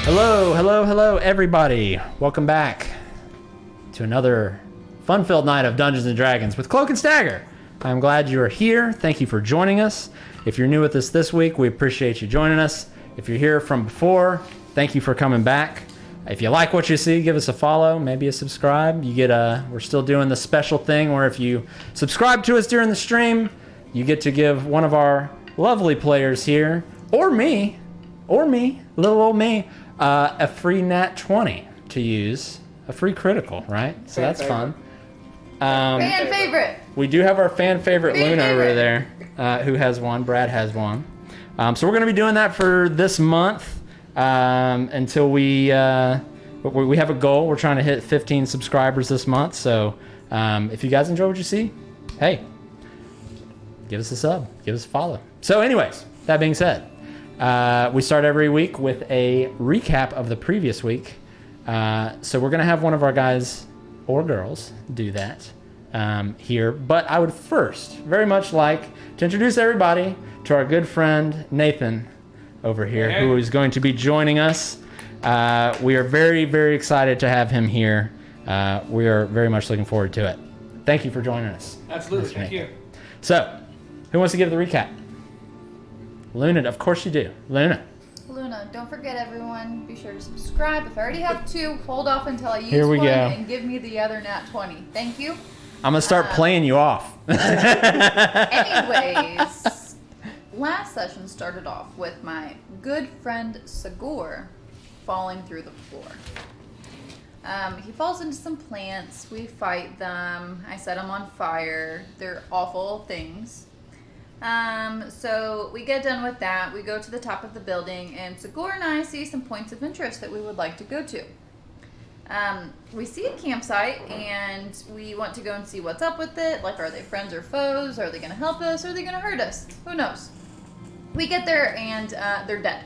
Hello, everybody. Welcome back to another fun-filled night of Dungeons & Dragons with Cloak and Stagger. I'm glad you are here. Thank you for joining us. If you're new with us this week, we appreciate you joining us. If you're here from before, thank you for coming back. If you like what you see, give us a follow, maybe a subscribe. We're still doing the special thing where if you subscribe to us during the stream, you get to give one of our lovely players here, or me, little old me, a free nat 20 to use, a free critical, right? So that's fun. Fan favorite. We do have our fan favorite Luna over there, who has one. Brad has one. So we're going to be doing that for this month until we have a goal. We're trying to hit 15 subscribers this month. So if you guys enjoy what you see, hey, give us a sub, give us a follow. So anyways, that being said, we start every week with a recap of the previous week. So we're going to have one of our guys or girls do that here. But I would first very much like to introduce everybody to our good friend Nathan over here, who is going to be joining us. We are very, very excited to have him here. We are very much looking forward to it. Thank you for joining us. Absolutely, thank you. So, who wants to give the recap? Luna, of course you do. Luna, don't forget everyone, be sure to subscribe. If I already have 2, hold off until I use Here we one go. and give me the other nat 20. Thank you. I'm going to start playing you off. Anyways, last session started off with my good friend Stagger falling through the floor. He falls into some plants. We fight them. I set them on fire. They're awful things. So we get done with that. We go to the top of the building, and Stagger and I see some points of interest that we would like to go to. We see a campsite, and we want to go and see what's up with it. Like, are they friends or foes? Are they going to help us? Or are they going to hurt us? Who knows? We get there, and they're dead.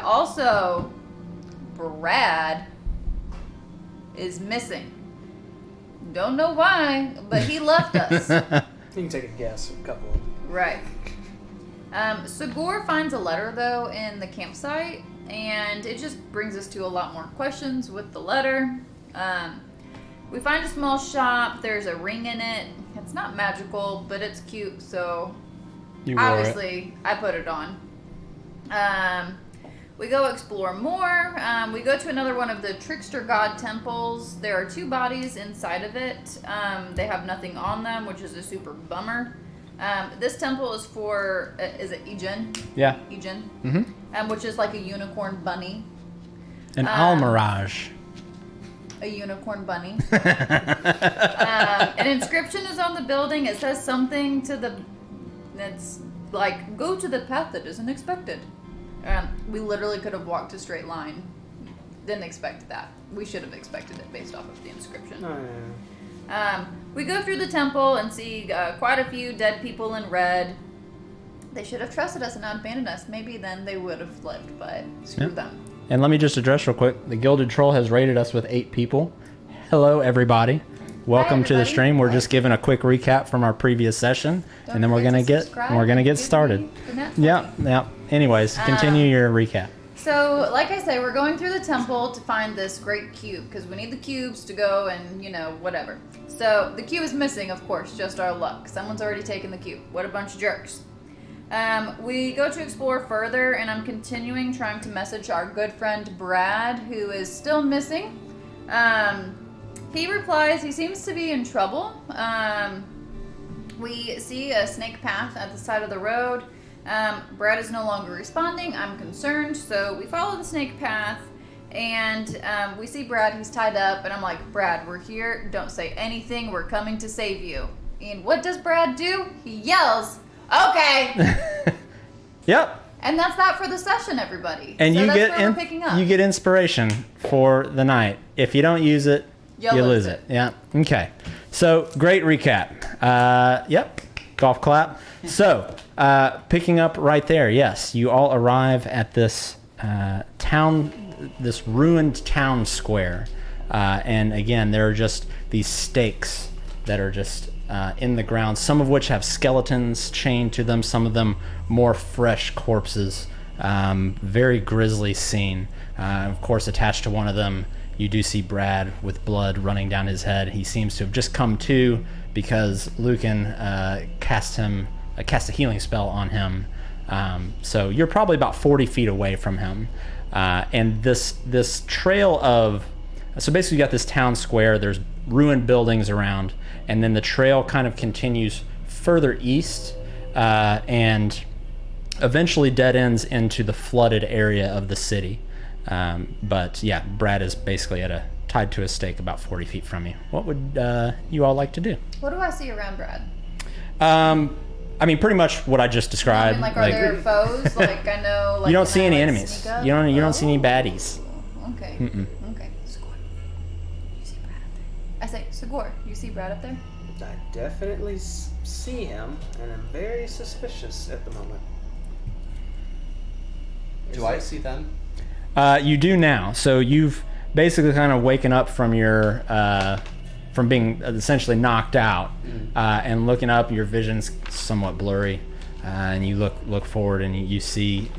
Also, Brad is missing. Don't know why, but he left us. You can take a guess, a couple. Right. Stagger finds a letter, though, in the campsite, and it just brings us to a lot more questions with the letter. We find a small shop. There's a ring in it. It's not magical, but it's cute, so obviously I put it on. We go explore more. We go to another one of the Trickster God temples. There are 2 bodies inside of it. They have nothing on them, which is a super bummer. This temple is for, is it Ijin? Yeah. Ijin. Mm-hmm. Which is like a unicorn bunny. An Almirage. A unicorn bunny. An inscription is on the building. It says something that's like, go to the path that isn't expected. We literally could have walked a straight line. Didn't expect that. We should have expected it based off of the inscription. Oh, yeah. We go through the temple and see quite a few dead people in red. They should have trusted us and not abandoned us. Maybe then they would have lived, but screw them. And let me just address real quick. The Gilded Troll has rated us with 8 people. Hello, everybody. Welcome to the stream. We're just giving a quick recap from our previous session, and then we're gonna get started. Yeah. Anyways, continue your recap. So, like I say, we're going through the temple to find this great cube because we need the cubes to go and whatever. So the cube is missing, of course. Just our luck. Someone's already taken the cube. What a bunch of jerks. We go to explore further, and I'm continuing trying to message our good friend Brad, who is still missing. He replies he seems to be in trouble. We see a snake path at the side of the road. Brad is no longer responding. I'm concerned, so we follow the snake path, and we see Brad. He's tied up, and I'm like, Brad, we're here. Don't say anything. We're coming to save you. And what does Brad do? He yells, okay. Yep. And that's that for the session, everybody. And so you that's where we're picking up. You get inspiration for the night. If you don't use it, you lose it. Yeah. Okay. So great recap. Yep. Golf clap. So picking up right there. Yes, you all arrive at this this ruined town square, and again there are just these stakes that are just in the ground, some of which have skeletons chained to them, some of them more fresh corpses. Very grisly scene. Of course, attached to one of them, you do see Brad with blood running down his head. He seems to have just come to because Lucan cast a healing spell on him. So you're probably about 40 feet away from him. And this trail of... So basically you got this town square, there's ruined buildings around, and then the trail kind of continues further east and eventually dead ends into the flooded area of the city. But yeah, Brad is basically tied to a stake about 40 feet from you. What would you all like to do? What do I see around Brad? I mean, pretty much what I just described. I mean, are there foes? I know. You don't see any enemies. You don't see any baddies. Okay. Mm-mm. Okay. Sagor, you see Brad up there? I say, Sagor, you see Brad up there? I definitely see him, and I'm very suspicious at the moment. Do I see them? You do now. So you've basically kind of waken up from your from being essentially knocked out, and looking up. Your vision's somewhat blurry, and you look forward, and you see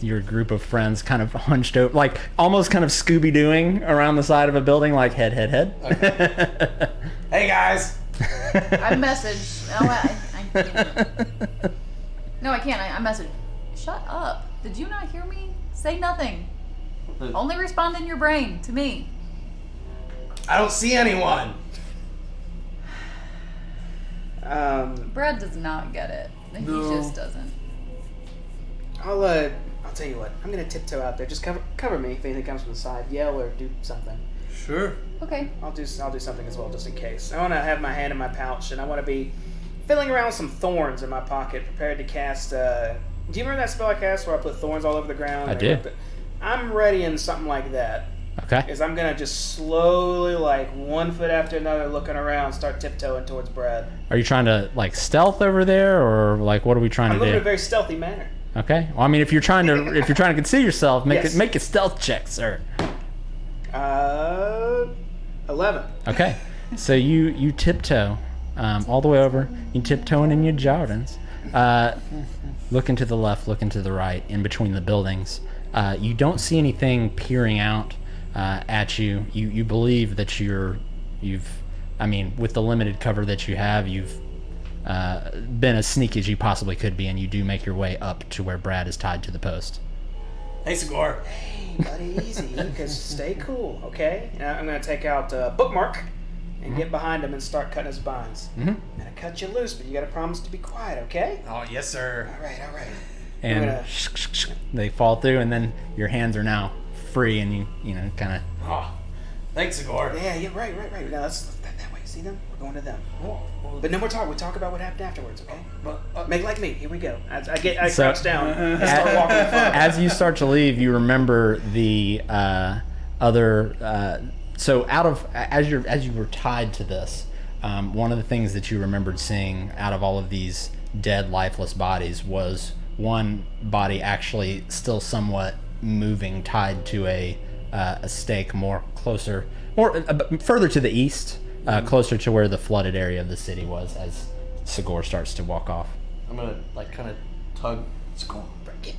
your group of friends kind of hunched over, like almost kind of Scooby-Dooing around the side of a building, like head. Okay. Hey guys. I message. No, I can't. No, I can't. I message. Shut up. Did you not hear me? Say nothing. Only respond in your brain to me. I don't see anyone. Brad does not get it. He just doesn't. I'll tell you what. I'm gonna tiptoe out there. Just cover me if anything comes from the side. Yell or do something. Sure. Okay. I'll do something as well, just in case. I want to have my hand in my pouch, and I want to be filling around with some thorns in my pocket, prepared to cast. Do you remember that spell I cast where I put thorns all over the ground? I do. I'm ready in something like that. Okay. Is I'm gonna just slowly, like one foot after another, looking around, start tiptoeing towards Brad. Are you trying to like stealth over there, or like what are we trying I'm to moving in do? a very stealthy manner. Okay. Well, I mean, if you're trying to conceal yourself, Yes. make a stealth check, sir. 11. Okay. So you tiptoe all the way over. You tiptoeing in your Jordans. Looking to the left, looking to the right, in between the buildings. You don't see anything peering out at you. You believe that with the limited cover that you have, you've been as sneaky as you possibly could be, and you do make your way up to where Brad is tied to the post. Hey, Sagor. Hey, buddy, easy. Because stay cool, okay? Now I'm gonna take out a bookmark and get behind him and start cutting his binds. Mm-hmm. I'm gonna cut you loose, but you gotta promise to be quiet, okay? Oh, yes, sir. All right. And they fall through, and then your hands are now free, and you kind of. Oh, thanks, Sagor. Yeah, right. Now let's that way. See them? We're going to them. But no more talk. We talk about what happened afterwards, okay? Make like me. Here we go. I crouch down and start walking in front. As you start to leave, you remember the other. So as you were tied to this, one of the things that you remembered seeing out of all of these dead, lifeless bodies was one body actually still somewhat moving, tied to a stake further to the east, closer to where the flooded area of the city was. As Sagor starts to walk off, I'm gonna kind of tug Sagor.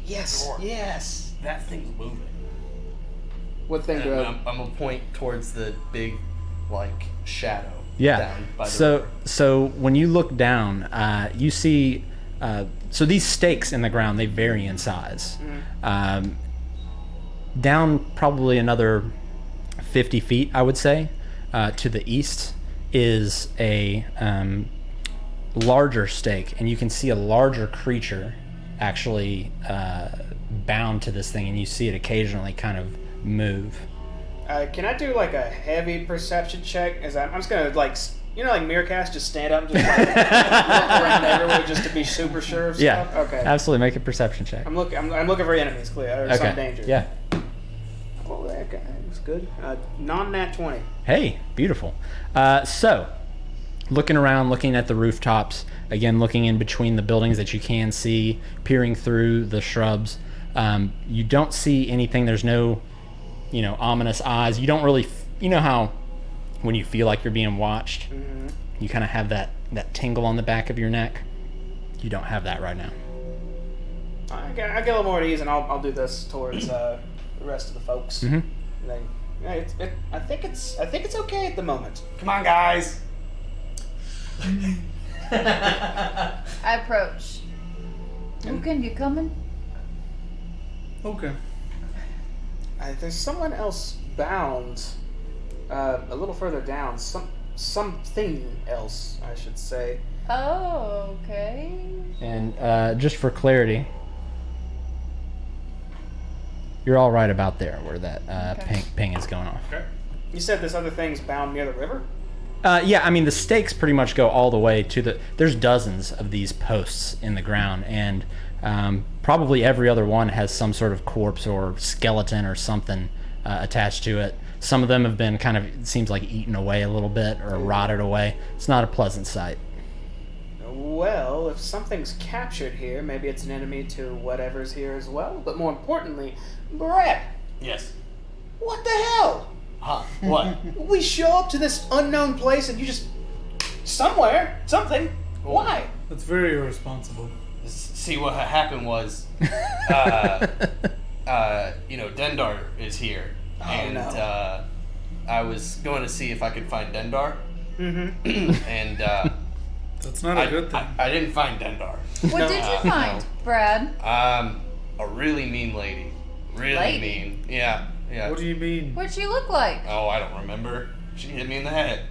Yes. That thing's moving. What thing do And I'm gonna point towards the big, shadow. yeah. Down by the river. So when you look down, you see. So these stakes in the ground, they vary in size. Down probably another 50 feet, I would say, to the east is a larger stake, and you can see a larger creature actually bound to this thing, and you see it occasionally kind of move. Can I do a heavy perception check? I'm just gonna like Miracast, just stand up and just look around everywhere just to be super sure of stuff? Yeah. Okay. Absolutely, make a perception check. I'm looking for enemies, clear, or some danger. Yeah. Oh, that guy looks good. Non-nat 20. Hey, beautiful. So, looking around, looking at the rooftops, again, looking in between the buildings that you can see, peering through the shrubs. You don't see anything. There's no, ominous eyes. You don't really, how when you feel like you're being watched, you kind of have that that tingle on the back of your neck. You don't have that right now. I get a little more at ease, and I'll do this towards the rest of the folks. Mm-hmm. And then, I think it's okay at the moment. Come on, guys. I approach. Lucan, you coming? Okay. There's someone else bound a little further down. Something else, I should say. Oh, okay. And just for clarity, you're all right about there where that Okay. ping is going off. Okay. You said this other thing's bound near the river? Yeah, I mean, the stakes pretty much go all the way to the... There's dozens of these posts in the ground, and probably every other one has some sort of corpse or skeleton or something attached to it. Some of them have been kind of, it seems like, eaten away a little bit or rotted away. It's not a pleasant sight. Well, if something's captured here, maybe it's an enemy to whatever's here as well. But more importantly, Brett, Yes. what the hell? Huh? What? We show up to this unknown place and you just... somewhere, something. Why? That's very irresponsible. See, what happened was, Dendar is here. Oh, and no. I was going to see if I could find Dendar. Mm-hmm. And That's not a good thing. I didn't find Dendar. What did you find, Brad? A really mean lady. Really Lady? mean. Yeah. What do you mean? What'd she look like? Oh, I don't remember. She hit me in the head.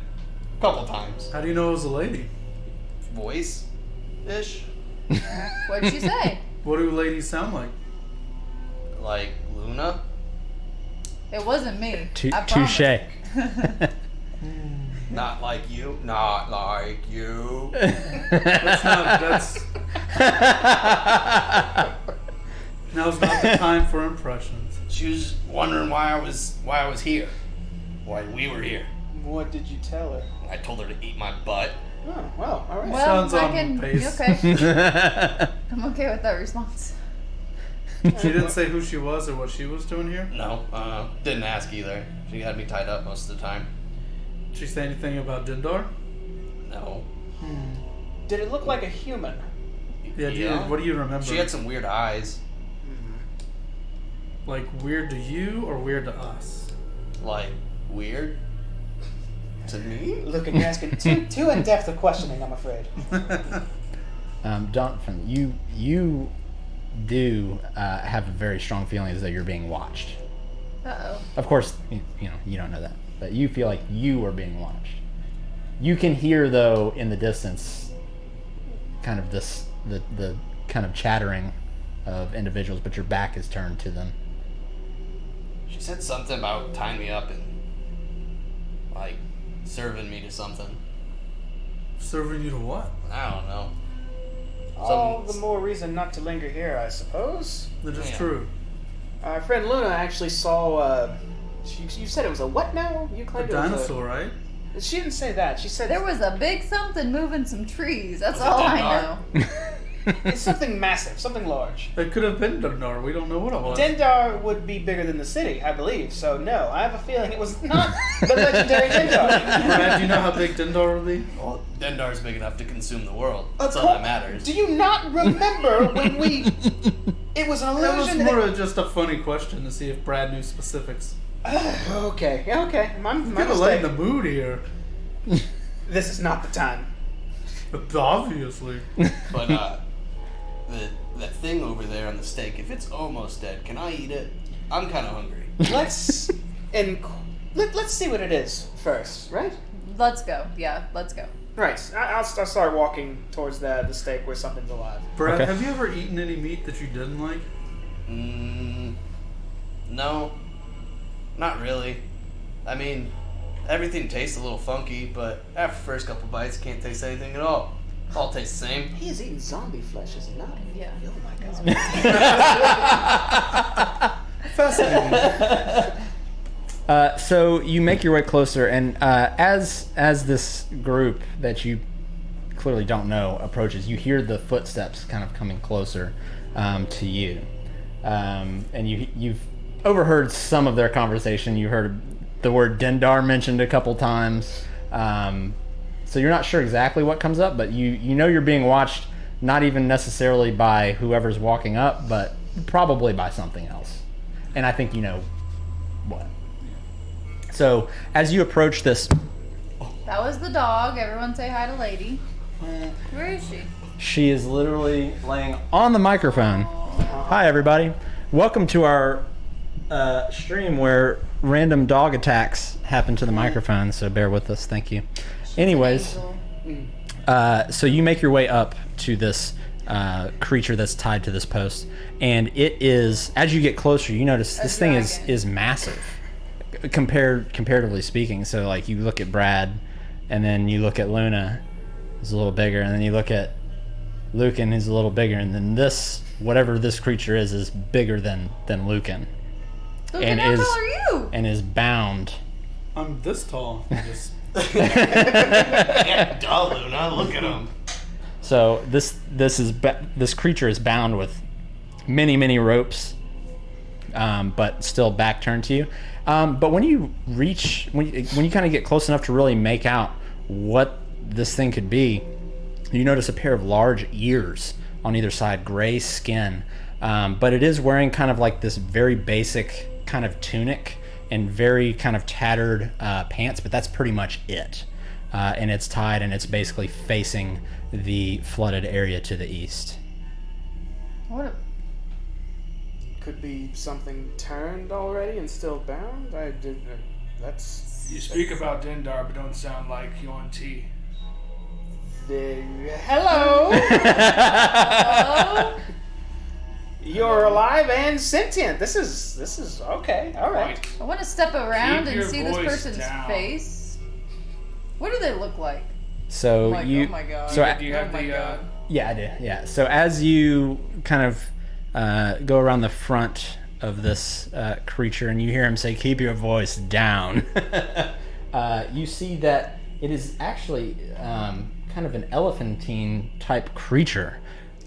A couple times. How do you know it was a lady? Voice-ish. What'd she say? What do ladies sound like? Like Luna. It wasn't me. I Touche. promise. Not like you. Not like you. That's not. That's. Now's not the time for impressions. She was wondering why I was here. Why we were here. What did you tell her? I told her to eat my butt. Oh, well, all right. Well, Sounds I on can. pace. Okay. I'm okay with that response. She didn't say who she was or what she was doing here? No, didn't ask either. She had me tied up most of the time. Did she say anything about Dindar? No. Did it look like a human? Yeah. What do you remember? She had some weird eyes. Like weird to you or weird to us? Like, weird? To me? Look, you're asking too in-depth of questioning, I'm afraid. Donovan, you do have a very strong feeling as though you're being watched. Uh-oh. Of course, you don't know that, but you feel like you are being watched. You can hear, though, in the distance, kind of the kind of chattering of individuals, but your back is turned to them. She said something about tying me up and, like, serving me to something. Serving you to what? I don't know. All the more reason not to linger here, I suppose. That is Yeah. true. Our friend Luna actually saw, you said it was a what now? You A claimed it was dinosaur, right? She didn't say that. She said There was a big something moving some trees. That's Was it all that I dark? know. it's something massive, something large. It could have been Dindar. We don't know what it was. Dendar would be bigger than the city, I believe. So no, I have a feeling it was not the legendary Dendar. Brad, do you know how big Dindar would be? Well, Dendar's big enough to consume the world. That's all that matters. Do you not remember when we? It was an That was illusion. more of just a funny question to see if Brad knew specifics. Okay. My Kind of lighten the mistake. mood here. This is not the time. Obviously. But, that thing over there on the steak, if it's almost dead, can I eat it? I'm kind of hungry. Let's see what it is first, right? Let's go. Yeah, let's go. Right. I'll start walking towards the steak where something's alive. Brad, Okay. have you ever eaten any meat that you didn't like? No. Not really. I mean, everything tastes a little funky, but after the first couple bites, can't taste anything at all. All tastes the same. He is eating zombie flesh, is he not? Yeah. Oh my god. Fascinating. So you make your way closer, and as this group that you clearly don't know approaches, you hear the footsteps kind of coming closer to you, and you've overheard some of their conversation. You heard the word Dendar mentioned a couple times, so So you're not sure exactly what comes up, but you know you're being watched, not even necessarily by whoever's walking up, but probably by something else. And I think you know what. So as you approach this, That was the dog. Everyone say hi to Lady. Where is she? she is literally laying on the microphone. Hi, everybody. Welcome to our stream where random dog attacks happen to the microphone, so bear with us. Thank you. Anyways, so you make your way up to this creature that's tied to this post, and it is, as you get closer, you notice this thing is massive, comparatively speaking. So like you look at Brad, and then you look at Luna, who's a little bigger, and then you look at Lucan, who's a little bigger, and then this, whatever this creature is bigger than Lucan. Lucan, how tall are you? And is bound. I'm this tall. Just Yeah, duh, Luna. Look at him. So this creature is bound with many ropes, but still back turned to you. But when you reach, when you kind of get close enough to really make out what this thing could be, you notice a pair of large ears on either side, gray skin. But it is wearing kind of like this very basic kind of tunic and very kind of tattered pants, but that's pretty much it. And it's tied, and it's basically facing the flooded area to the east. What? Could be something turned already and still bound. That's. You speak about Dindar, but don't sound like Yuan-Ti. Hello. Oh, You're alive and sentient. This is okay. All right. I want to step around Keep and your see this voice person's down. face. What do they look like? So Oh you, my god. so Do you have my the? God. yeah, I do. Yeah. So as you kind of go around the front of this creature, and you hear him say, "Keep your voice down," you see that it is actually kind of an elephantine type creature,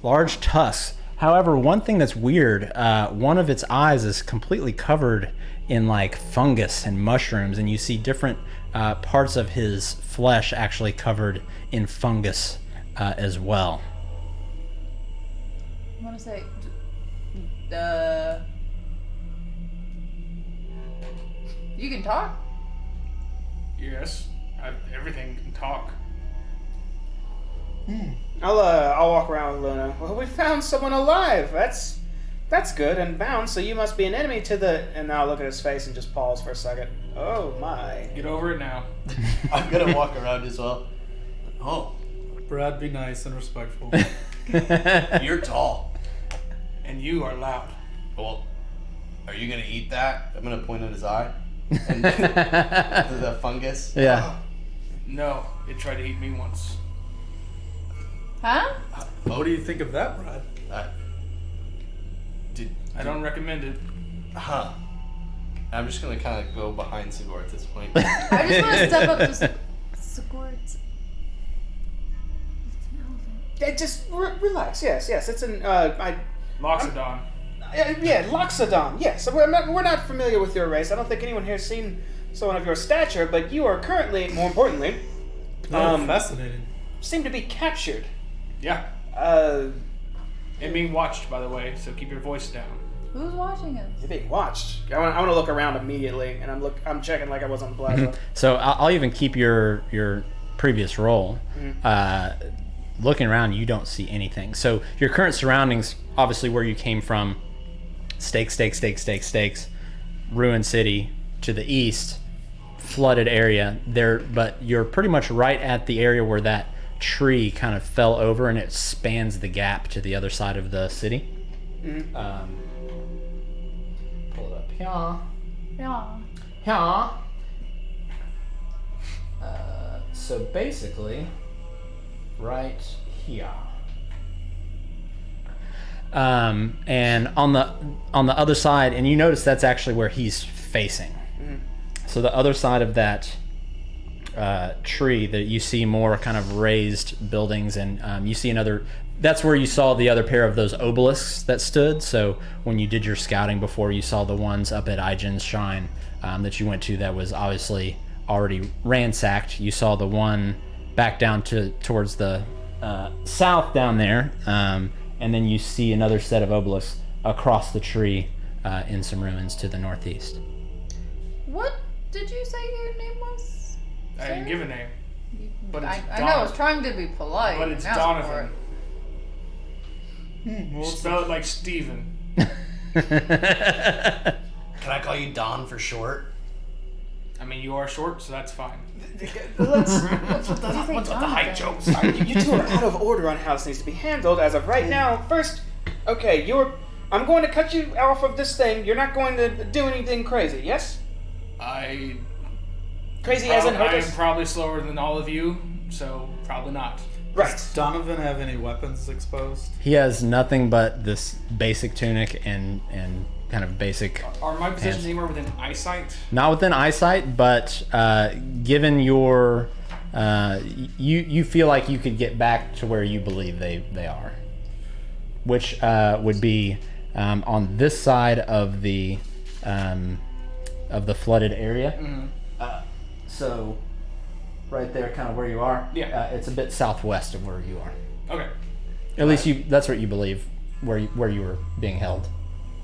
large tusks. However, one thing that's weird, one of its eyes is completely covered in like fungus and mushrooms, and you see different parts of his flesh actually covered in fungus as well. I want to say, you can talk. Yes, everything can talk. I'll walk around with Luna. Well, we found someone alive. That's good and bound. So you must be an enemy to the. And now I'll look at his face and just pause for a second. Oh my. Get over it now. I'm gonna walk around as well. Oh, Brad, be nice and respectful. you're tall. And you are loud. Well, are you gonna eat that? I'm gonna point at his eye. And the fungus. Yeah. No, it tried to eat me once. Huh? What do you think of that, Brad? I don't recommend it. Huh. I'm just gonna kind of go behind Sigor at this point. I just want to step up to Sigurd. It's an elephant. Yeah, just relax. Yes. It's an. Loxodon. Yeah, Loxodon. Yes. So we're not familiar with your race. I don't think anyone here has seen someone of your stature. But you are currently, more importantly, Fascinating. seem to be captured. Yeah. And being watched, by the way, so keep your voice down. Who's watching us? You're being watched. I want to look around immediately, and I'm checking like I was on the plaza. So I'll even keep your previous roll. Looking around, you don't see anything. So your current surroundings, obviously where you came from, stakes, ruined city to the east, flooded area there, but you're pretty much right at the area where that tree kind of fell over and it spans the gap to the other side of the city. Pull it up here. Yeah. So basically, right here. And on the other side, and you notice that's actually where he's facing. So the other side of that tree, that you see more kind of raised buildings, and you see another. That's where you saw the other pair of those obelisks that stood. So when you did your scouting before, you saw the ones up at Igen's Shrine that you went to that was obviously already ransacked. You saw the one back down towards the south down there, and then you see another set of obelisks across the tree in some ruins to the northeast. What did you say your name was? I didn't give a name. But it's I know, I was trying to be polite. But it's and ask for Donovan. it. We'll spell it like Steven. Can I call you Don for short? I mean, you are short, so that's fine. Let's Did you say What's with the height Donovan? jokes? you two are out of order on how this needs to be handled as of right now. First, okay, I'm going to cut you off of this thing. You're not going to do anything crazy, yes? Crazy as in hurt I'm us? probably slower than all of you, so probably not. Right. Does Donovan have any weapons exposed? He has nothing but this basic tunic and kind of basic, Are my positions Hands. anywhere within eyesight? not within eyesight, but given your, you feel like you could get back to where you believe they are, which would be on this side of the flooded area. Mm-hmm. So, right there, kind of where you are. Yeah. It's a bit southwest of where you are. Okay. At least that's what you believe, where you were being held.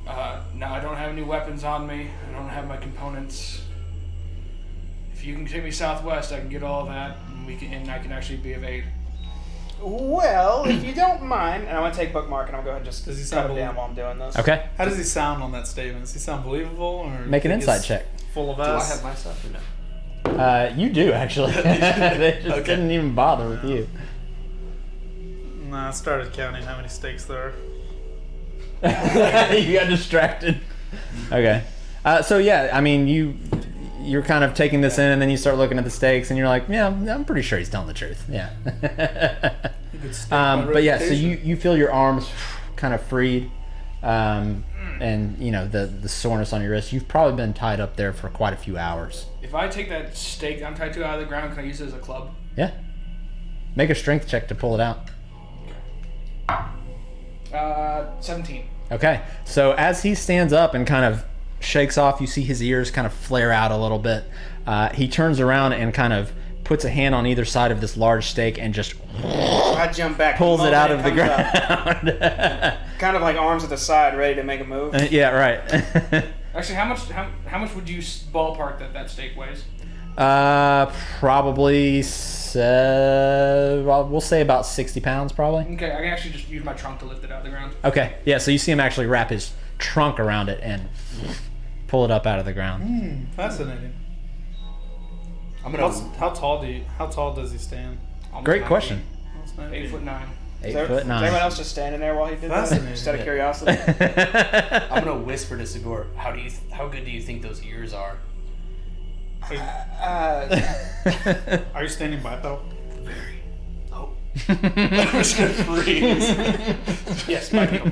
Now I don't have any weapons on me. I don't have my components. If you can take me southwest, I can get all that, and I can actually be of aid. Well, if you don't mind, and I'm going to take bookmark and I'll go ahead and just Does he cut sound him down while I'm doing this. Okay. How does he sound on that statement? Does he sound believable, or Make an you think insight it's check. Full of Do I us. have my stuff or no? You do actually. They just Okay. didn't even bother with you. Nah, I started counting how many stakes there are. You got distracted. Okay. So yeah, I mean, you're kind of taking this in, and then you start looking at the stakes, and you're like, yeah, I'm pretty sure he's telling the truth. Yeah. You could stake my But yeah, so reputation. you feel your arms kind of freed, and you know the soreness on your wrist. You've probably been tied up there for quite a few hours. If I take that stake I'm tied to out of the ground, can I use it as a club? Yeah. Make a strength check to pull it out. 17. Okay, so as he stands up and kind of shakes off, you see his ears kind of flare out a little bit. He turns around and kind of puts a hand on either side of this large stake and just I jump back. pulls the it out moment of the comes up. ground. Kind of like arms at the side, ready to make a move. Yeah, right. Actually, how much would you ballpark that stake weighs? Probably, we'll say about 60 pounds, probably. Okay, I can actually just use my trunk to lift it out of the ground. Okay, yeah, so you see him actually wrap his trunk around it and pull it up out of the ground. Fascinating. I'm gonna. How tall does he stand? Almost Great 9 question. feet. 8'9". 8'9". Is everyone else just standing there while he did that? Fascinating. Just out of curiosity. I'm gonna whisper to Sigur. How good do you think those ears are? Are you standing by though? Very. Oh. I'm just gonna freeze. Yes, my deal.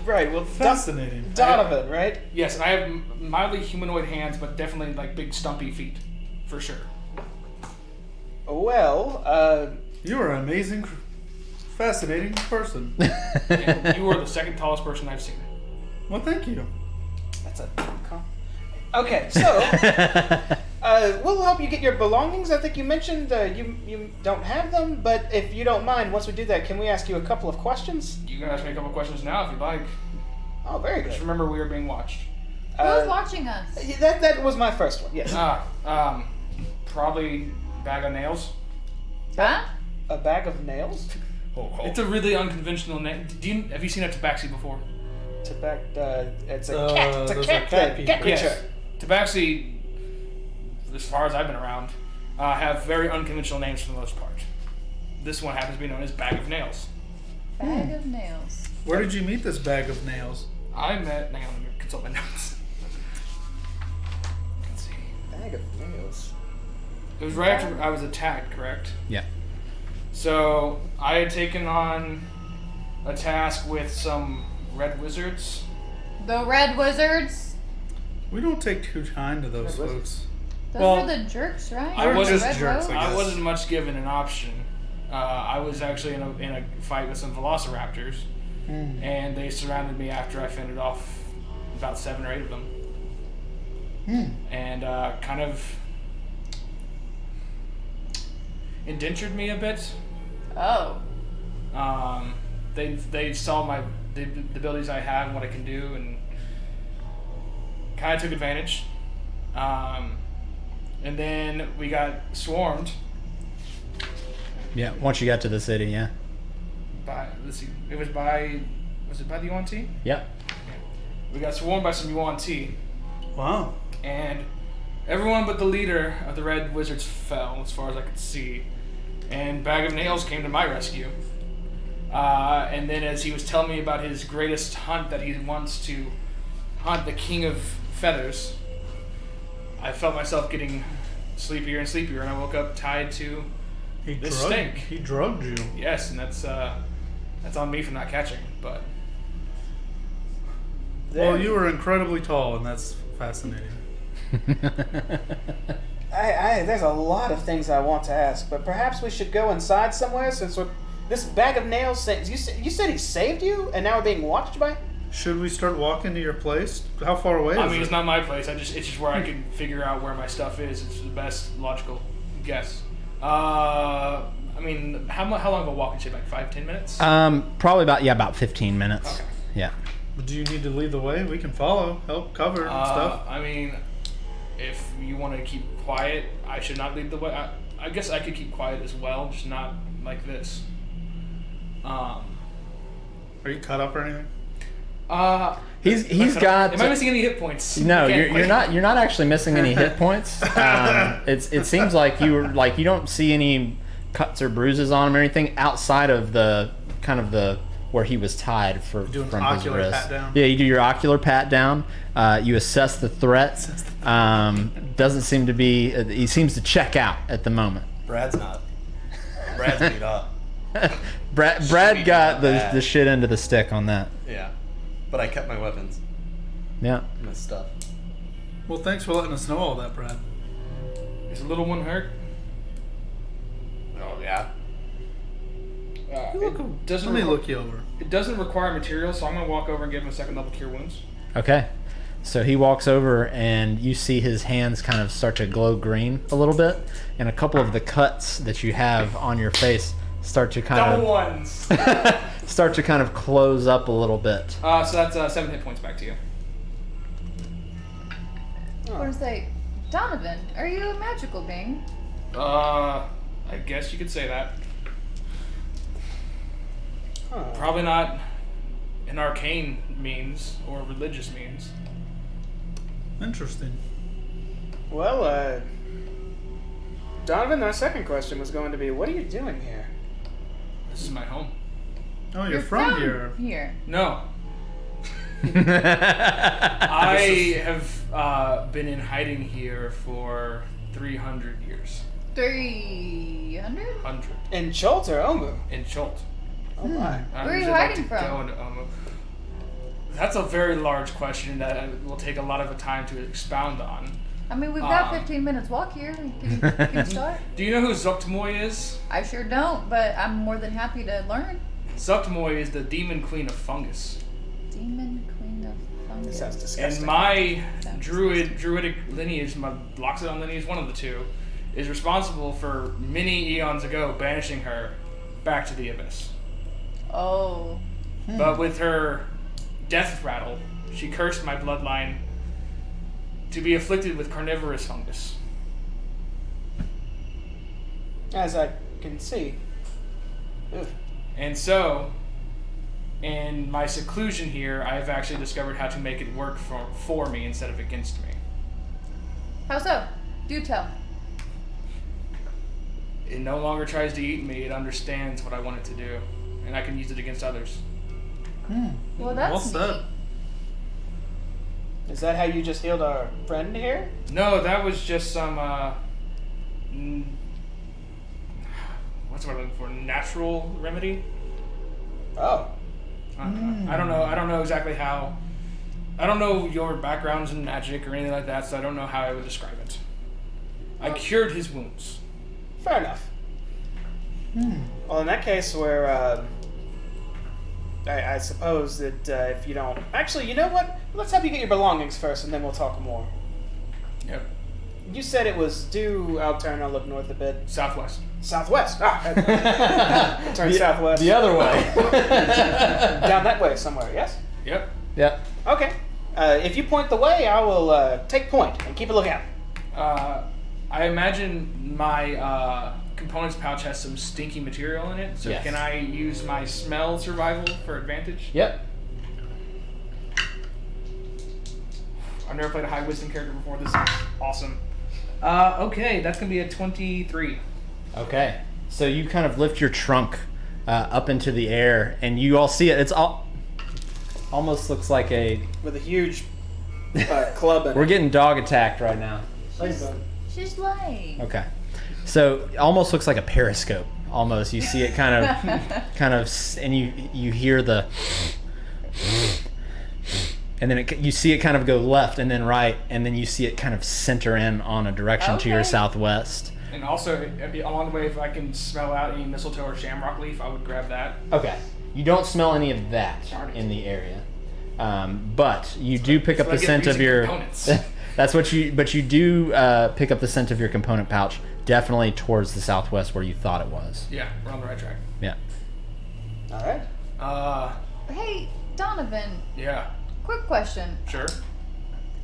Right, well, Fascinating. Donovan, right? Yes, and I have mildly humanoid hands, but definitely like big stumpy feet, for sure. Well, You are an amazing, fascinating person. And you are the second tallest person I've seen. Well, thank you. that's a okay. So, we'll help you get your belongings. I think you mentioned you don't have them, but if you don't mind, once we do that, can we ask you a couple of questions? You can ask me a couple questions now if you'd like. Oh, very Just good. remember we are being watched. Who's watching us? That was my first one. Yes. Probably bag of nails. Huh? A bag of nails. It's a really unconventional name. Have you seen a tabaxi before? It's a cat. It's a those cat are cat thing. people. Cat creature. Yes. Tabaxi, as far as I've been around, have very unconventional names for the most part. This one happens to be known as Bag of Nails. Bag of nails. Where did you meet this bag of nails? I met. Hang on, let me consult my notes. Let's see. Bag of nails. It was right after I was attacked, correct? Yeah. So I had taken on a task with some red wizards. The Red Wizards? We don't take too kind to those Red folks. Those Well, are the jerks, right? I wasn't The Red jerks, Robe? I I guess. wasn't much given an option. I was actually in a fight with some velociraptors, and they surrounded me after I fended off about 7 or 8 of them. And kind of indentured me a bit. Oh. They saw the abilities I have and what I can do, and kind of took advantage. And then we got swarmed Yeah, once you got to the city, yeah. by, let's see, was it by the UNT? Yep. We got swarmed by some UNT, Wow. and everyone but the leader of the Red Wizards fell, as far as I could see. And Bag of Nails came to my rescue. And then as he was telling me about his greatest hunt, that he wants to hunt the King of Feathers, I felt myself getting sleepier and sleepier, and I woke up tied to this stake. He drugged you. Yes, and that's on me for not catching, but... Well, you were incredibly tall, and that's fascinating. There's a lot of things I want to ask, but perhaps we should go inside somewhere since this Bag of Nails. You said he saved you, and now we're being watched by. Should we start walking to your place? How far away I is mean, it? it's not my place. It's just where I can figure out where my stuff is. It's the best logical guess. I mean, how long of a walk is it? Like 5-10 minutes? Probably about 15 minutes. Okay. Yeah. Do you need to lead the way? We can follow, help cover and stuff. I mean, if you want to keep quiet, I should not lead the way. I guess I could keep quiet as well, just not like this. Are you cut up or anything? He's got. Am I missing any hit points? No, Okay, you're not. You're not actually missing any hit points. It seems like you don't see any cuts or bruises on him or anything outside of the where he was tied from his ocular wrist. pat down? Yeah, you do your ocular pat down. You assess the threat. Doesn't seem to be. He seems to check out at the moment. Brad's not. Brad's beat up. Brad got the shit into the stick on that. Yeah. But I kept my weapons. Yeah. And my stuff. Well, thanks for letting us know all that, Brad. Is the little one hurt? Oh, yeah. It doesn't Let me requ- look you over. It doesn't require materials, so I'm going to walk over and give him a second level cure wounds. Okay. So he walks over and you see his hands kind of start to glow green a little bit, and a couple of the cuts that you have on your face start to kind Double ones! of close up a little bit. So that's 7 hit points back to you. I want to say, Donovan, are you a magical being? I guess you could say that. Huh. Probably not an arcane means or religious means. Interesting. Well, Donovan, our second question was going to be, what are you doing here? This is my home. Oh, you're from here. Here. No. I have been in hiding here for 300 years. 300? 100. In Chult or Omu? In Chult. Oh my. I Where are you usually like hiding to from? go into Omu. That's a very large question that will take a lot of time to expound on. I mean, we've got 15 minutes walk here. Can you start? Do you know who Zoktamoy is? I sure don't, but I'm more than happy to learn. Zoktamoy is the demon queen of fungus. Demon Queen of Fungus. Sounds disgusting. And my druidic lineage, my Loxodon lineage, one of the two, is responsible for many eons ago banishing her back to the abyss. Oh. But with her death rattle, she cursed my bloodline to be afflicted with carnivorous fungus. As I can see. Ugh. And so, in my seclusion here, I've actually discovered how to make it work for me instead of against me. How so? Do tell. It no longer tries to eat me, it understands what I want it to do, and I can use it against others. Well, that's Well said. neat. Is that how you just healed our friend here? No, that was just some, what's the word I'm looking for? Natural remedy? Oh. I don't know. I don't know exactly how. I don't know your backgrounds in magic or anything like that, so I don't know how I would describe it. I cured his wounds. Fair enough. Well, in that case, I suppose that if you don't... Actually, you know what? Let's have you get your belongings first, and then we'll talk more. Yep. You said it was due. I'll turn. I'll look north a bit. Southwest. Southwest. Turn southwest. The other way. Down that way somewhere. Yes. Yep. Yep. Okay. If you point the way, I will take point and keep a lookout. I imagine my components pouch has some stinky material in it, so Yes. can I use my smell survival for advantage? Yep. I've never played a high wisdom character before. This is awesome. Okay, that's gonna be a 23. Okay. So you kind of lift your trunk up into the air, and you all see it. It's all almost looks like a. With a huge club in We're it. getting dog attacked right now. She's lying. Okay. So it almost looks like a periscope. Almost, you see it kind of, and you hear the, and then you see it kind of go left and then right, and then you see it kind of center in on a direction to your Okay. southwest. And also, along the way, if I can smell out any mistletoe or shamrock leaf, I would grab that. Okay. You don't smell any of that Darn it. in the area, but you do pick up the That's what I scent get of for your. using components. That's what you. But you do pick up the scent of your component pouch, definitely towards the southwest where you thought it was. Yeah, we're on the right track. Yeah. All right. Hey, Donovan, Yeah, quick question. sure.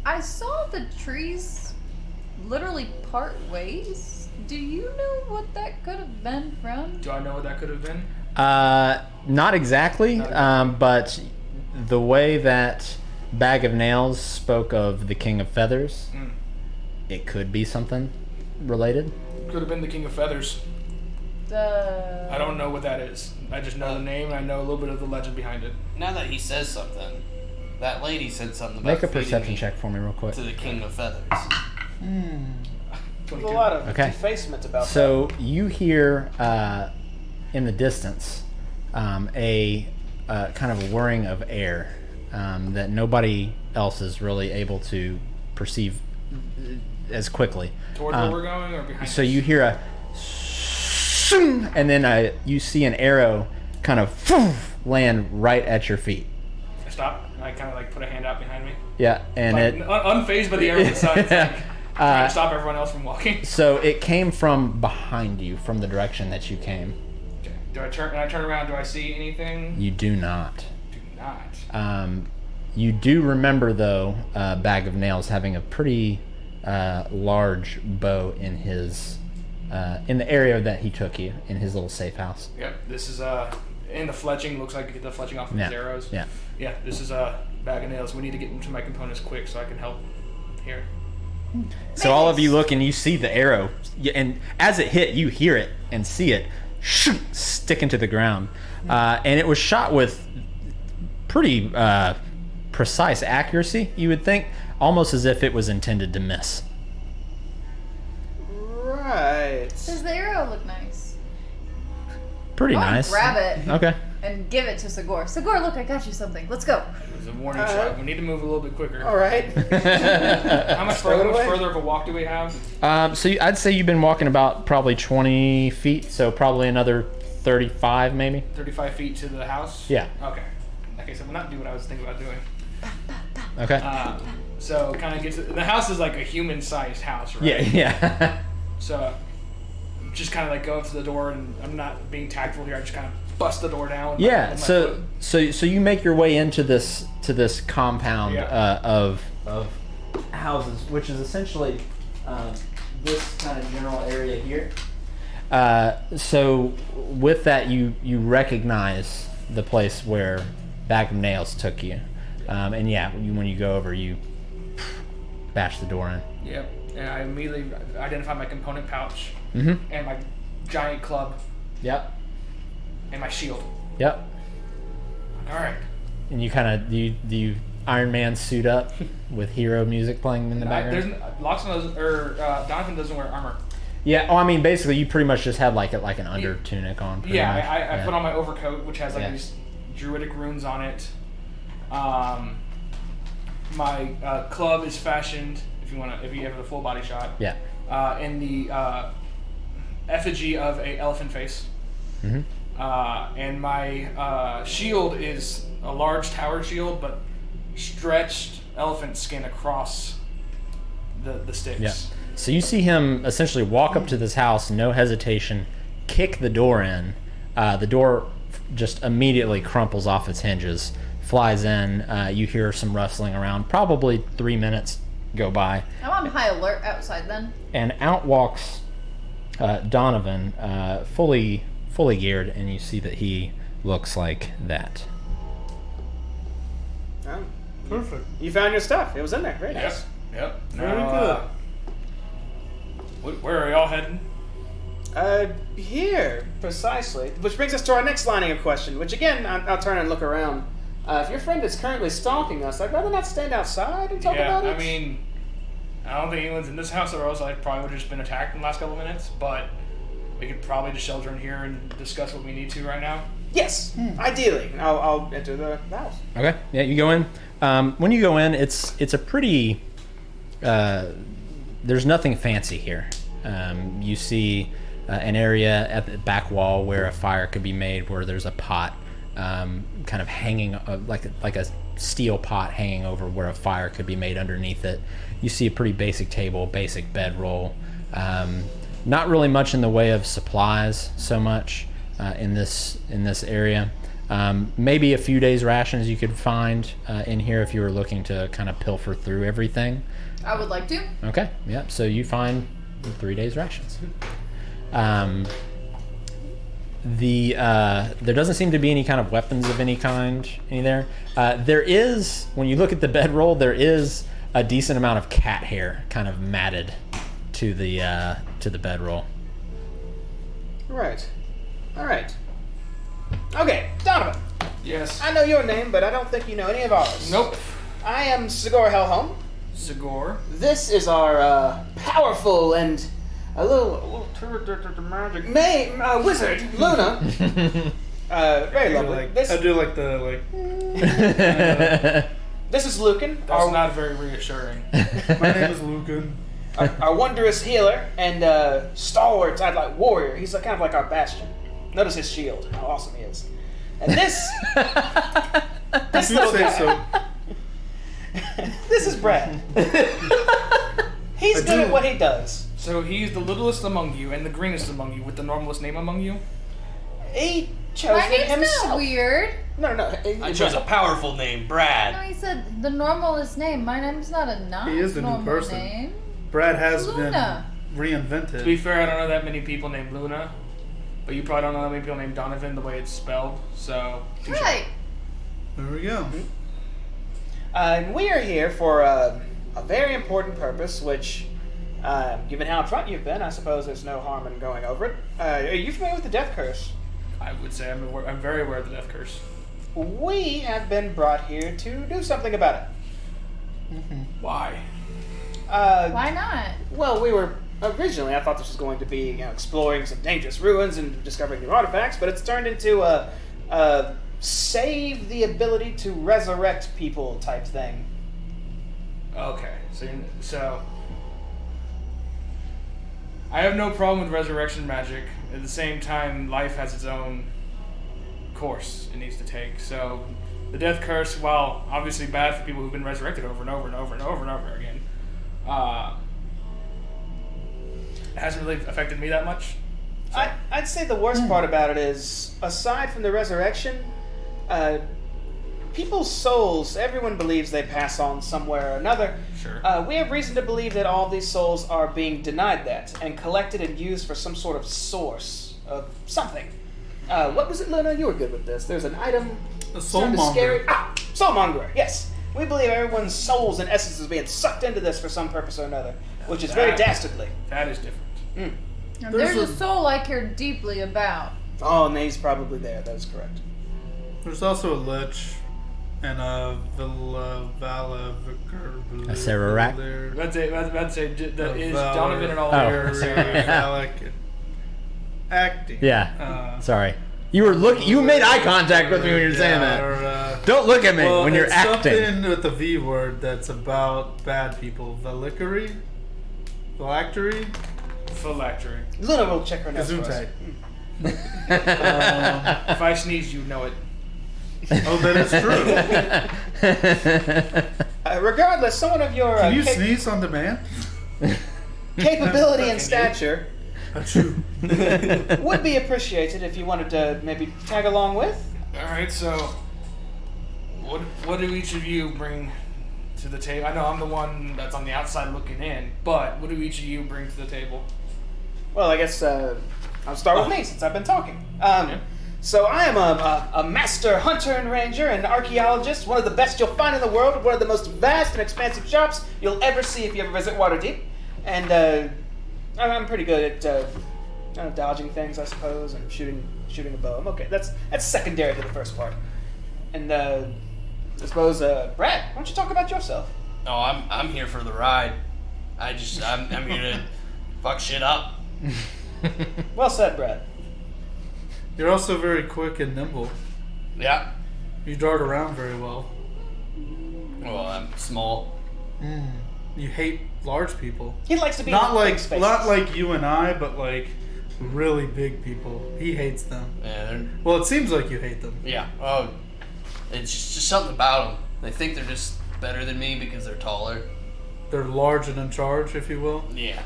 I saw the trees literally part ways. Do you know what that could have been from? Do I know what that could have been? Not exactly, Not exactly. but the way that Bag of Nails spoke of the King of Feathers, it could be something related. Could have been the King of Feathers. I don't know what that is. I just know the name and I know a little bit of the legend behind it. Now that he says something, that lady said something about Make a feeding perception me check for me real quick. to the King of Feathers. There's a lot of Okay. defacement about So you hear in the distance a kind of a whirring of air that nobody else is really able to perceive as quickly. Towards where we're going or behind So us? you hear a "Shing," and then you see an arrow kind of land right at your feet. I stop and I kind of like put a hand out behind me. Yeah, and Like, it. unfazed by the arrow in the sun. It's like trying to stop everyone else from walking. So it came from behind you, from the direction that you came. Okay. Do I turn? And I turn around. Do I see anything? You do not. Do not. You do remember, though, Bag of Nails having a pretty large bow in his in the area that he took you in his little safe house. Yep. This is in the fletching. Looks like you get the fletching off of Yeah. his arrows. Yeah. Yeah. This is a Bag of Nails. We need to get into my components quick so I can help here. So all of you look and you see the arrow, and as it hit, you hear it and see it stick into the ground, and it was shot with pretty precise accuracy. You would think, almost as if it was intended to miss. Right. Does the arrow look nice? Pretty I wanna nice. grab it Okay. and give it to Sagor. Sagor, look, I got you something. Let's go. It was a warning shot. We need to move a little bit quicker. All right. How much Throw it away. further of a walk do we have? I'd say you've been walking about probably 20 feet, so probably another 35 maybe. 35 feet to the house? Yeah. Okay. Okay, so we'll not do what I was thinking about doing. Okay. So kind of get to the house is like a human-sized house, right? Yeah, yeah. So just kind of like go up to the door, and I'm not being tactful here. I just kind of bust the door down. With Yeah, with my so foot. so you make your way into this compound Yeah. of houses, which is essentially this kind of general area here. So with that, you recognize the place where Bag of Nails took you, and yeah, when you go over, you bash the door in. Yep. And I immediately identify my component pouch Mm-hmm. and my giant club Yep. and my shield. Yep. All right. And you kind of do you Iron Man suit up with hero music playing in the background. Donovan doesn't wear armor. Yeah. Oh, I mean, basically, you pretty much just had like an under tunic on. pretty Yeah, much. I put on my overcoat, which has like Yeah. these druidic runes on it. My club is fashioned, if you have a full body shot, Yeah. in the effigy of a elephant face. Mm-hmm. And my shield is a large tower shield, but stretched elephant skin across the sticks. Yeah. So you see him essentially walk up to this house, no hesitation, kick the door in. The door just immediately crumples off its hinges, flies in. You hear some rustling around. Probably 3 minutes go by. I'm on high alert outside then. And out walks Donovan, fully geared, and you see that he looks like that. Oh, Perfect. you found your stuff. It was in there. Very nice. Yep. Very Now, where are y'all heading? Here, precisely. Which brings us to our next lining of question, which again, I'll turn and look around. If your friend is currently stalking us, I'd rather not stand outside and talk about it. I mean, I don't think anyone's in this house, or else I probably would have just been attacked in the last couple of minutes, but we could probably just shelter in here and discuss what we need to right now. Yes, ideally. I'll enter the house. Okay. Yeah, you go in. When you go in, it's a pretty. There's nothing fancy here. You see an area at the back wall where a fire could be made, where there's a pot kind of hanging, like a steel pot hanging over where a fire could be made underneath it. You see a pretty basic table, basic bedroll. Not really much in the way of supplies so much in this area. Maybe a few days' rations you could find in here if you were looking to kind of pilfer through everything. I would like to. Okay, yep. So you find 3 days' rations. There doesn't seem to be any kind of weapons of any kind in there. There is, when you look at the bedroll, there is a decent amount of cat hair kind of matted to the bedroll. Right. All right. Okay, Donovan. Yes. I know your name, but I don't think you know any of ours. Nope. I am Sigor Hellholm. Sigor. This is our powerful and a little magic wizard, Luna. Very lovely. I do like the This is Lucan. That's not very reassuring. My name is Lucan. Our wondrous healer and stalwart warrior. He's kind of like our bastion. Notice his shield, how awesome he is. And this You say so. this is Brad. He's good at what he does. So he's the littlest among you and the greenest among you, with the normalest name among you? He chose My it name's himself. not weird. No. I chose a powerful name, No, Brad. he said the normalest name. My name's not a nice He is a new normal person. name. Brad has Luna. been reinvented. To be fair, I don't know that many people named Luna, but you probably don't know that many people named Donovan the way it's spelled, so... touche. Right. There we go. And we are here for a very important purpose, which, given how upfront you've been, I suppose there's no harm in going over it. Are you familiar with the Death Curse? I would say I'm very aware of the death curse. We have been brought here to do something about it. Why? Why not? Well, we were originally, I thought this was going to be exploring some dangerous ruins and discovering new artifacts, but it's turned into a save the ability to resurrect people type thing. Okay, so I have no problem with resurrection magic. At the same time, life has its own course it needs to take. So the death curse, while obviously bad for people who've been resurrected over and over and over and over and over again, it hasn't really affected me that much. So. I'd say the worst part about it is, aside from the resurrection, people's souls, everyone believes they pass on somewhere or another. Sure. We have reason to believe that all these souls are being denied that and collected and used for some sort of source of something. What was it, Luna? You were good with this. There's an item. A sounded soulmonger. scary. Soulmonger. Yes. We believe everyone's souls and essence is being sucked into this for some purpose or another, which is very dastardly. That is different. And There's there's a a- soul I care deeply about. Oh, and he's probably there. That is correct. There's also a lich and a A Sararak? Let's say is Valor. Donovan and all Oh. their acting. Yeah. Sorry. You made eye contact with me when you were saying that. Or, Don't look at me well, when you're it's acting. something with the V word that's about bad people. Phylactery? phylactery. Luna will check her notes for us. Gesundheit. If I sneeze, you know it. Oh, that is true. Regardless, someone of your... Can you sneeze on demand? capability and Fucking stature Achoo. would be appreciated if you wanted to maybe tag along with. All right, so what do each of you bring to the table? I know I'm the one that's on the outside looking in, but what do each of you bring to the table? Well, I guess I'll start with me since I've been talking. So I am a master hunter and ranger and archaeologist, one of the best you'll find in the world, one of the most vast and expansive shops you'll ever see if you ever visit Waterdeep. And I'm pretty good at dodging things, I suppose, and shooting a bow. I'm okay. That's secondary to the first part. And I suppose, Brad, why don't you talk about yourself? Oh, I'm here for the ride. I'm here to fuck shit up. Well said, Brad. You're also very quick and nimble. Yeah. You dart around very well. Well, I'm small. You hate large people. He likes to be Not in like big spaces. not like you and I, but like really big people. He hates them. Yeah. Well, it seems like you hate them. Yeah. Oh, it's just something about them. They think they're just better than me because they're taller. They're large and in charge, if you will. Yeah.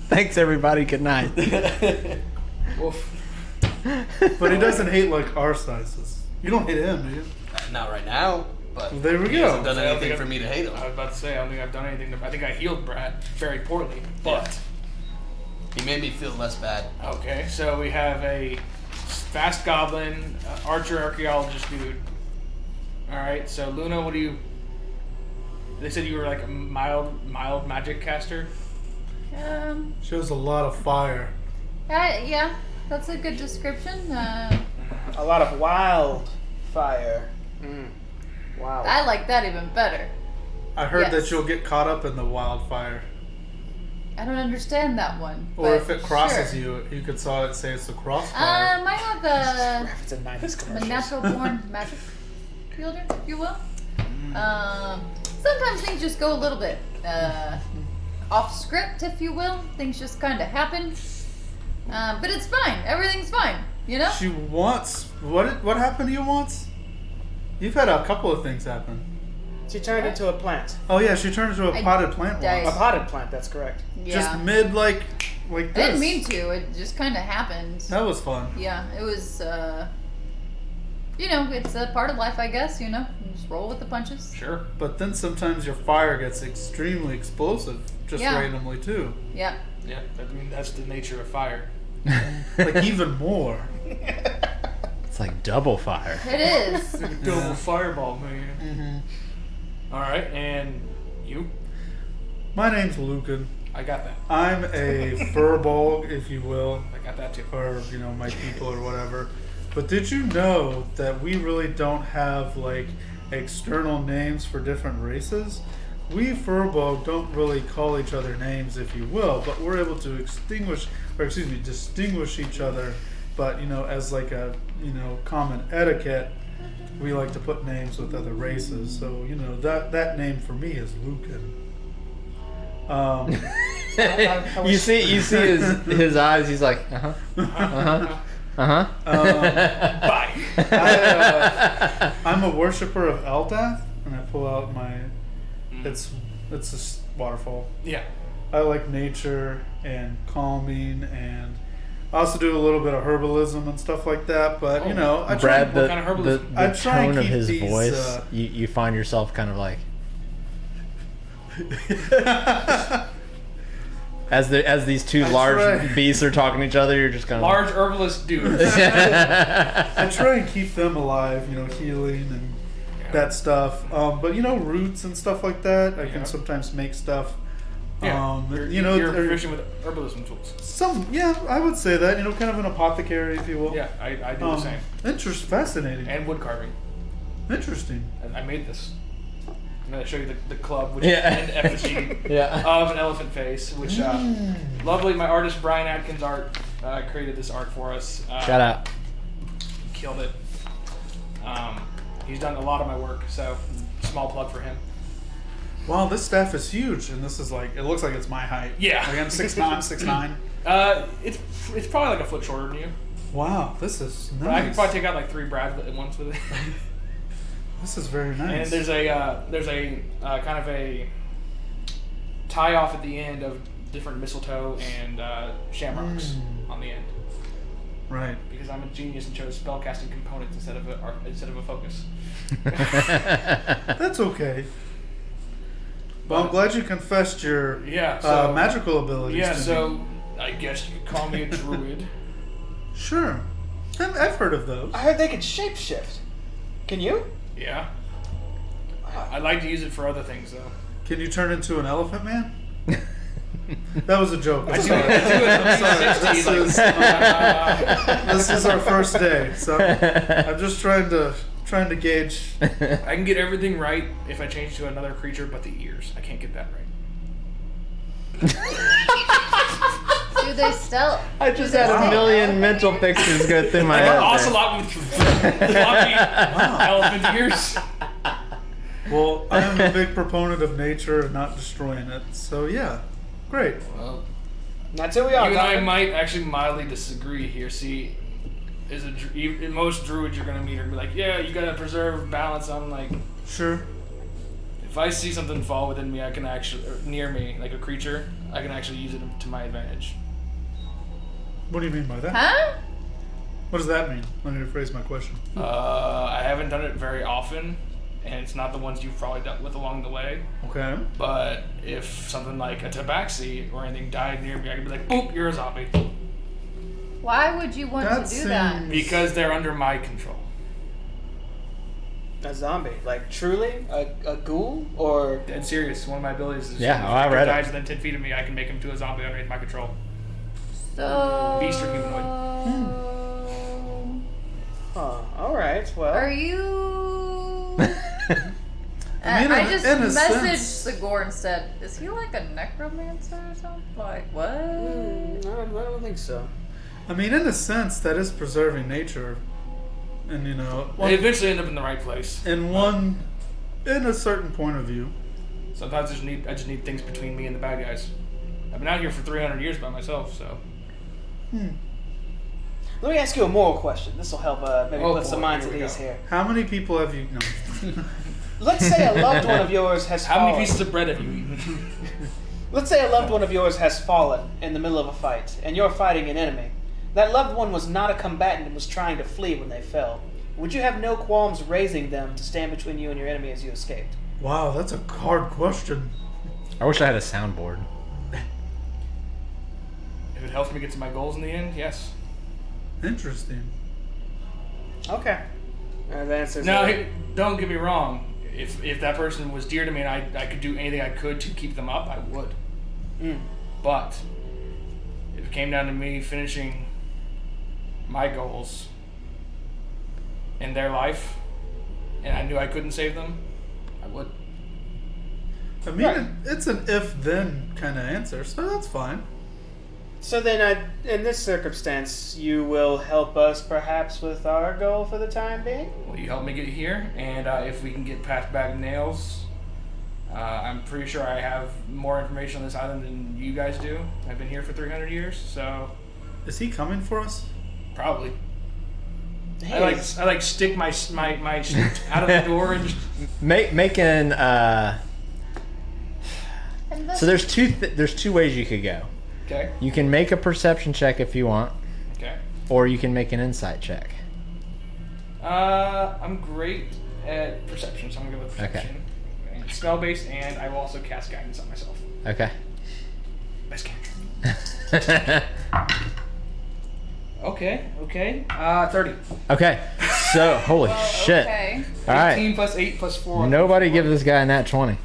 Thanks, everybody. Good night. Woof. But he doesn't hate like our sizes. You don't hate him, do you? Not right now, but Well, there we he go. hasn't done I don't anything think for me to hate him. I was about to say, I don't think I've done anything. I think I healed Brad very poorly, but He made me feel less bad. okay. So we have a fast goblin, archer, archaeologist dude. All right. So Luna, what do you? They said you were like a mild magic caster. Shows a lot of fire. Yeah, that's a good description. A lot of wildfire. Wow. I like that even better. I heard Yes. that you'll get caught up in the wildfire. I don't understand that one. Or but if it crosses sure. you could saw it say it's a crossfire. I have It's a 90s a commercial. natural born magic wielder, if you will. Sometimes things just go a little bit off script, if you will. Things just kind of happen. But it's fine. Everything's fine. You know? She wants what happened to you once? You've had a couple of things happen. She turned into a plant. Oh yeah, she turned into a I potted plant died. A once. potted plant, that's correct. Yeah. Just mid like I this. didn't mean to. It just kind of happened. That was fun. Yeah, it was, you know, it's a part of life, I guess, you know? You just roll with the punches. Sure. But then sometimes your fire gets extremely explosive, just Yeah. randomly too. Yeah. Yeah. I mean, that's the nature of fire. Like even more. It's like double fire. It is. Double fireball, man. Mm-hmm. All right, and you? My name's Lucan. I got that. I'm a furball, if you will, I got that too. or you know, my people or whatever. But did you know that we really don't have like external names for different races? We furball don't really call each other names, if you will, but we're able to distinguish each other. But you know, as like a common etiquette, we like to put names with other races. So you know that name for me is Lucan. You see his eyes. He's like, Bye. I'm a worshiper of Eldath, and I pull out my. It's a waterfall. Yeah. I like nature and calming, and I also do a little bit of herbalism and stuff like that. But you know, I try. Brad, what kind of the herbalism? I try and tone of keep his these, voice, you find yourself kind of like as these two large try. beasts are talking to each other. You're just kind of Large herbalist dudes. I try and keep them alive, you know, healing and that stuff. But you know, roots and stuff like that, I Yeah. can sometimes make stuff. Yeah. You're you're proficient with herbalism tools. I would say that, you know, kind of an apothecary, if you will. Yeah, I do the same. Fascinating. And wood carving. Interesting. And I made this. I'm going to show you the club, which Yeah. is an effigy Yeah. of an elephant face, which lovely, my artist Brian Atkins art created this art for us. shout out. Killed it. He's done a lot of my work, so small plug for him. Wow, this staff is huge, and this is like, it looks like it's my height. Yeah. Like I'm 6'9", 6'9". It's probably like a foot shorter than you. Wow, this is But I could nice. probably take out like 3 Brads at once with it. This is very nice. And there's a kind of a tie off at the end of different mistletoe and shamrocks on the end. Right. Because I'm a genius and chose spellcasting components instead of a focus. That's okay. Well, I'm glad you confessed your magical abilities. Yeah, to so me. I guess you could call me a druid. Sure. I've heard of those. I heard they could shapeshift. Can you? Yeah. I'd like to use it for other things though. Can you turn into an elephant man? That was a joke. I I'm do sorry. it This is our first day, so I'm just trying to gauge. I can get everything right if I change to another creature, but the ears. I can't get that right. Do they still? I just had a million mental pictures go through my Like head. an there. ocelot with floppy elephant ears. Well, I am a big proponent of nature and not destroying it. So yeah, great. Well, That's who we are. you and I Donovan. might actually mildly disagree here. See, in most druids you're gonna meet are gonna be like, yeah, you gotta preserve balance. I'm like, Sure. if I see something fall within me, I can actually, or near me, like a creature, I can actually use it to my advantage. What do you mean by that? Huh? What does that mean? Let me rephrase my question. I haven't done it very often, and it's not the ones you've probably dealt with along the way. Okay. But if something like a tabaxi or anything died near me, I could be like, boop, you're a zombie. Why would you want That to do that? seems- Because they're under my control. A zombie, like truly a ghoul, or Dead serious. One of my abilities is Yeah, if I read it. dies within 10 feet of me, I can make him to a zombie underneath my control. So. Beast or humanoid. all right. Well, Are you? I mean, I in just a messaged sense- Sigor and said, "Is he like a necromancer or something? Like what?" I don't think so. I mean, in a sense, that is preserving nature, and They eventually end up in the right place. in a certain point of view. Sometimes I just need things between me and the bad guys. I've been out here for 300 years by myself, so. Let me ask you a moral question. This will help maybe Oh, put some boy, minds here at we ease go. here. How many people have you? No. Let's say a loved one of yours has How fallen. many pieces of bread have you eaten? Let's say a loved one of yours has fallen in the middle of a fight, and you're fighting an enemy. That loved one was not a combatant and was trying to flee when they fell. Would you have no qualms raising them to stand between you and your enemy as you escaped? Wow, that's a hard question. I wish I had a soundboard. If it helps me get to my goals in the end, yes. Interesting. Okay. The answer's Now, no. don't get me wrong. If that person was dear to me and I could do anything I could to keep them up, I would. But if it came down to me finishing my goals in their life, and I knew I couldn't save them, I would. I mean, Right. it's an if-then kind of answer, so that's fine. So then, in this circumstance, you will help us perhaps with our goal for the time being? Will you help me get here? And if we can get past Bag of Nails, I'm pretty sure I have more information on this island than you guys do. I've been here for 300 years, so Is he coming for us? probably. Hey, I like stick my stick out of the door and just. Making And so there's two ways you could go. Okay. You can make a perception check if you want, Okay. or you can make an insight check. I'm great at perception, so I'm gonna go with perception. And spell based, and I will also cast guidance on myself. Okay. Best cantrip. Okay. 30. Okay. So holy shit. Okay. All right. 18 plus 8 plus 4. Nobody give this guy a nat 20.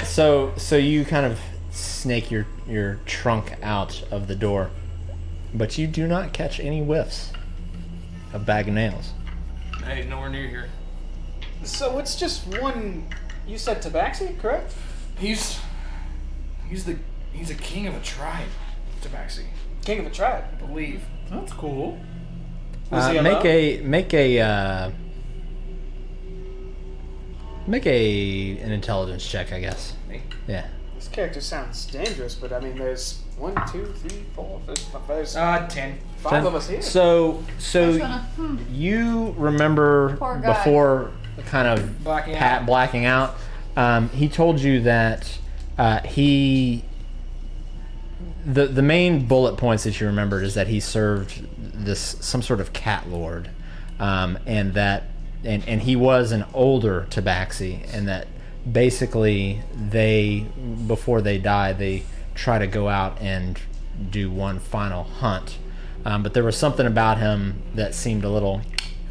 So you kind of snake your trunk out of the door, but you do not catch any whiffs of Bag of Nails. Hey, nowhere near here. So it's just one. You said Tabaxi, correct? He's a king of a tribe, Tabaxi, King of a tribe. I believe. That's cool. Was he Make alone? an intelligence check, I guess. Me. Yeah. This character sounds dangerous, but I mean, there's 1, 2, 3, 4, 5. There's 10. 5 of us here. So Trying to- you remember Poor guy. before kind of Blacking out. blacking out. He told you that he the main bullet points that you remembered is that he served some sort of cat lord, and that and he was an older tabaxi, and that basically before they die they try to go out and do one final hunt, but there was something about him that seemed a little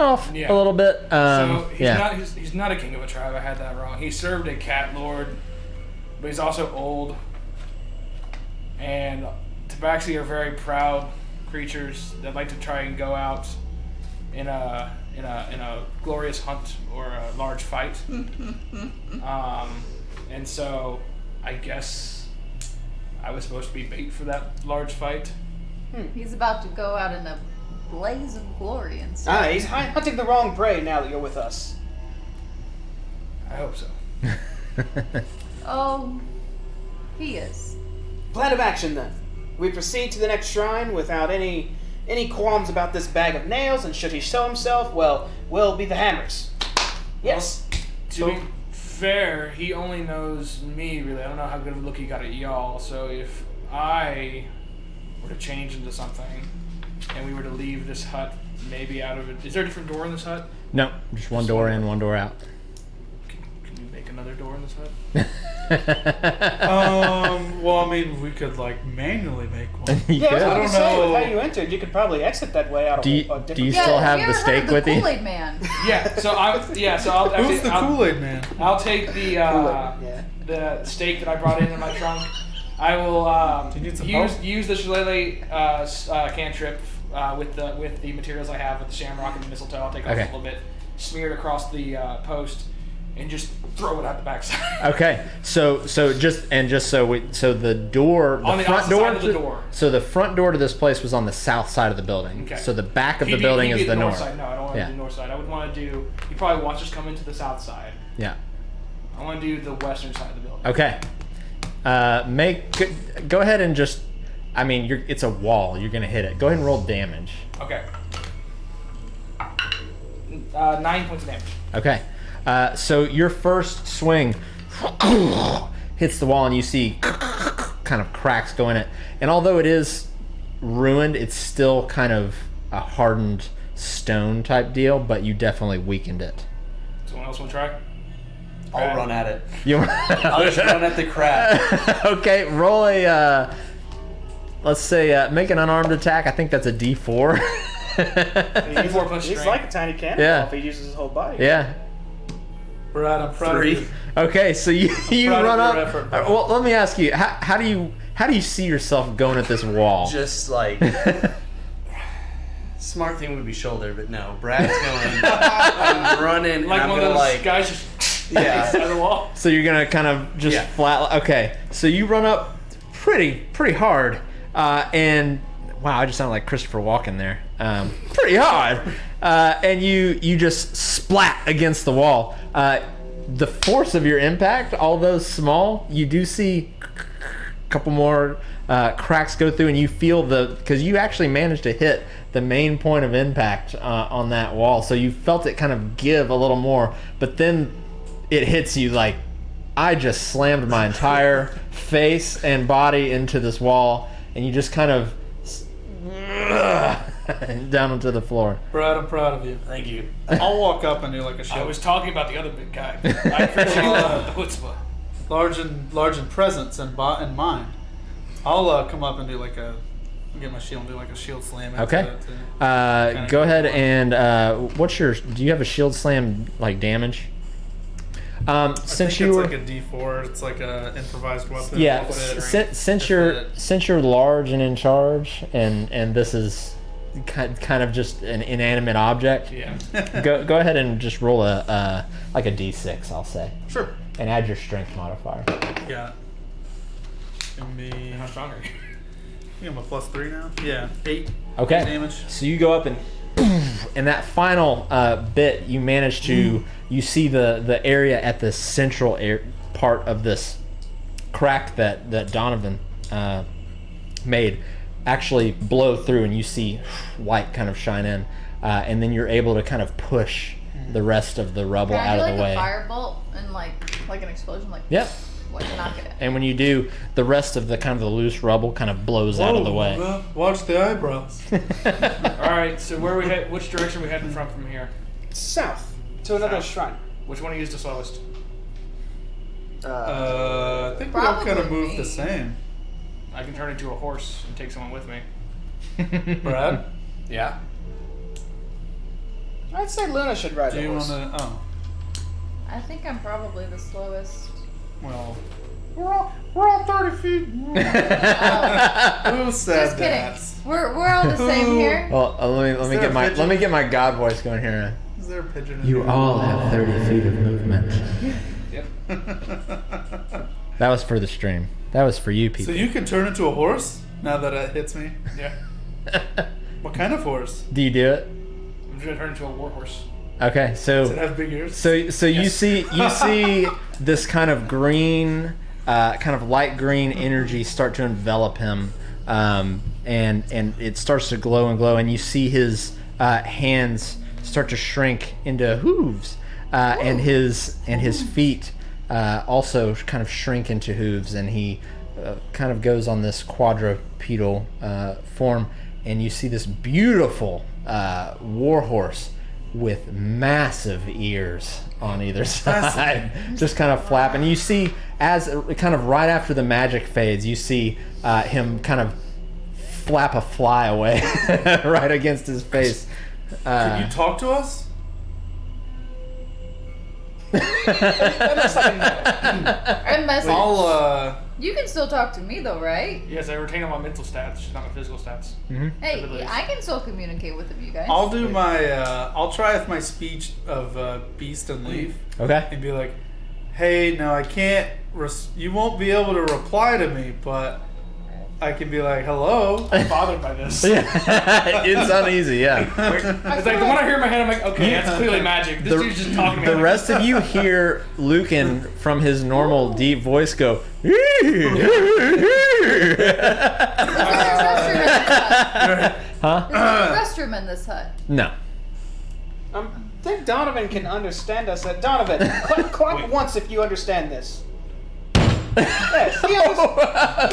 off, Yeah. a little bit. So he's not a king of a tribe. I had that wrong. He served a cat lord, but he's also old. And tabaxi are very proud creatures that like to try and go out in a glorious hunt or a large fight. And so I guess I was supposed to be bait for that large fight. He's about to go out in a blaze of glory and stuff. He's hunting the wrong prey now that you're with us. I hope so. Oh, he is. Plan of action then. We proceed to the next shrine without any qualms about this bag of nails, and should he show himself, well, we'll be the hammers. Yes? To be fair, he only knows me, really. I don't know how good of a look he got at y'all. So if I were to change into something and we were to leave this hut maybe out of it... Is there a different door in this hut? No, just one door in, one door out. Can you make another door in this hut? Well, I mean, we could like manually make one. You Yeah, could. I I was don't gonna say, know. with how you entered, you could probably exit that way out of Do you- a different... do you still have the steak with you? Kool-Aid Man. Yeah. So I'll Who's the Kool-Aid man? I'll take the Yeah. the steak that I brought in my trunk. I will Do you need some use the shillelagh cantrip with the materials I have with the shamrock and the mistletoe. I'll take off Okay. a little bit, smear it across the post, and just throw it out the backside. Okay, so the door, On the front opposite door, side of the door. So the front door to this place was on the south side of the building. Okay. So the back of He'd the be- building he'd be is at the north. side. No, I don't want Yeah. to do north side. I would want to do. You probably watch us come into the south side. Yeah. I want to do the western side of the building. Okay. Go ahead and just. I mean, it's a wall. You're gonna hit it. Go ahead and roll damage. Okay. 9 points of damage. Okay. So your first swing hits the wall, and you see kind of cracks go in it. And although it is ruined, it's still kind of a hardened stone type deal, but you definitely weakened it. Someone else want to try? I'll run at it. You I'll just run at the crab. Okay, roll a let's say make an unarmed attack. I think that's a D4. D4 plus He's strength. like a tiny cannonball Yeah. if he uses his whole body. Yeah. Brad, I'm proud of you. Okay, so you proud of run your up. effort, bro. Well, let me ask you, how do you see yourself going at this wall? Just like smart thing would be shoulder, but no. Brad's going. I'm running. Like and I'm one of gonna those like. guys just Yeah. side of the wall. So you're gonna kind of just Yeah. flat. Okay, so you run up pretty hard, and wow, I just sounded like Christopher Walken there. Pretty hard, and you just splat against the wall. The force of your impact, although small, you do see a couple more cracks go through, and you feel because you actually managed to hit the main point of impact on that wall, so you felt it kind of give a little more, but then it hits you like I just slammed my entire face and body into this wall, and you just kind of down onto the floor. Brad, I'm proud of you. Thank you. I'll walk up and do like a I show. was talking about the other big guy. I appreciate the chutzpah. large in presence and mind. I'll come up and do like get my shield and do like a shield slam. into Okay. it to- Go ahead and do you have a shield slam like damage? I Since think you it's were like a D4. It's like a improvised weapon. yeah, It'll fit. since It'll you're large and in charge, and this is kind of just an inanimate object. Yeah. Go ahead and just roll a like a D6, I'll say, Sure. and add your strength modifier. Yeah. Give me. How strong are you? I think I'm a +3 now. Yeah. 8. Okay. 8 damage. So you go up and in that final bit, you manage to you see the area at the central part of this crack that Donovan made actually blow through, and you see light kind of shine in, and then you're able to kind of push the rest of the rubble Can I out do of like the way. a firebolt and like an explosion? Like Yep. like knock it in. And when you do, the rest of the kind of the loose rubble kind of blows out of the way. Watch the eyebrows. All right, so where we head? Which direction are we heading from here? South to another South. shrine. Which one of you is the slowest? I think we all kind of Probably move me. the same. I can turn into a horse and take someone with me. Brad, Yeah. I'd say Luna should ride do the you want horse. to? Oh, I think I'm probably the slowest. well, we're all 30 feet. Who said Just kidding. that? We're all the same here. Well, let me there a pigeon? get my God voice going here. Is there a pigeon? in You here? all have 30 feet of movement. Yep. That was for the stream. That was for you So people. you can turn into a horse now that it hits me. Yeah. What kind of horse? Do you do it? I'm just gonna turn into a warhorse. Okay, Does it so have big ears? you see this kind of green, kind of light green energy start to envelop him, and it starts to glow and glow, and you see his hands start to shrink into hooves, and his feet also kind of shrink into hooves, and he kind of goes on this quadrupedal form, and you see this beautiful warhorse with massive ears on either side, just kind of flapping. You see, as kind of right after the magic fades, you see him kind of flap a fly away right against his face. Can you talk to us? That looks like a no. And message. I'll You can still talk to me though, right? Yes, I retain all my mental stats, just not my physical stats. Hey, Abilities. I can still communicate with you guys. I'll do my I'll try with my speech of beast and leaf Okay. and be like, hey, no, I can't. You won't be able to reply to me, but I can be like, hello. I'm bothered by this. It's uneasy, yeah. It's like the one I hear in my head, I'm like, okay, that's clearly magic. This dude's just talking to me. The like, rest of you hear Lucan from his normal deep voice go. Is there Huh? a restroom in this hut? No. I think Donovan can understand us. Donovan, clap once if you understand this. Yes, he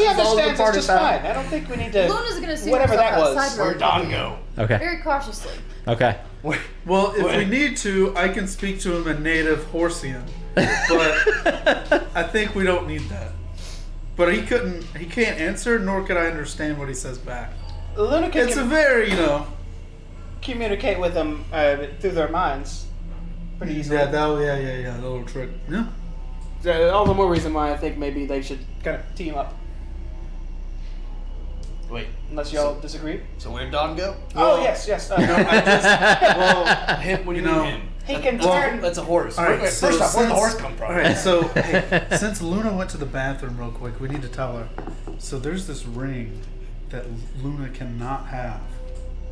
understands us just fine. I don't think we need to. Luna's gonna see whatever herself that was. outside really Where'd Don quickly. go? Okay. Very cautiously. Okay. Well, if we need to, I can speak to him in native Horsian, but I think we don't need that. But he can't answer, nor could I understand what he says back. Luna can It's a very, communicate with them through their minds pretty easily. yeah, that little trick. Yeah. All the more reason why I think maybe they should kind of team up. Wait. Unless y'all disagree. So where'd Don go? Oh yes. Him. What do you You know- mean him? He can Well, turn. That's a horse. All right, so First off, where'd the since- horse come from? All right, so hey, since Luna went to the bathroom real quick, we need to tell her. So there's this ring that Luna cannot have.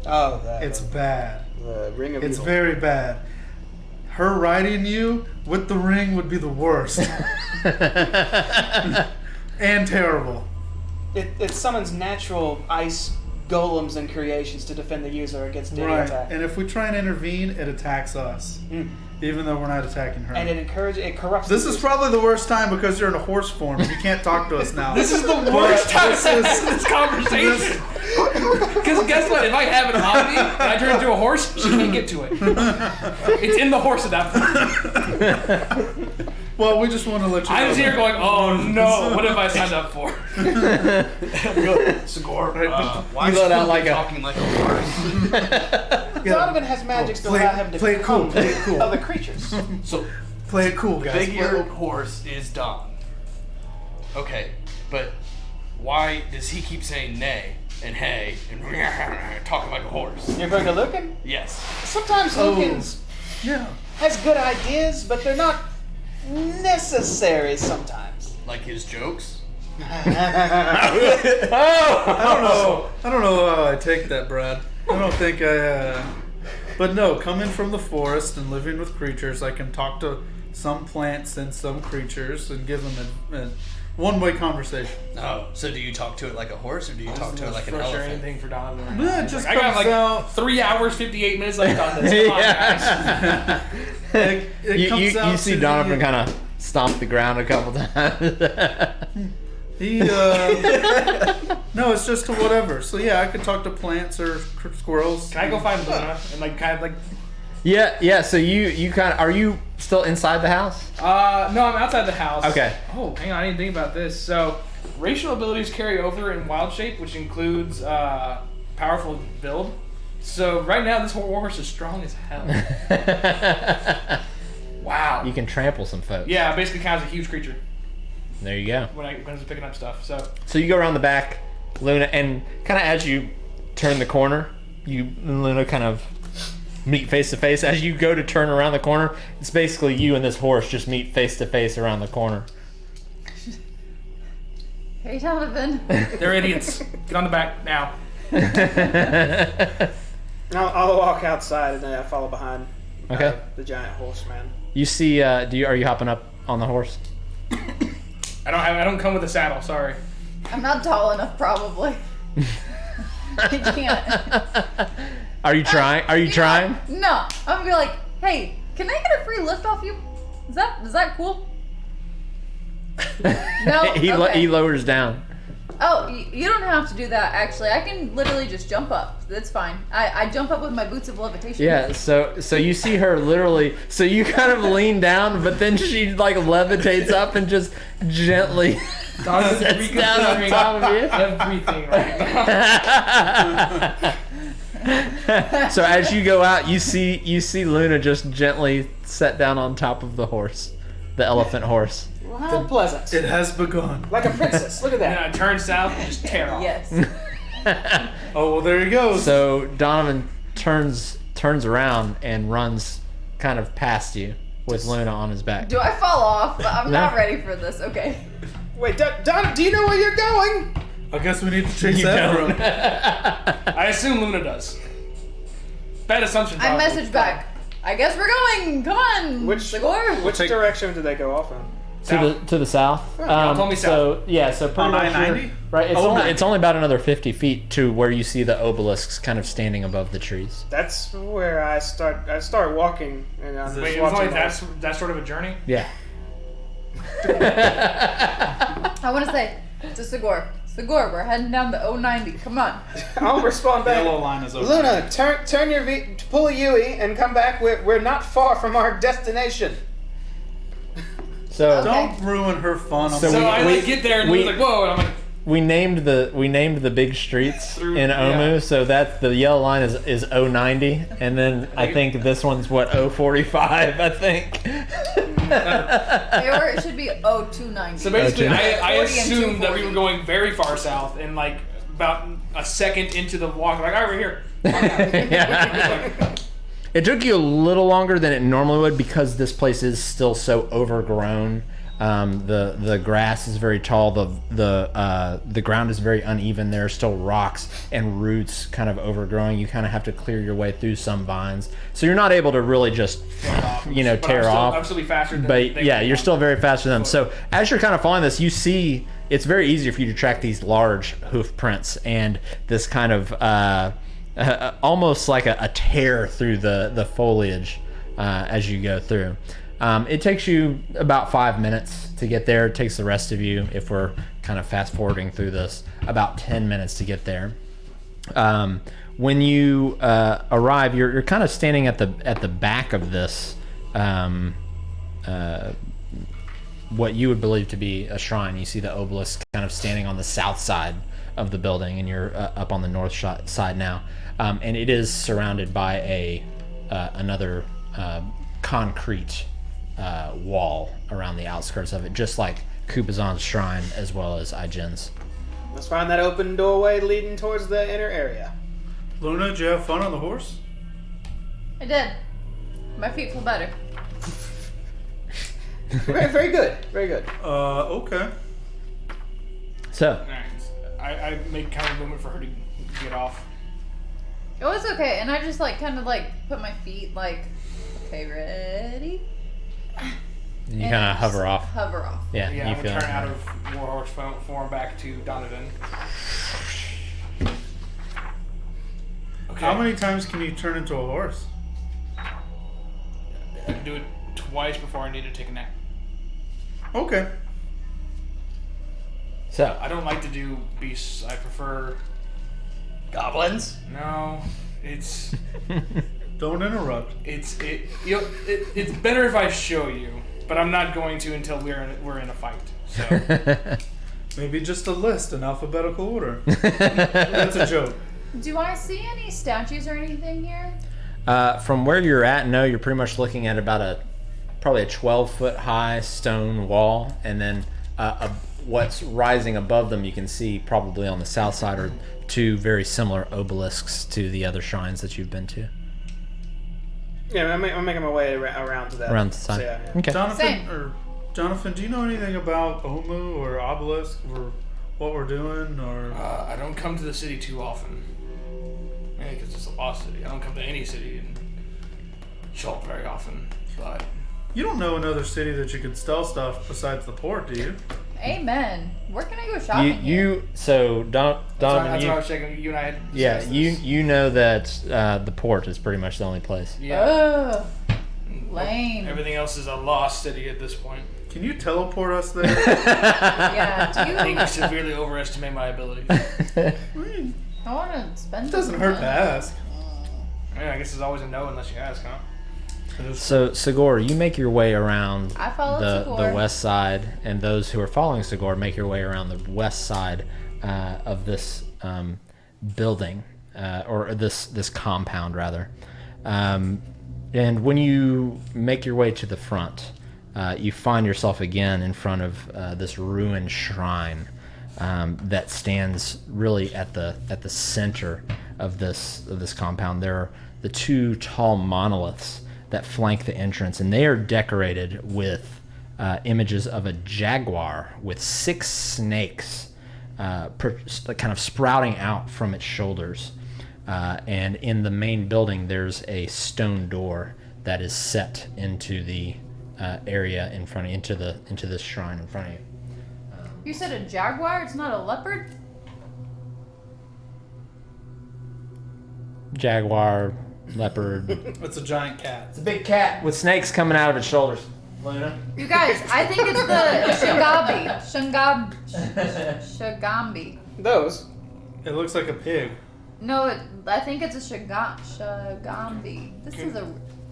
Oh, that. It's bad. the ring of It's evil. very bad. Her riding you with the ring would be the worst. And terrible. It summons natural ice golems and creations to defend the user against daily Right. attack. And if we try and intervene, it attacks us. Even though we're not attacking her. And it corrupts. This the is user. probably the worst time because you're in a horse form and you can't talk to us now. This is the worst time since this conversation. Because guess what? If I have it on me and I turn into a horse, she can't get to it. It's in the horse at that point. Well, we just want to let you know. I'm just here going, oh no, what have I signed up for? Sigor, why You is let out he like a- talking like a horse? Donovan has magics to play- allow him to play it cool, become play it cool. other creatures. So, Play it cool, guys. big-eared horse is Don. Okay, but why does he keep saying nay and hey and talking like a horse? You're going to Lucan? Yes. Sometimes Lucan's Yeah. has good ideas, but they're not necessary sometimes. Like his jokes? I don't know how I take that, Brad. I don't think I. But no, coming from the forest and living with creatures, I can talk to some plants and some creatures and give them a one-way conversation. Oh, so do you talk to it like a horse or do you talk to it like an Frustrating elephant? thing for Donovan right now. Yeah, it He's just like, I got comes like out. 3 hours, 58 minutes left on this. Come on, guys. It You comes out see to Donovan the- kind of stomp the ground a couple times. He, no, it's just to whatever. So yeah, I could talk to plants or squirrels. Can I go find Luna and like kind of like? Yeah. So you kind of, are you still inside the house? No, I'm outside the house. Okay. Oh, hang on, I didn't think about this. So, racial abilities carry over in wild shape, which includes powerful build. So right now, this horse is strong as hell. Wow. You can trample some folks. Yeah, basically kind of a huge creature There you go. when I was picking up stuff. So you go around the back, Luna, and kind of as you turn the corner, you and Luna kind of meet face to face. As you go to turn around the corner, it's basically you and this horse just meet face to face around the corner. Hey, Donovan. They're idiots. Get on the back now. I'll walk outside and then I follow behind Okay. the giant horseman. You see? Are you hopping up on the horse? I don't come with a saddle. Sorry. I'm not tall enough, probably. I can't. Are you trying? Are you trying? No. I'm gonna be like, hey, can I get a free lift off you? Is that cool? No. he Okay. lowers down. Oh, you don't have to do that, actually. I can literally just jump up. That's fine. I jump up with my boots of levitation. Yeah, so you see her literally, so you kind of lean down, but then she like levitates up and just gently sits down on top of you. Everything right now. So as you go out, you see Luna just gently set down on top of the horse, the elephant horse. How pleasant. It has begun. Like a princess. Look at And then I that. turn south and just tear off. Yes. Oh well, there he goes. So Donovan turns around and runs kind of past you with Luna on his back. Do I fall off? I'm No. not ready for this. Okay. Wait, Don, do you know where you're going? I guess we need to chase You after don't. him. I assume Luna does. Bad assumption. I probably. message back. I guess we're going. Come on. Which Sigor. Which direction did they go off in? To the south. y'all told me So yeah, so pretty On much I-90? you're- right. It's Oh, only nice. it's only about another 50 feet to where you see the obelisks kind of standing above the trees. That's where I start walking, and I'm Wait, just it was only watching. that sort of a journey. Yeah. I want to say to Sigor. Sigor, we're heading down the 090. Come on. I'll respond back. Yellow line is over. Luna, turn your pull a Yui and come back. We're not far from our destination. So Okay. Don't ruin her fun. So So we- I like get there and we- Luna's like, whoa, and I'm like, we named the big streets Through- in Omu. yeah. So that's the yellow line is 090, and then I think this one's what 045. I think. Or it should be 0290. so basically, Okay. I 40 and assumed that we 240. were going very far south, and like about a second into the walk, like, all right, we're here. Yeah. It took you a little longer than it normally would because this place is still so overgrown. The grass is very tall. The ground is very uneven. There are still rocks and roots kind of overgrowing. You kind of have to clear your way through some vines, so you're not able to really just But tear off. I'm still be faster than But they yeah, were. you're still very fast for them. So as you're kind of following this, you see it's very easy for you to track these large hoof prints and this kind of almost like a tear through the foliage as you go through. It takes you about 5 minutes to get there. It takes the rest of you, if we're kind of fast forwarding through this, about 10 minutes to get there. When you arrive, you're kind of standing at the back of this, what you would believe to be a shrine. You see the obelisk kind of standing on the south side of the building, and you're up on the north side now, and it is surrounded by another concrete wall around the outskirts of it, just like Kupazan's shrine as well as Aijin's. Let's find that open doorway leading towards the inner area. Luna, did you have fun on the horse? I did. My feet feel better. Very, very good. Very good. Okay. So Alright. I make kind of a movement for her to get off. It was okay, and I just kind of put my feet okay, ready? you And kind I of just hover off. Hover off. Yeah, Yeah, you I'm feel gonna turn it. out of warhorse form back to Donovan. Okay. How many times can you turn into a horse? I can do it twice before I need to take a nap. Okay. So, I don't like to do beasts. I prefer. Goblins? No, it's Don't interrupt. it's better if I show you, but I'm not going to until we're in a fight. So Maybe just a list in alphabetical order. That's a joke. Do I see any statues or anything here? from where you're at, no, you're pretty much looking at about probably a 12-foot high stone wall, and then what's rising above them you can see probably on the south side are two very similar obelisks to the other shrines that you've been to. Yeah, I'm making my way around to that. Around the side. So, yeah. Okay. Jonathan, do you know anything about Omu or Obelisk or what we're doing? Or I don't come to the city too often. Mainly because it's a lost city. I don't come to any city and show up very often. But you don't know another city that you could steal stuff besides the port, do you? Amen. Where can I go shopping here? So that's Donovan, what I was checking. You and I had yeah, discussed this. you know that the port is pretty much the only place. Yeah. Ugh. Lame. Everything else is a lost city at this point. Can you teleport us there? Yeah, I think do you severely overestimate my abilities. I want to spend It doesn't some hurt to money. ask. Yeah, I guess it's always a no unless you ask, huh? So Segor, you make your way around I follow the Segor. west side, and those who are following Segor make your way around the west side of this building, or this compound rather. And when you make your way to the front, you find yourself again in front of this ruined shrine that stands really at the center of this compound. There are the two tall monoliths that flank the entrance, and they are decorated with images of a jaguar with 6 snakes kind of sprouting out from its shoulders. And in the main building, there's a stone door that is set into the area in front of into this shrine in front of you. You said a jaguar? It's not a leopard? Jaguar, leopard. It's a giant cat. It's a big cat with snakes coming out of its shoulders. Luna? You guys, I think it's the Shagambi. Those. It looks like a pig. No, I think it's a Shagambi.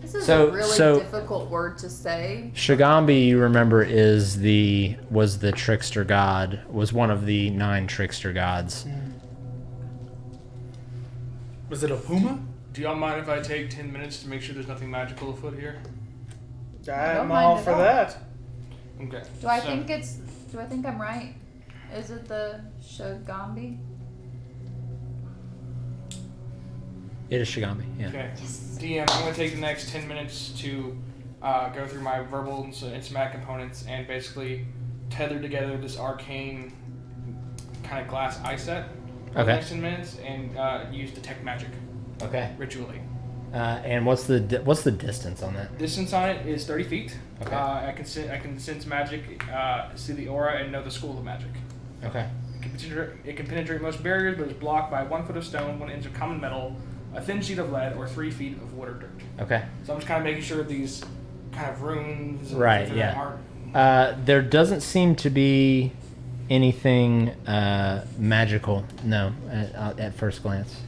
This is So- a really so- difficult word to say. Shagambi, you remember, was the trickster god, was one of the 9 trickster gods. Was it a puma? Do y'all mind if I take 10 minutes to make sure there's nothing magical afoot here? I'm mind all at for all. that. Okay. Do I so- think I'm right? Is it the Shagambi? It is Shagambi, yeah. Okay. DM, I'm going to take the next 10 minutes to go through my verbal and somatic components and basically tether together this arcane kind of glass eye set for the Okay. next 10 minutes and use detect magic Okay. ritually. And what's the distance on that? Distance on it is 30 feet. Okay. I can sense magic, see the aura, and know the school of magic. Okay. It can penetrate most barriers, but is blocked by 1 foot of stone, 1 inch of common metal, a thin sheet of lead, or 3 feet of wood or dirt. Okay. So I'm just kind of making sure these kind of runes and Right, things like that yeah. aren't. There doesn't seem to be anything magical, no, at first glance.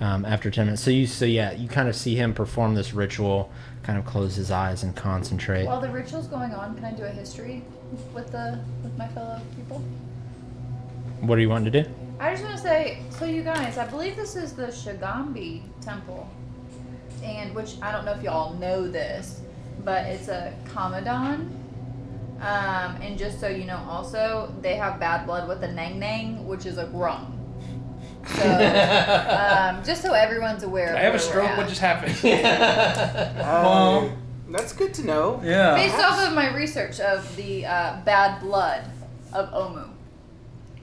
After 10 minutes, so you kind of see him perform this ritual, kind of close his eyes and concentrate. While the ritual's going on, can I do a history with my fellow people? What do you want to do? I just want to say, so you guys, I believe this is the Shagambi temple, and which I don't know if y'all know this, but it's a Kamadan. And just so you know, also they have bad blood with a Nang Nang, which is a Grung. So, just so everyone's aware. I have a of where stroke. we're What at. just happened? That's good to know. Yeah. Based off of my research of the bad blood of Omu.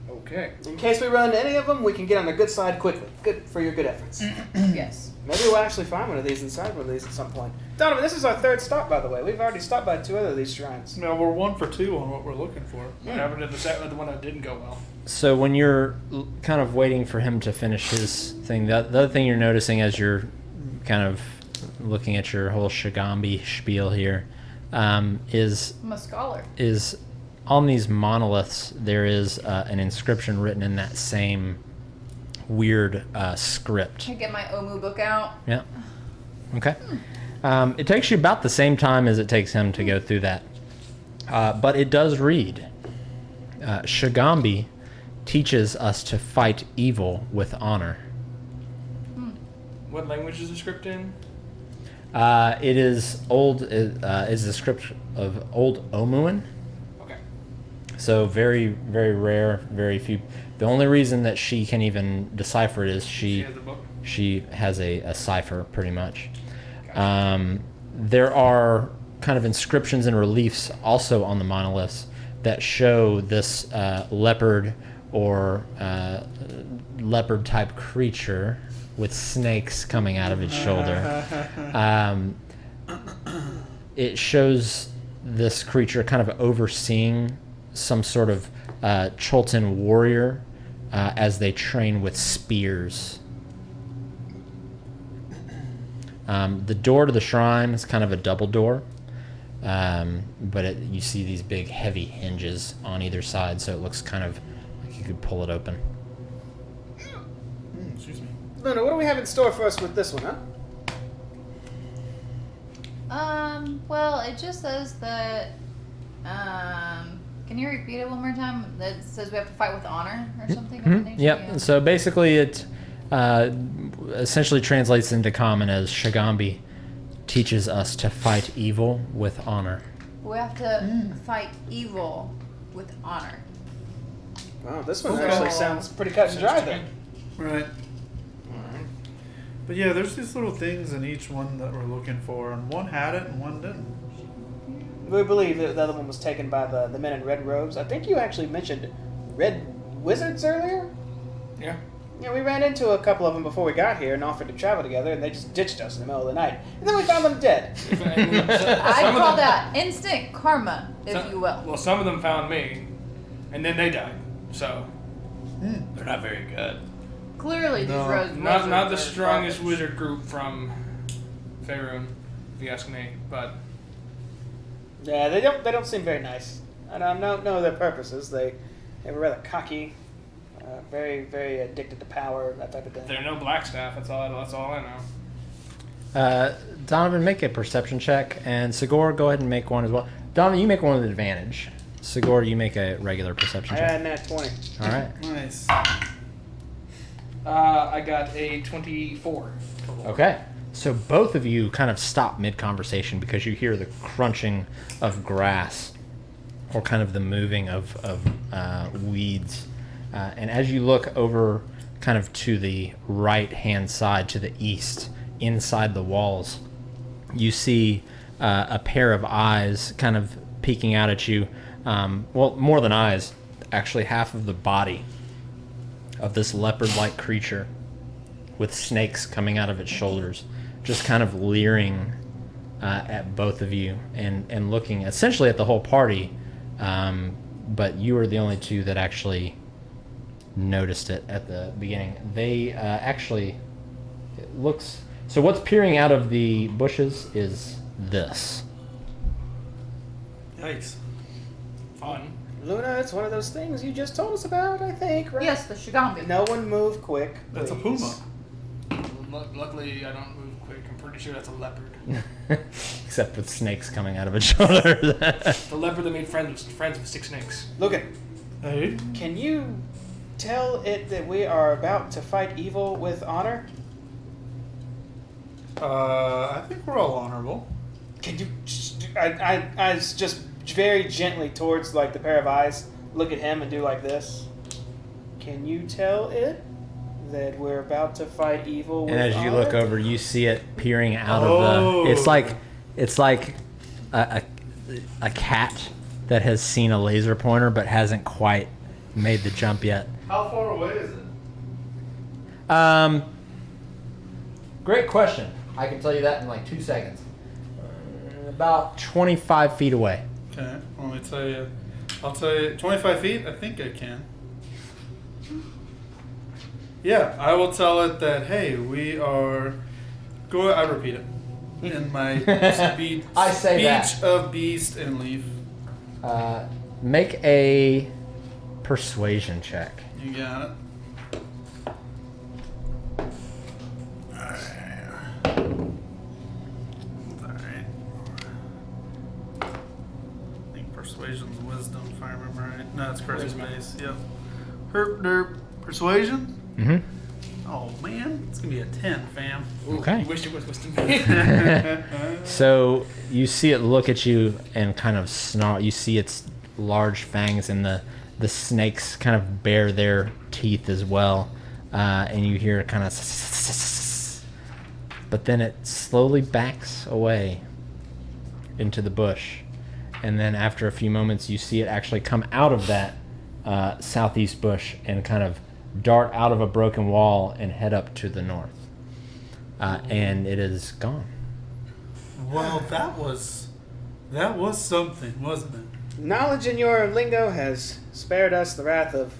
Okay. In case we run into any of them, we can get on the good side quickly. Good for your good efforts. Yes. Maybe we'll actually find one of these inside one of these at some point. Donovan, this is our 3rd stop, by the way. We've already stopped by 2 other of these shrines. No, we're 1 for 2 on what we're looking for. What happened to the one that didn't go well? So when you're kind of waiting for him to finish his thing, the other thing you're noticing as you're kind of looking at your whole Shagambi spiel here, is I'm a scholar. on these monoliths. There is an inscription written in that same weird script. Can I get my Omu book out? Yeah. Okay. It takes you about the same time as it takes him to go through that. But it does read, Shagambi teaches us to fight evil with honor. What language is the script in? It is old. Is the script of Old Omuan. Okay. So very, very rare. Very few. The only reason that she can even decipher it is She has the book. she has a cipher, pretty much. There are kind of inscriptions and reliefs also on the monoliths that show this leopard or leopard type creature with snakes coming out of its shoulder. It shows this creature kind of overseeing some sort of Cholton warrior as they train with spears. The door to the shrine is kind of a double door, but you see these big heavy hinges on either side, so it looks kind of like you could pull it open. Excuse me. Luna, what do we have in store for us with this one, huh? Well, it just says that, can you repeat it one more time? That says we have to fight with honor or something of that nature? Yep. Yeah. So basically, it essentially translates into common as Shagambi teaches us to fight evil with honor. We have to fight evil with honor. Wow, this one Okay. actually sounds pretty cut and dry then. Right. But yeah, there's these little things in each one that we're looking for, and one had it and one didn't. We believe that the other one was taken by the men in red robes. I think you actually mentioned red wizards earlier? Yeah. Yeah, we ran into a couple of them before we got here and offered to travel together, and they just ditched us in the middle of the night. And then we found them dead. I call that instant karma, if you will. Well, some of them found me, and then they died. So They're not very good. Clearly, these No, roads. not the strongest wizard group from Faerun, if you ask me. But Yeah, they don't seem very nice. I don't know their purposes. They were rather cocky, very, very addicted to power, that type of thing. they're no Blackstaff. That's all I know. Donovan, make a perception check, and Sigor, go ahead and make one as well. Donovan, you make one with advantage. Sigor, you make a regular perception I check. had nat 20. All right. Nice. I got a 24. Okay. So both of you kind of stop mid-conversation because you hear the crunching of grass or kind of the moving of weeds. And as you look over kind of to the right-hand side, to the east, inside the walls, you see a pair of eyes kind of peeking out at you. Well, more than eyes, actually half of the body of this leopard-like creature with snakes coming out of its shoulders, just kind of leering at both of you and looking essentially at the whole party. But you are the only two that actually noticed it at the beginning. They actually, it looks, so what's peering out of the bushes is this. Yikes. Fun. Luna, it's one of those things you just told us about, I think, right? Yes, the Shigambi. No one move quick. That's a please. puma. Luckily, I don't move quick. I'm pretty sure that's a leopard. Except with snakes coming out of its shoulders. The leopard that made friends with 6 snakes. Look at. Hey. Can you tell it that we are about to fight evil with honor? I think we're all honorable. Can you? I just very gently towards like the pair of eyes. Look at him and do like this. Can you tell it that we're about to fight evil with And as you honor? look over, you see it peering out Oh. of the. It's like a cat that has seen a laser pointer but hasn't quite made the jump yet. How far away is it? Great question. I can tell you that in like 2 seconds. About 25 feet away. Okay, let me tell you. I'll tell you, 25 feet? I think I can. Yeah, I will tell it that, hey, we are... I repeat it. in my speech, I say that. speech of beast and leaf. Make a persuasion check. You got it. Alright. I think persuasion's wisdom, if I remember right. No, it's charisma base. Yep. Herp derp. Persuasion? Mm-hmm. Oh man, it's gonna be a 10, fam. Okay. You wish it was wisdom. So you see it look at you and kind of snarl. You see its large fangs, and the snakes kind of bare their teeth as well. And you hear kind of, but then it slowly backs away into the bush. And then after a few moments, you see it actually come out of that southeast bush and kind of dart out of a broken wall and head up to the north. And it is gone. Well, that was something, wasn't it? Knowledge in your lingo has spared us the wrath of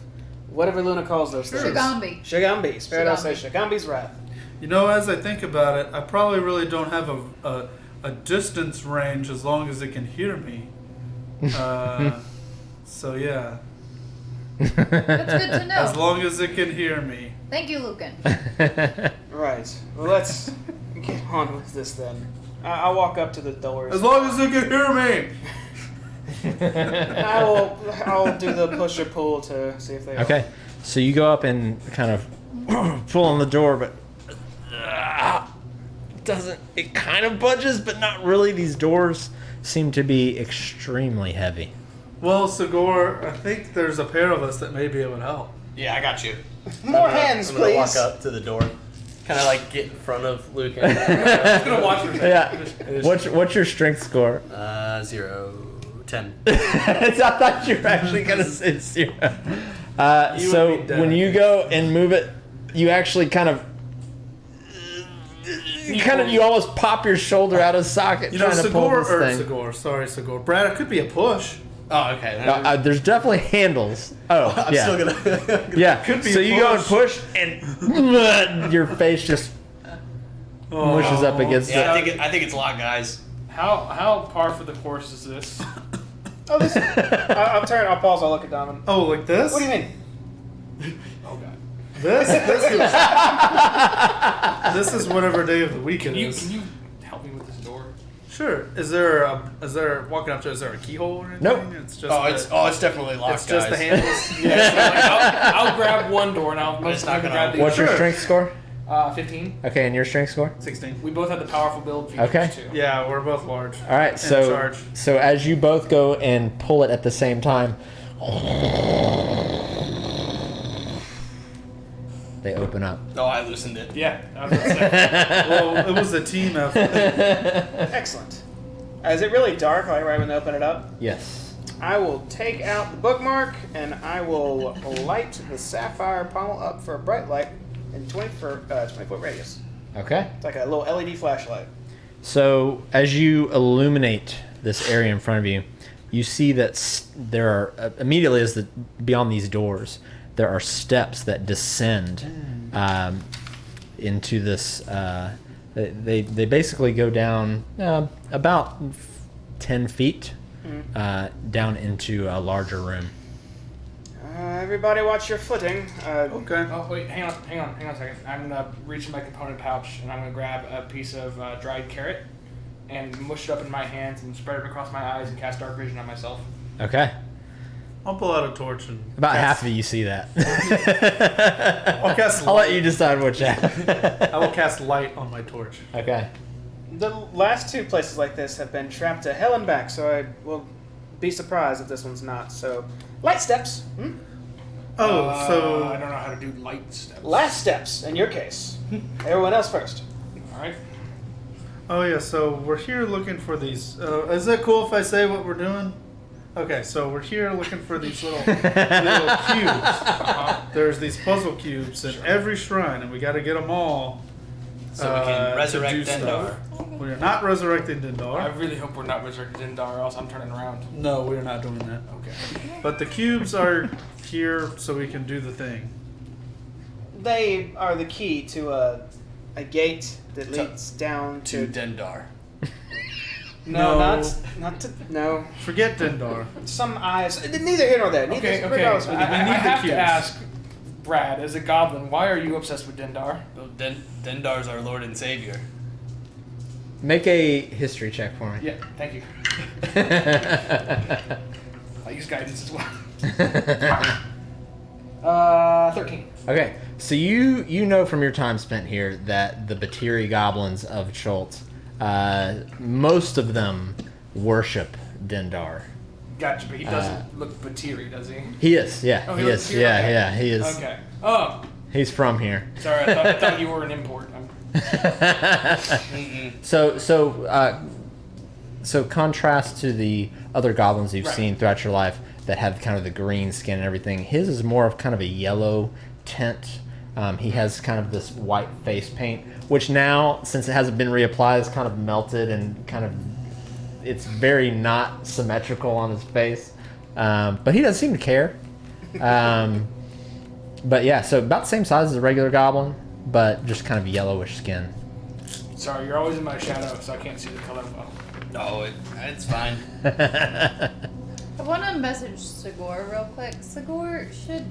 whatever Luna calls those things. Shagambi. Shagambi. Spared us Shagambi. Shagambi's wrath. You know, as I think about it, I probably really don't have a distance range as long as it can hear me. So yeah, That's good to know. as long as it can hear me. Thank you, Lucan. Right. Well, let's get on with this then. I'll walk up to the doors. As long as it can hear me. I'll do the push or pull to see if they. Okay, so you go up and kind of pull on the door, but doesn't. It kind of budges, but not really. These doors seem to be extremely heavy. Well, Sagor, I think there's a pair of us that may be able to help. Yeah, I got you. More hands, I'm gonna please. walk up to the door, kind of like get in front of Luke. I'm just gonna watch for a second. Yeah. What's your strength score? 0, 10. I thought you were actually gonna say 0. So would be dead. when you go and move it, you actually kind of. You almost pop your shoulder out of socket You know, trying to pull this thing. Sagor. Brad, it could be a push. Oh, okay. There's definitely handles. Oh, I'm yeah. still gonna. Yeah. Could be So a you go and push. push, and your face just mushes up against Yeah, it. I think it's locked, guys. How par for the course is this? Oh, this. I'll turn. I'll pause. I'll look at Donovan. Oh, like this? What do you mean? Oh god. This is whatever day of the week it Can is. you help me with this door? Sure. Is there walking up to? Is there a keyhole or anything? Nope. It's just. It's definitely locked, It's just the guys. handles. Yeah. So like, I'll grab one door and I'll it's not gonna grab the What's your Sure. strength score? 15. Okay, and your strength score? 16. We both have the powerful build features Okay. too. Yeah, we're both large. All right, so charge. so as you both go and pull it at the same time, they open up. Oh, I loosened it. Yeah. I was gonna say. Well, it was a team effort. Excellent. Is it really dark? Like right when they open it up? Yes. I will take out the bookmark and I will light the sapphire pommel up for a bright light in 20-foot radius. Okay. It's like a little LED flashlight. So as you illuminate this area in front of you, you see that there are immediately beyond these doors, there are steps that descend into this. They basically go down about 10 feet down into a larger room. Everybody watch your footing. Okay. Oh wait, hang on a second. I'm gonna reach in my component pouch and I'm gonna grab a piece of dried carrot and mush it up in my hands and spread it across my eyes and cast dark vision on myself. Okay. I'll pull out a torch and. About half of you see that. I'll cast I'll light. let you decide which half. I will cast light on my torch. Okay. The last two places like this have been trapped to hell and back, so I will be surprised if this one's not. So, light steps. Oh, I so don't know how to do light steps. Last steps, in your case. Everyone else first. All right. oh yeah, so we're here looking for these. Is it cool if I say what we're doing? Okay, so we're here looking for these little cubes. There's these puzzle cubes in every shrine, and we got to get them all. So we can to resurrect do Dendar. stuff. We are not resurrecting I Dendar. really hope we're not resurrected Dendar, or else I'm turning around. No, we are not doing that. Okay. But the cubes are here so we can do the thing. They are the key to a gate that leads down To to. Dendar. No, No. not to. No. Forget Dendar. Some eyes. Neither here nor there. Neither, Okay, okay. regardless, we I need- need the have cues. to ask, Brad, as a goblin, why are you obsessed with Dendar? Well, Dendar's our Lord and Savior. Make a history check for me. Yeah, thank you. I use guidance as well. 13. Okay, so you know from your time spent here that the Batiri goblins of Chult, most of them worship Dendar. Gotcha, but he doesn't look Batiri, does he? He is, yeah, Oh, he he is, looks here? yeah, Okay. yeah, he is. Okay. Oh, He's from here. sorry, I thought you were an import. So contrast to the other goblins you've Right. seen throughout your life that have kind of the green skin and everything. His is more of kind of a yellow tint. He has kind of this white face paint, which now, since it hasn't been reapplied, is kind of melted and kind of it's very not symmetrical on his face. But he doesn't seem to care. But yeah, so about the same size as a regular goblin, but just kind of yellowish skin. Sorry, you're always in my shadow, so I can't see the color well. No, it's fine. I want to message Sagor real quick. Sagor, should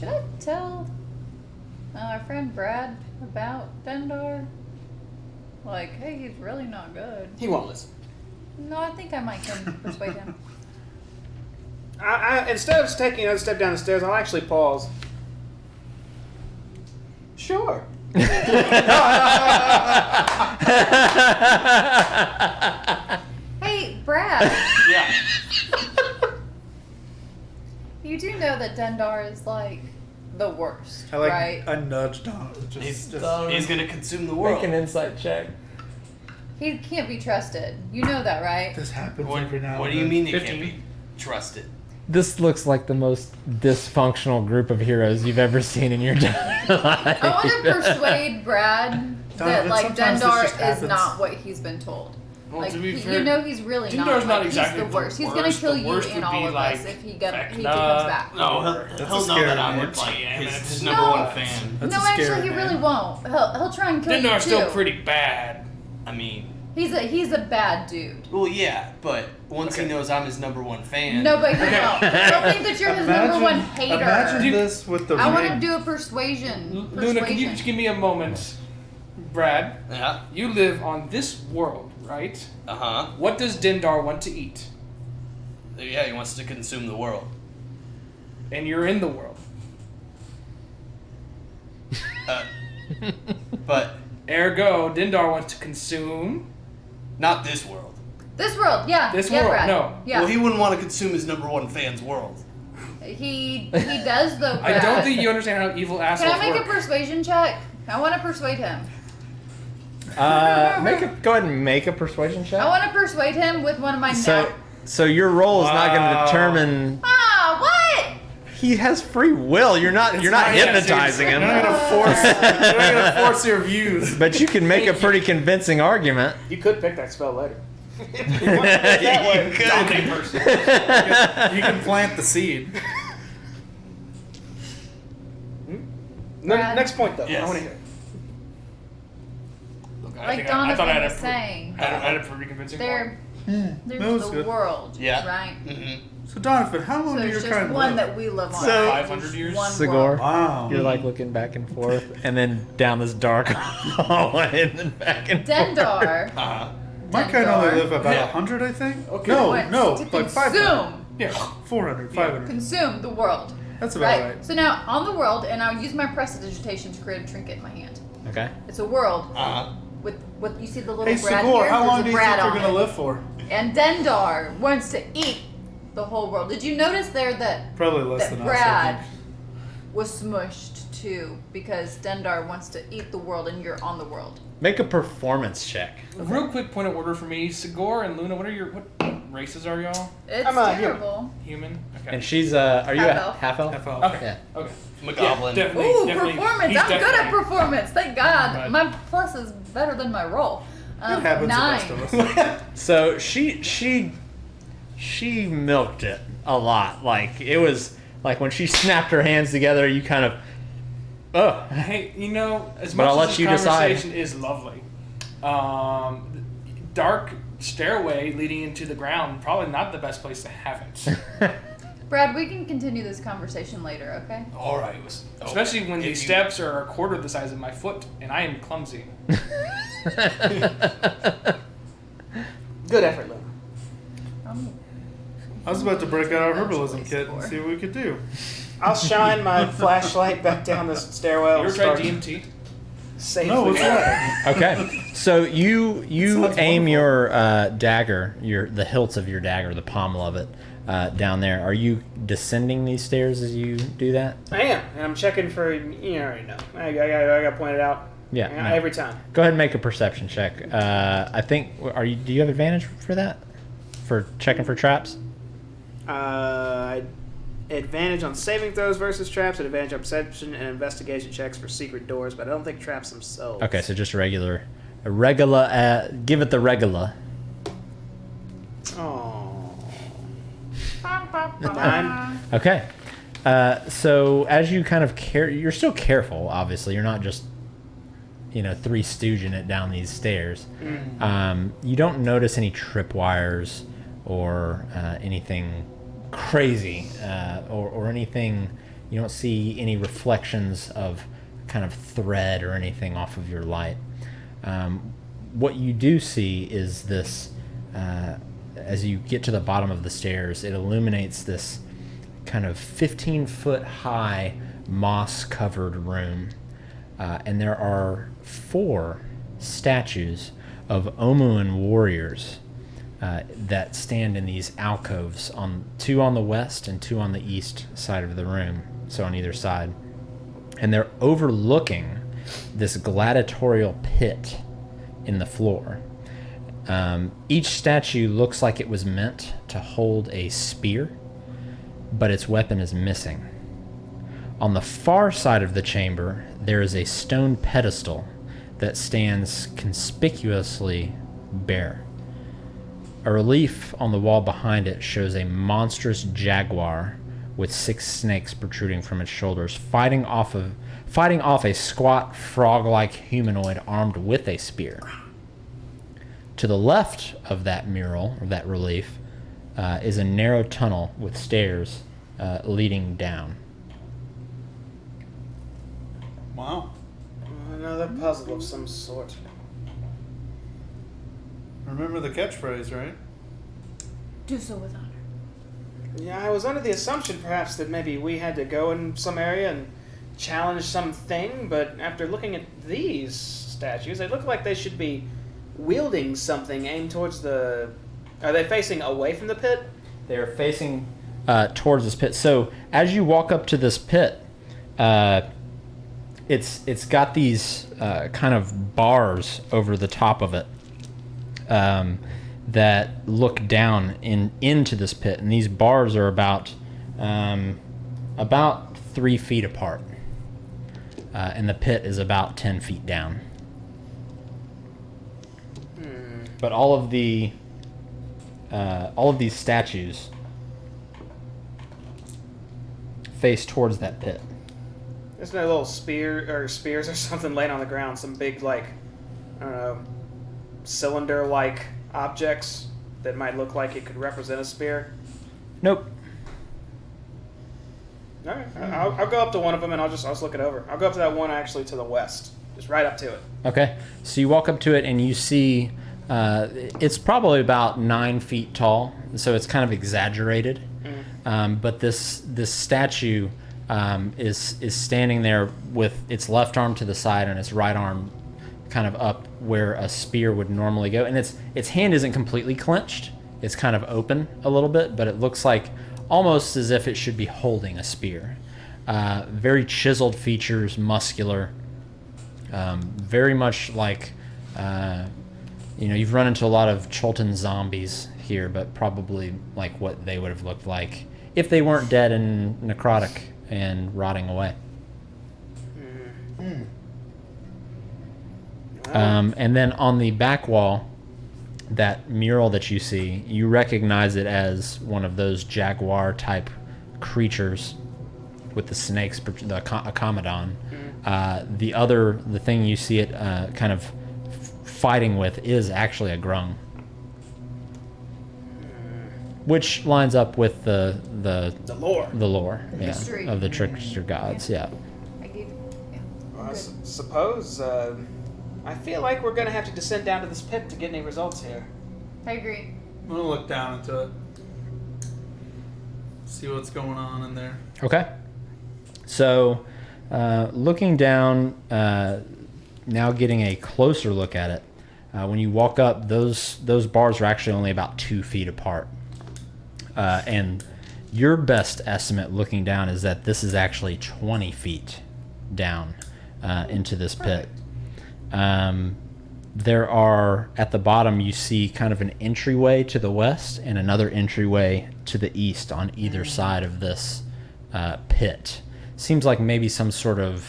I tell our friend Brad about Dendar? Like, hey, he's really not good. He won't listen. No, I think I might can persuade him. I instead of taking another step down the stairs, I'll actually pause. Sure. Hey, Brad, Yeah. you do know that Dendar is like the worst, I like. right? I nudged Donovan. He's Just gonna consume the world. insight check. He can't be trusted. You know that, right? this happens What, every now what and do you then. mean you 15. can't be trusted? This looks like the most dysfunctional group of heroes you've ever seen in your entire life. I want to persuade Brad that Donovan, like sometimes this Dendar just is happens. not what he's been told. Well, Like to be you fair, know he's really Dendar's not. not exactly he's the worst. He's gonna worst. kill The you worst and would all be of like us if he comes Vecna. back. No, That's he'll a know scary that I'm name. his No. number one fan. That's no, a scary actually, he name. really won't. He'll try and kill you Dendar's too. still pretty bad. I mean, He's a bad dude. well, yeah, but once Okay. he knows I'm his number one fan. No, but he won't. I don't think that you're his number one hater. Imagine this with the I want to ring. do a persuasion. Luna, can you just give me a moment? Brad, Yeah. you live on this world, right? Uh huh. What does Dendar want to eat? Yeah, he wants to consume the world. And you're in the world. But Ergo, Dendar wants to consume not this world. This world, yeah. This yeah, world, Brad. no. Yeah. Well, he wouldn't want to consume his number one fan's world. He does though. I Brad. don't think you understand how evil assholes Can I make work. a persuasion check? I want to persuade him. Go ahead and make a persuasion check. I want to persuade him with one of my So your role is not going to Wow. determine. Ah, what? He has free will. You're not hypnotizing You're not him. gonna force. You're not gonna force your views. But you can make a pretty convincing argument. You could pick that spell later. You could. Dominate person. You can plant the seed. Brad. Next point, though. Yes. I want to hear. Look, Like I Donovan thought I had was a saying, I had a pretty convincing there's that was the good. world, Yeah. right? Mm-hmm. So Donovan, how long So do it's your just kind one live? that we live on. So- right? 500 Just years? One Sagor. world. Wow. You're like looking back and forth, and then down this dark hallway, and then back and forth. Dendar Uh-huh. My kind only Dendar. live about Yeah. 100, I think. Okay. No, wants no, to like 500. consume, Yeah. 400, 500. consume the world. That's about Right. right. So now on the world, and I'll use my prestidigitation to create a trinket in my hand. Okay. It's a world Uh-huh. with you see the little Hey, Brad Sagor, here. how There's long a do you Brad think you're on gonna it. live for? And Dendar wants to eat the whole world. Did you notice there that Probably less that than Brad us, was smushed too because Dendar wants to eat the world and you're on the world? Make a performance check. A real quick point of order for me. Sagor and Luna, what races are y'all? It's I'm a terrible. Human? Okay. And she's are you a Half-elf. half elf? Half elf. Okay. Yeah. Okay. McGoblin. Yeah, definitely. Ooh, definitely. performance! He's I'm good at definitely- performance. Thank God. Right. My plus is better than my roll. It happens 9. to most of us. So she milked it a lot. Like it was like when she snapped her hands together, you kind of Oh. Hey, you know, as But much I'll as let this you decide. conversation is lovely, dark stairway leading into the ground, probably not the best place to have it. Brad, we can continue this conversation later, okay? All right. Especially when If these you- steps are a quarter the size of my foot, and I am clumsy. Good effort, Lou. I was about to break out our herbalism Choice kit and for. see what we could do. I'll shine my flashlight back down this stairwell. You ever and tried start DMT? safely. No, what's that? Okay, so you Sounds aim wonderful. your dagger, the hilts of your dagger, the pommel of it, down there. Are you descending these stairs as you do that? I am, and I'm checking for. You already know. I got pointed out. Yeah. no. Every time. Go ahead and make a perception check. I think. Do you have advantage for that? For checking for traps? Advantage on saving throws versus traps, and advantage on perception and investigation checks for secret doors, but I don't think traps themselves. Okay, so just a regular. Give it the regular. Oh. 9. Okay. So as you kind of you're still careful. Obviously, you're not just 3 stooging it down these stairs. You don't notice any tripwires or anything crazy or anything. You don't see any reflections of kind of thread or anything off of your light. What you do see is this, as you get to the bottom of the stairs, it illuminates this kind of 15-foot high moss-covered room. And there are 4 statues of Omuan warriors that stand in these alcoves, 2 on the west and 2 on the east side of the room, so on either side. And they're overlooking this gladiatorial pit in the floor. Each statue looks like it was meant to hold a spear, but its weapon is missing. On the far side of the chamber, there is a stone pedestal that stands conspicuously bare. A relief on the wall behind it shows a monstrous jaguar with 6 snakes protruding from its shoulders, fighting off a squat frog-like humanoid armed with a spear. To the left of that mural, or that relief, is a narrow tunnel with stairs leading down. Wow. Another puzzle of some sort. Remember the catchphrase, right? Do so with honor. Yeah, I was under the assumption perhaps that maybe we had to go in some area and challenge something, but after looking at these statues, they look like they should be wielding something aimed towards the... Are they facing away from the pit? They're facing towards this pit. So as you walk up to this pit, it's got these kind of bars over the top of it that look down into this pit, and these bars are about 3 feet apart, and the pit is about 10 feet down. But all of these statues face towards that pit. There's no little spears or something laying on the ground. Some big, like, I don't know, cylinder-like objects that might look like it could represent a spear. Nope. All right, I'll go up to one of them and I'll just look it over. I'll go up to that one actually to the west, just right up to it. Okay. So you walk up to it and you see it's probably about 9 feet tall, so it's kind of exaggerated. But this statue is standing there with its left arm to the side and its right arm kind of up where a spear would normally go, and its hand isn't completely clenched. It's kind of open a little bit, but it looks like almost as if it should be holding a spear. Very chiseled features, muscular, very much like you've run into a lot of Chultan zombies here, but probably like what they would have looked like if they weren't dead and necrotic and rotting away. And then on the back wall, that mural that you see, you recognize it as one of those jaguar type creatures with the snakes, the Akamodon, The thing you see it kind of fighting with is actually a grung, which lines up with the lore. the lore, History. of the trickster gods. Yeah. I gave. Yeah. Well, I Good. suppose I feel like we're gonna have to descend down to this pit to get any results here. I agree. I'm gonna look down into it. See what's going on in there. Okay. So, looking down, now getting a closer look at it. When you walk up, those bars are actually only about 2 feet apart. And your best estimate looking down is that this is actually 20 feet down into this pit. There are, at the bottom, you see kind of an entryway to the west and another entryway to the east on either side of this pit. Seems like maybe some sort of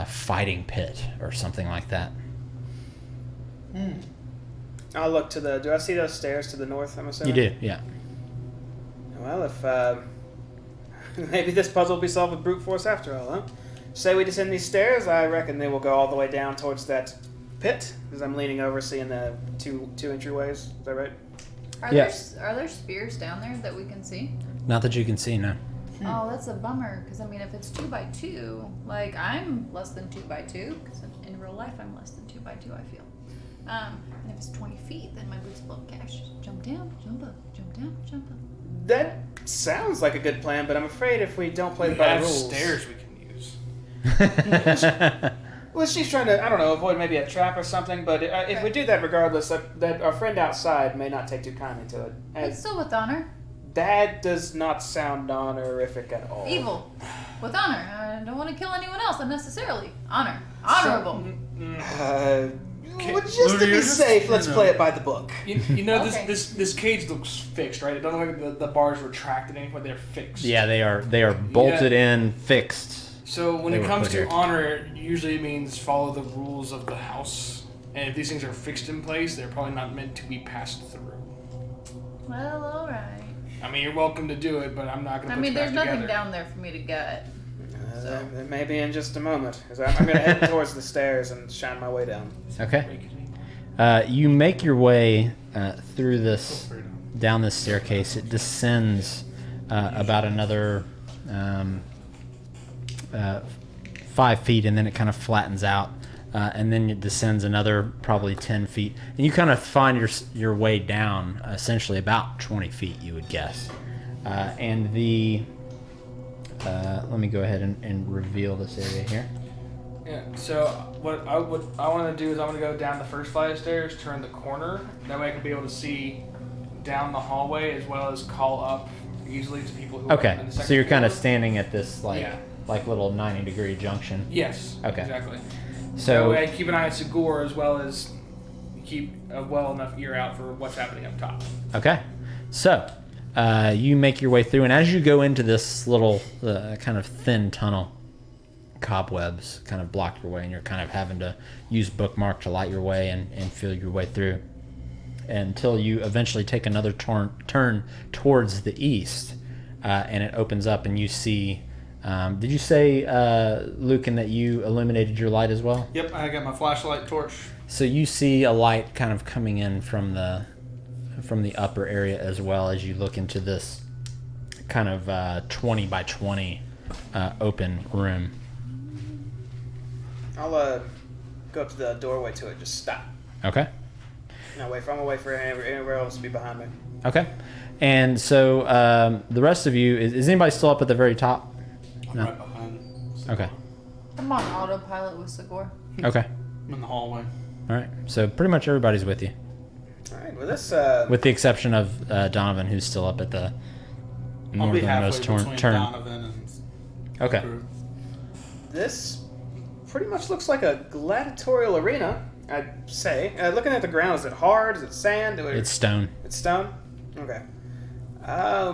fighting pit or something like that. I'll look to the. Do I see those stairs to the north? I'm assuming. You do, yeah. Well, if maybe this puzzle will be solved with brute force after all, huh? Say we descend these stairs, I reckon they will go all the way down towards that pit. As I'm leaning over, seeing the two entryways. Is that right? Yes. Are there spears down there that we can see? Not that you can see, no. Oh, that's a bummer. Because I mean, if it's 2 by 2, like I'm less than 2 by 2. Because in real life, I'm less than 2 by 2. I feel. And if it's 20 feet, then my boots full of cash. Just jump down, jump up, jump down, jump up. That sounds like a good plan, but I'm afraid if we don't play We by the have rules. stairs we can use. Well, she's trying to, I don't know, avoid maybe a trap or something, but if we do that regardless, that our friend outside may not take too kindly to it. It's still with honor. That does not sound honorific at all. Evil. With honor. I don't want to kill anyone else unnecessarily. Honor. Honorable. Well, just to be safe, let's play it by the book. You know, Okay. this cage looks fixed, right? It doesn't look like the bars retracted anymore. They're fixed. Yeah, they are bolted in, fixed. So when They it were comes put to here. honor, usually it means follow the rules of the house. And if these things are fixed in place, they're probably not meant to be passed through. Well, alright. I mean, you're welcome to do it, but I'm not going to I put mean, you back there's nothing together. down there for me to get. Maybe in just a moment. 'Cause I'm going to head towards the stairs and shine my way down. Okay. You make your way through this, down this staircase. It descends about another 5 feet, and then it kind of flattens out, and then it descends another probably 10 feet, and you kind of find your way down essentially about 20 feet, you would guess. And the let me go ahead and reveal this area here. Yeah, so what I want to do is I want to go down the first flight of stairs, turn the corner. That way I can be able to see down the hallway as well as call up easily to people who are Okay, in the second so you're kind of floor. standing at this Yeah. like little 90-degree junction. Yes, Okay. exactly. That So way I keep an eye on Segor as well as keep a well enough ear out for what's happening up top. okay, so you make your way through, and as you go into this little kind of thin tunnel, cobwebs kind of block your way, and you're kind of having to use bookmark to light your way and feel your way through until you eventually take another turn towards the east, and it opens up, and you see. Did you say, Lucan, that you illuminated your light as well? Yep, I got my flashlight torch. So you see a light kind of coming in from the upper area as well as you look into this kind of 20 by 20 open room. I'll go up to the doorway to it. Just stop. Okay. No, I'm gonna wait for anywhere else to be behind me. Okay. And so the rest of you, is anybody still up at the very top? I'm No. right behind. Okay. I'm on autopilot with Segor. Okay. I'm in the hallway. All right. So pretty much everybody's with you, All right. Well, this with the exception of Donovan, who's still up at the I'll be halfway northernmost between turn. Donovan and Okay. crew. this pretty much looks like a gladiatorial arena. I'd say. Looking at the ground, is it hard? Is it sand? It's stone. It's stone. Okay. I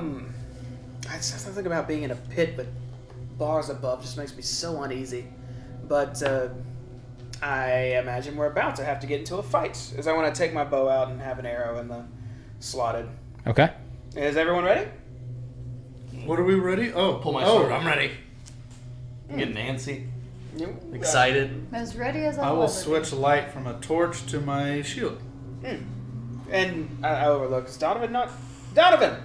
just think about being in a pit, but bars above just makes me so uneasy. But I imagine we're about to have to get into a fight, as I want to take my bow out and have an arrow in the slotted. Okay. Is everyone ready? What are we ready? Oh, Pull my oh, sword. I'm ready. Get Nancy. Excited. As ready as I I'll will ever switch light from a torch to my shield. And I overlook. Is Donovan not? Donovan!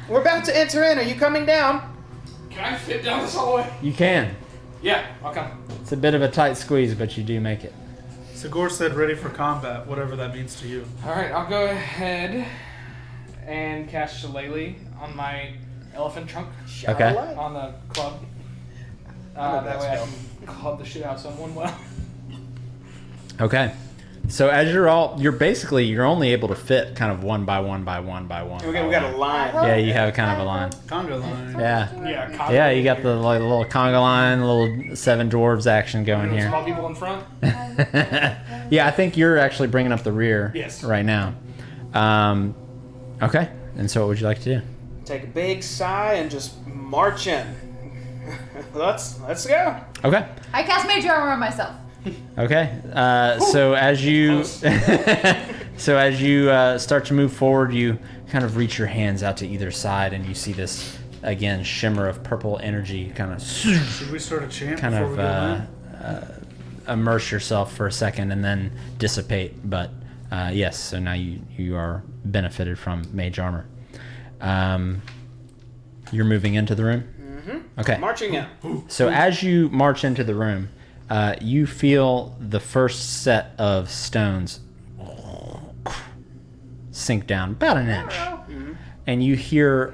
We're about to enter in. Are you coming down? Can I fit down this hallway? You can. Yeah, I'll come. It's a bit of a tight squeeze, but you do make it. Sagor said ready for combat, whatever that means to you. All right, I'll go ahead and cast Shillelagh on my elephant trunk Okay. on the club. I know That that way I spell. can club the shit out of someone well. Okay. So as you're only able to fit kind of one by one by one by one. We got a line. Yeah, you have kind of a line. Conga line. Yeah. Yeah, Yeah, you got the like, little conga line, little seven dwarves action going here. Small people in front. Yeah, I think you're actually bringing up the rear Yes. right now. Okay. And so what would you like to do? Take a big sigh and just march in. Let's go. Okay. I cast Mage Armor on myself. Okay. So as you start to move forward, you kind of reach your hands out to either side, and you see this again shimmer of purple energy, kind of Should we start a chant kind before we of go in? immerse yourself for a second and then dissipate. But yes, so now you are benefited from mage armor. You're moving into the room. Mm-hmm. Okay. Marching in. So as you march into the room, you feel the first set of stones sink down about an inch, and you hear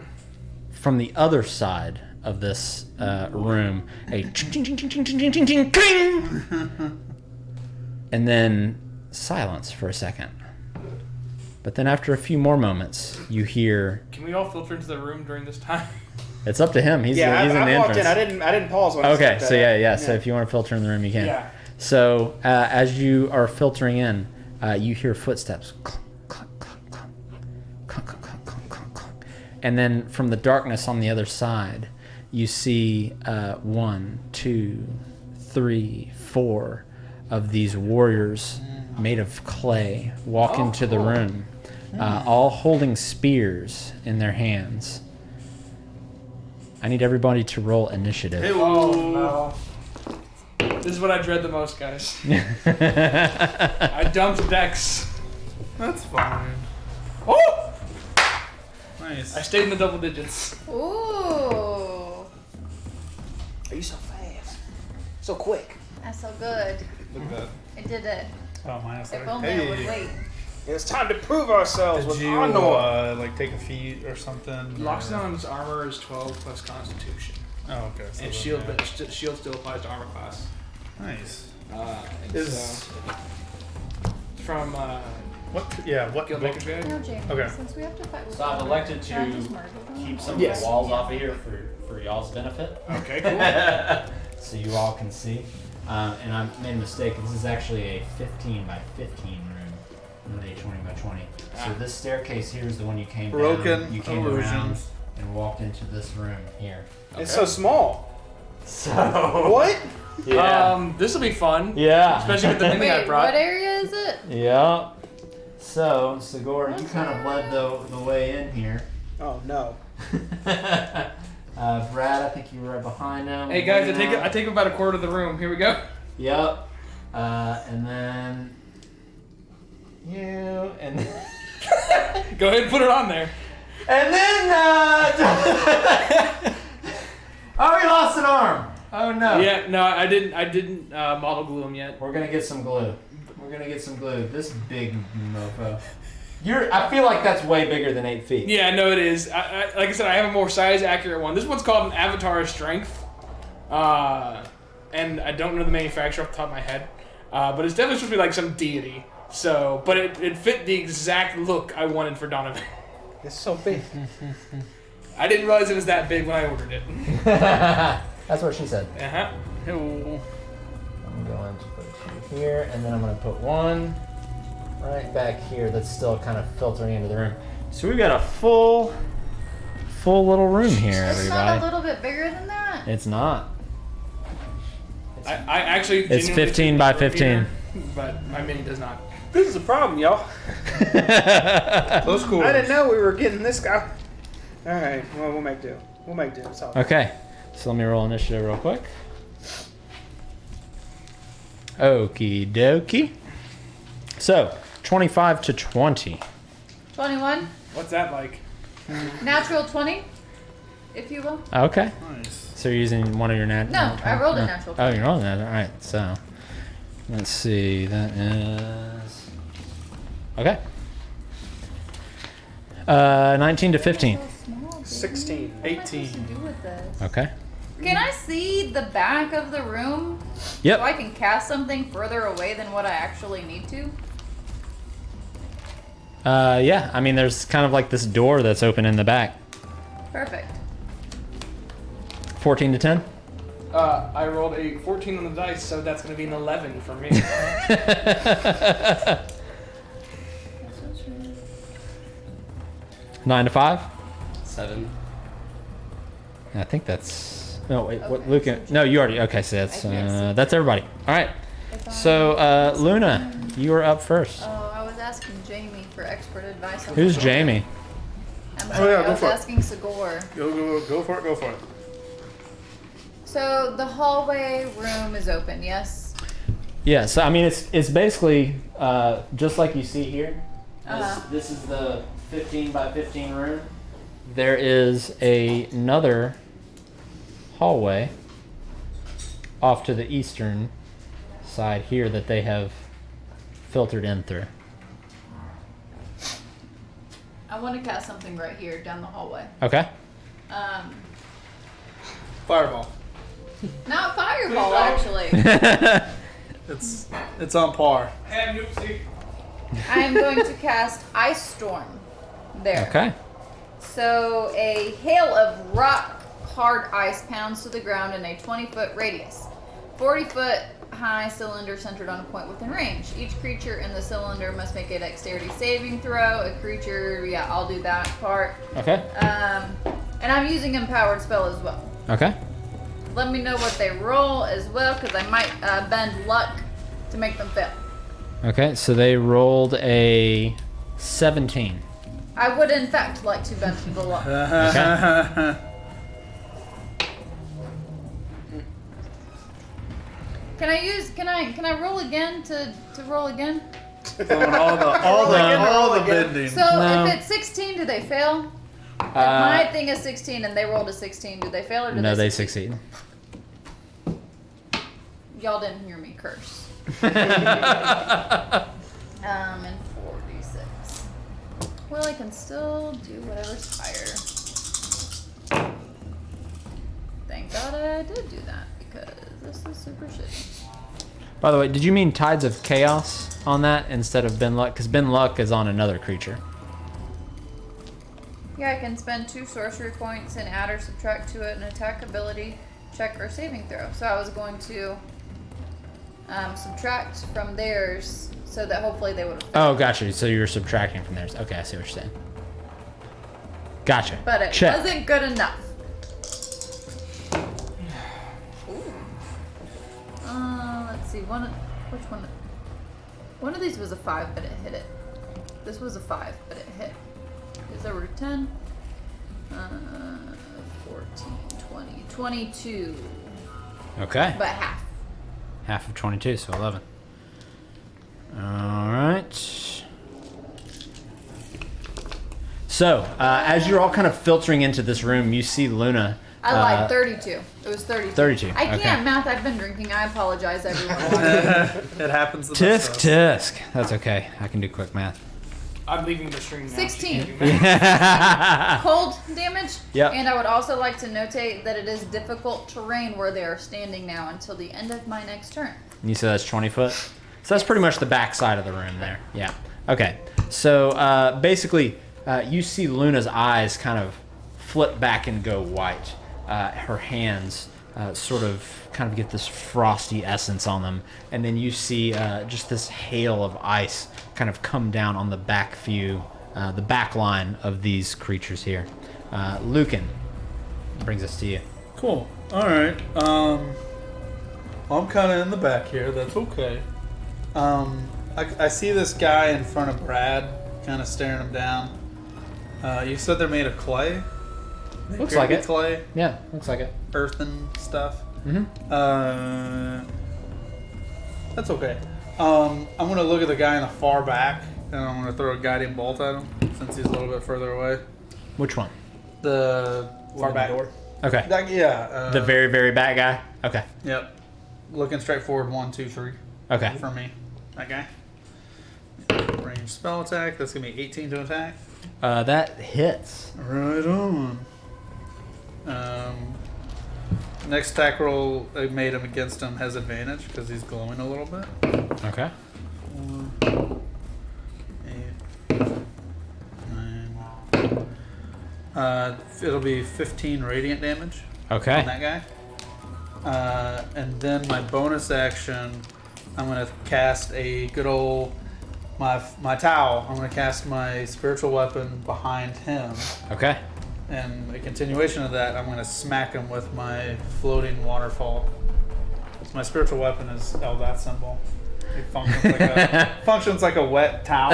from the other side of this room a ching, ching, ching, ching, ching, ching, ching, ching, cling, and then silence for a second. But then after a few more moments, you hear. Can we all filter into the room during this time? It's up to him. He's in the I walked entrance. in. I didn't pause when I Okay, stepped so out. yeah. So if you want to filter in the room, you can. Yeah. So as you are filtering in, you hear footsteps, clunk, clunk, clunk, clunk, clunk, clunk, clunk, clunk, clunk, clunk. And then from the darkness on the other side, you see 1, 2, 3, 4 of these warriors made of clay walk into the room, all holding spears in their hands. I need everybody to roll initiative. Oh no. This is what I dread the most, guys. I dumped Dex. That's fine. Oh! Nice. I stayed in the double digits. Ooh. Are you so fast? So quick. That's so good. Look at that. I did it. Oh, minus If 30. only I would wait. It's time to prove ourselves Did with you honor. like take a feat or something? Lockstone's armor is 12 plus Constitution, Oh, okay. So and then, shield, yeah. but shield still applies to armor class. Nice. And Is so from what? Yeah. What? Guild Maker's Guide. Now, Jamie, Okay. since we have to fight with So I've Robert, elected can I to just murder them? keep some Yes. of the walls off of here for y'all's benefit. Okay, cool. So you all can see. And I made a mistake. This is actually a 15 by 15 room, not a 20 by 20. So this staircase here is the one you came down. Broken You came around illusions. and walked into this room here. It's so small. So What? Yeah. This will be fun. Yeah. Especially with the mini I Wait, brought. what area is it? Yeah. So Sagor, you kind of led the way in here. Oh no. Brad, I think you were right behind him. Hey guys, I take about a quarter of the room. Here we go. Yep. And then you, and then, Go ahead and put it on there. and then oh, we lost an arm. Oh no. Yeah, no, I didn't model glue them yet. We're gonna get some glue. This big mofo. I feel like that's way bigger than 8 feet. Yeah, no, it is. Like I said, I have a more size accurate one. This one's called an Avatar of Strength, and I don't know the manufacturer off the top of my head, but it's definitely supposed to be like some deity. So, but it fit the exact look I wanted for Donovan. It's so big. I didn't realize it was that big when I ordered it. That's what she said. Uh-huh. I'm going to put 2 here, and then I'm going to put 1 right back here that's still kind of filtering into the room. So we've got a full little room here, It's everybody. not a little bit bigger than that. It's not. I actually. It's genuinely 15 by think it's 15. bigger, but my mini does not. This is a problem, y'all. Close quarters. I didn't know we were getting this guy. All right. Well, we'll make do. It's all. Okay. So let me roll initiative real quick. Okie dokie. So 25 to 20. 21. What's that like? Natural 20, if you will. Okay. Nice. So you're using one of your nat. No, I rolled a natural 20. Oh, you rolled that. All right. So let's see. That is okay. 19 to 15. So small, baby. 16. What am I supposed to do with this? Okay. Can I see the back of the room Yep. so I can cast something further away than what I actually need to? Yeah. I mean, there's kind of like this door that's open in the back. Perfect. 14 to 10. I rolled a 14 on the dice, so that's going to be an 11 for me. 9 to 5. 7. I think that's. No, wait. What? Luke? No, you already. Okay, so that's everybody. All right. So Luna, you are up first. Oh, I was asking Jamie for expert advice. On Who's the Jamie? I'm Oh, sorry, yeah, I go was for it. asking Sagor. Go for it. Go for it. So the hallway room is open, yes? Yeah. So I mean, it's basically just like you see here. Uh-huh. This is the 15 by 15 room. There is another hallway off to the eastern side here that they have filtered in through. I want to cast something right here down the hallway. Okay. Fireball. Not fireball, actually. It's on par. And oopsie. I am going to cast Ice Storm there. Okay. So a hail of rock hard ice pounds to the ground in a 20-foot radius. 40-foot high cylinder centered on a point within range. Each creature in the cylinder must make a dexterity saving throw. A creature, yeah, I'll do that part. Okay. And I'm using empowered spell as well. Okay. Let me know what they roll as well, because I might bend luck to make them fail. Okay. So they rolled a 17. I would in fact like to bend the luck. Okay. Can I roll again to roll again? Throwing all the bending. So No. if it's 16, do they fail? If my thing is 16 and they rolled a 16, do they fail or do No, they they succeed? succeed. Y'all didn't hear me curse. And 46. Well, I can still do whatever's higher. Thank God I did do that, because this is super shitty. By the way, did you mean Tides of Chaos on that instead of Ben Luck? Because Ben Luck is on another creature. Yeah, I can spend 2 sorcery points and add or subtract to it an attack ability, check, or saving throw. So I was going to subtract from theirs so that hopefully they would have failed. Oh, gotcha. So you're subtracting from theirs. Okay, I see what you're saying. Gotcha. But it Check. wasn't good enough. Ooh. Let's see. Which one? One of these was a 5, but it hit it. This was a 5, but it hit. Is there were 10? 14, 20, 22. Okay. But half. Half of 22, so 11. All right. So, as you're all kind of filtering into this room, you see Luna. I lied. 32. It was 32. 32, I can't okay. math. I've been drinking. I apologize, everyone. It happens. The best Tisk, of us. tisk. That's okay. I can do quick math. I'm leaving the stream now. 16. She can't do math. Cold damage. Yep. And I would also like to notate that it is difficult terrain where they are standing now until the end of my next turn. You said that's 20 foot? So that's pretty much the back side of the room there. Yeah. Okay. So basically, you see Luna's eyes kind of flip back and go white. Her hands sort of kind of get this frosty essence on them. And then you see just this hail of ice kind of come down on the back view, the back line of these creatures here. Lucan brings us to you. Cool. All right. I'm kind of in the back here. That's okay. I see this guy in front of Brad, kind of staring him down. You said they're made of clay? Looks like it. Clay, Yeah, looks like it. earthen stuff. Mm-hmm. That's okay. I'm gonna look at the guy in the far back, and I'm gonna throw a guiding bolt at him since he's a little bit further away. Which one? The far back door. Okay. The The very, very bad guy? Okay. Yep. Looking straight forward. 1, 2, 3. Okay. For me, that guy. Range spell attack. That's gonna be 18 to attack. That hits. Right on. Next attack roll I made him against him has advantage because he's glowing a little bit. Okay. 4, 8, 9. It'll be 15 radiant damage on Okay. that guy. And then my bonus action, I'm gonna cast a good old my towel. I'm gonna cast my spiritual weapon behind him. Okay. And a continuation of that, I'm going to smack him with my floating waterfall. So my spiritual weapon is that symbol. It functions like a wet towel.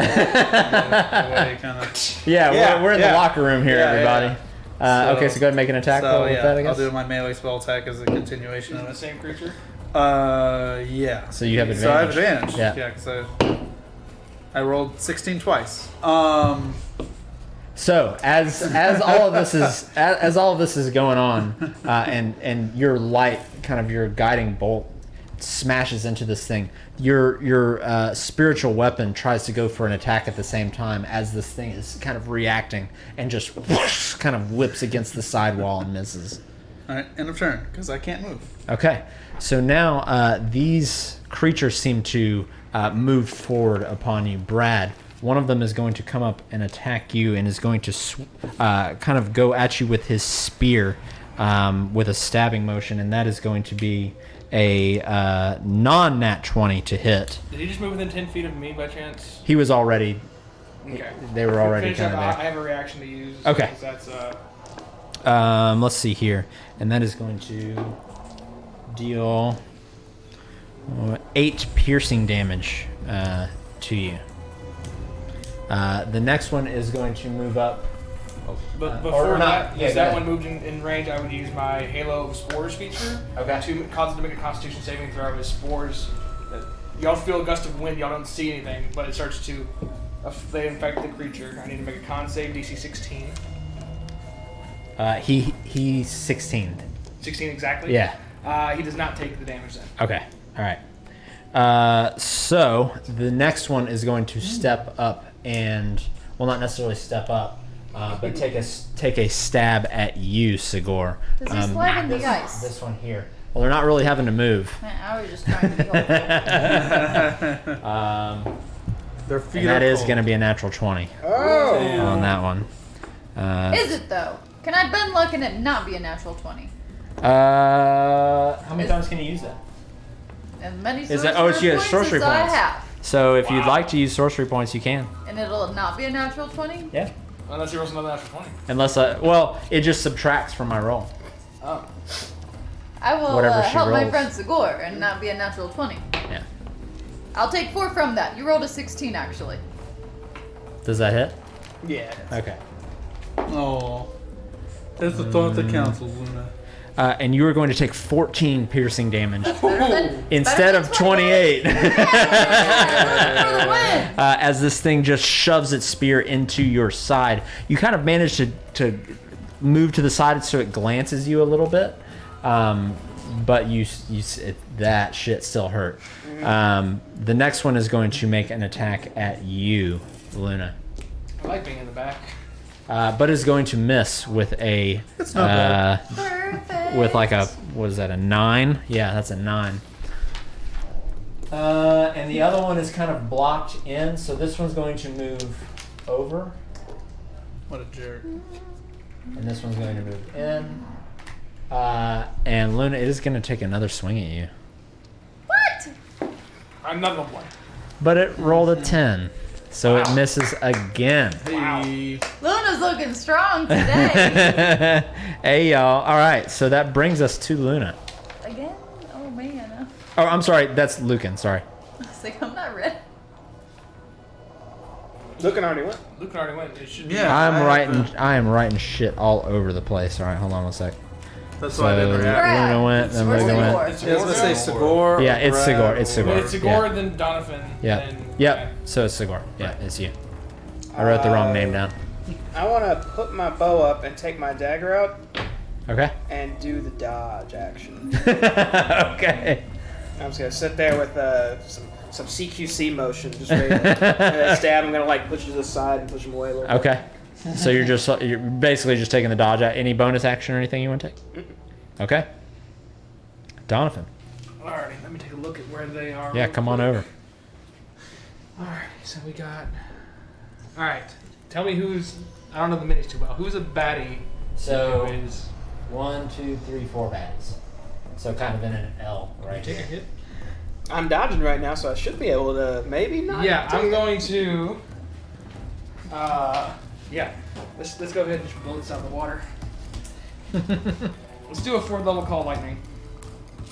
Yeah, we're in the locker room here, Yeah, everybody. So- Okay, so go ahead and make an attack roll with that, I I'll guess. do my melee spell attack as a continuation Is it of the it. same creature? Yeah. So you have So I have advantage. advantage. Yeah. Yeah, because I rolled 16 twice. So as all of this is as all of this is going on, and your light, kind of your guiding bolt, smashes into this thing, your spiritual weapon tries to go for an attack at the same time as this thing is kind of reacting and just whoosh, kind of whips against the side wall and misses. All right, end of turn because I can't move. Okay, so now these creatures seem to move forward upon you, Brad. One of them is going to come up and attack you and is going to kind of go at you with his spear with a stabbing motion, and that is going to be a non-nat 20 to hit. Did he just move within 10 feet of me by chance? He was already... Okay. They were already Finish kind up, of I there. have a reaction to use. Okay. 'Cause that's Let's see here. And that is going to deal 8 piercing damage to you. The next one is going to move up. But or before not. that, Yeah, if go that ahead. one moved in range, I would use my Halo of Spores feature. Okay. To cause it to make a Constitution saving throw with spores. Y'all feel a gust of wind, y'all don't see anything, but it starts to... they infect the creature. I need to make a con save, DC 16. He's 16. 16 exactly? Yeah. He does not take the damage then. Okay. All right. So the next one is going to step up and, well, not necessarily step up, but take a stab at you, Sigor. Does he slide in the ice? This one here. Well, they're not really having to move. Man, I was just trying to be helpful. Their feet And that are is cold. going to be a natural 20 Oh! on that one. Is it though? Can I bend luck and it not be a natural 20? How many times can you use that? As many Is sorcery that- oh, it's you have points sorcery as I points. have. So if you'd like to use sorcery points, you can. And it'll not be a natural 20? Yeah. Unless he rolls another natural 20. Unless well, it just subtracts from my roll. Oh. I will Whatever she help my rolls. friend Sigor and not be a natural 20. Yeah. I'll take 4 from that. You rolled a 16 actually. Does that hit? Yeah. Okay. Oh, it's the thought that counts, Luna. And you are going to take 14 piercing damage Better than, instead better of than 28. For the win. As this thing just shoves its spear into your side, you kind of manage to move to the side so it glances you a little bit, but that shit still hurt. The next one is going to make an attack at you, Luna, I like being in the back. but is going to miss with a It's not bad. Perfect. with like a, what is that, a 9? Yeah, that's a 9. And the other one is kind of blocked in, so this one's going to move over, What a jerk. and this one's going to move in. And Luna, it is going to take another swing at you. What? I'm not one. But it rolled a 10, so it misses again. Hey. Luna's looking strong today. Hey, y'all. All right, so that brings us to Luna. Again? Oh man. Oh, I'm sorry, that's Lucan, sorry. I was like, I'm not ready. Lucan already went. Luke already went. It should be. Yeah. I am writing shit all over the place. All right, hold on one sec. That's So why I didn't react. Brad. Luna went, then Where's Luca Sigor? went. It's Yeah, I was gonna say Sigor. Yeah, it's Brad, Sigor. It's or- Sigor. It's Sigor, then Donovan. Yeah. Then, Yep. So it's Sigor. Yeah, it's you. I wrote the wrong name down. I want to put my bow up and take my dagger out Okay. and do the dodge action. Okay. I'm just gonna sit there with some CQC motion, just ready to stab. I'm gonna like push you to the side and push him away a little. Okay. So you're basically just taking the dodge out. Any bonus action or anything you want to take? Okay. Donovan. Alrighty, let me take a look at where they are. Yeah, real come on quick. over. Alright, so we got. Alright, tell me who's. I don't know the minis too well. Who's a baddie? So Who is. 1, 2, 3, 4 baddies. So kind of in an L right Take a here. hit. I'm dodging right now, so I should be able to maybe not. Yeah, take I'm it. going to. Yeah. Let's go ahead and just blow this out of the water. Let's do a 4th level call lightning.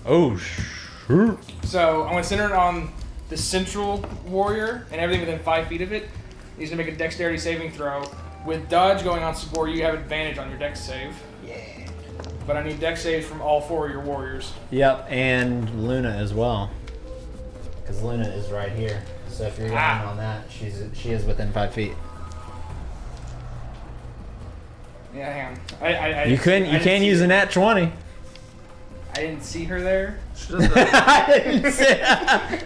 Oh, shoot. So I'm gonna center it on the central warrior and everything within 5 feet of it. He's gonna make a dexterity saving throw. With dodge going on support, you have advantage on your dex save. Yeah. But I need dex saves from all 4 of your warriors. Yep, and Luna as well. Because Luna is right here. So if you're going on that, she is within 5 feet. Yeah, hang on. You can't use a nat 20. I didn't see her there. She doesn't have- I didn't say.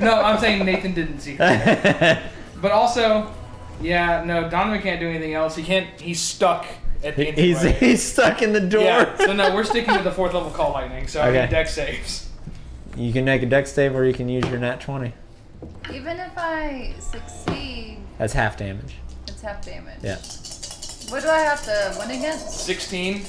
No, I'm saying Nathan didn't see her. But also, yeah, no, Donovan can't do anything else. He's stuck at the entryway. He's stuck in the door. Yeah, so no, we're sticking with the 4th level call lightning. So I Okay. need dex saves. You can make a dex save or you can use your nat 20. Even if I succeed, That's half damage. it's half damage. Yeah. What do I have to win against? 16.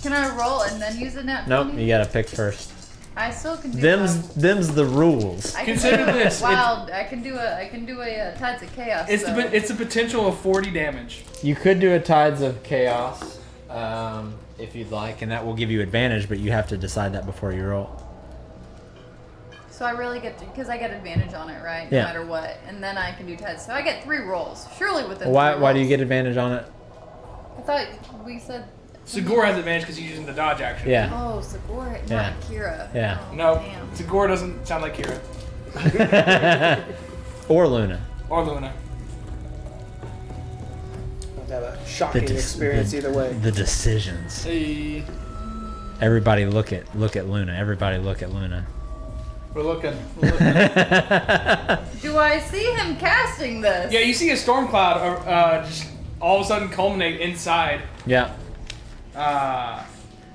Can I roll and then use a nat 20? Nope, you gotta pick first. I still can do Them's the rules. I can Consider do a this, Wild. I can do a Tides of Chaos. It's so. it's a potential of 40 damage. You could do a Tides of Chaos if you'd like, and that will give you advantage, but you have to decide that before you roll. So I really get to, because I get advantage on it, right? Yeah. No matter what, and then I can do Tides. So I get 3 rolls. Surely within. Why 3 do you rolls. get advantage on it? I thought we said. Sigor has advantage because he's using the dodge action. Yeah. Oh, Sigor, not Yeah. Kira. Yeah. Oh, No, Damn. Sigor doesn't sound like Kira. Or Luna. Or Luna. I'll have a shocking experience either way. The decisions. Hey. Everybody look at Luna. Everybody look at Luna. We're looking. Do I see him casting this? Yeah, you see a storm cloud just all of a sudden culminate inside. Yeah.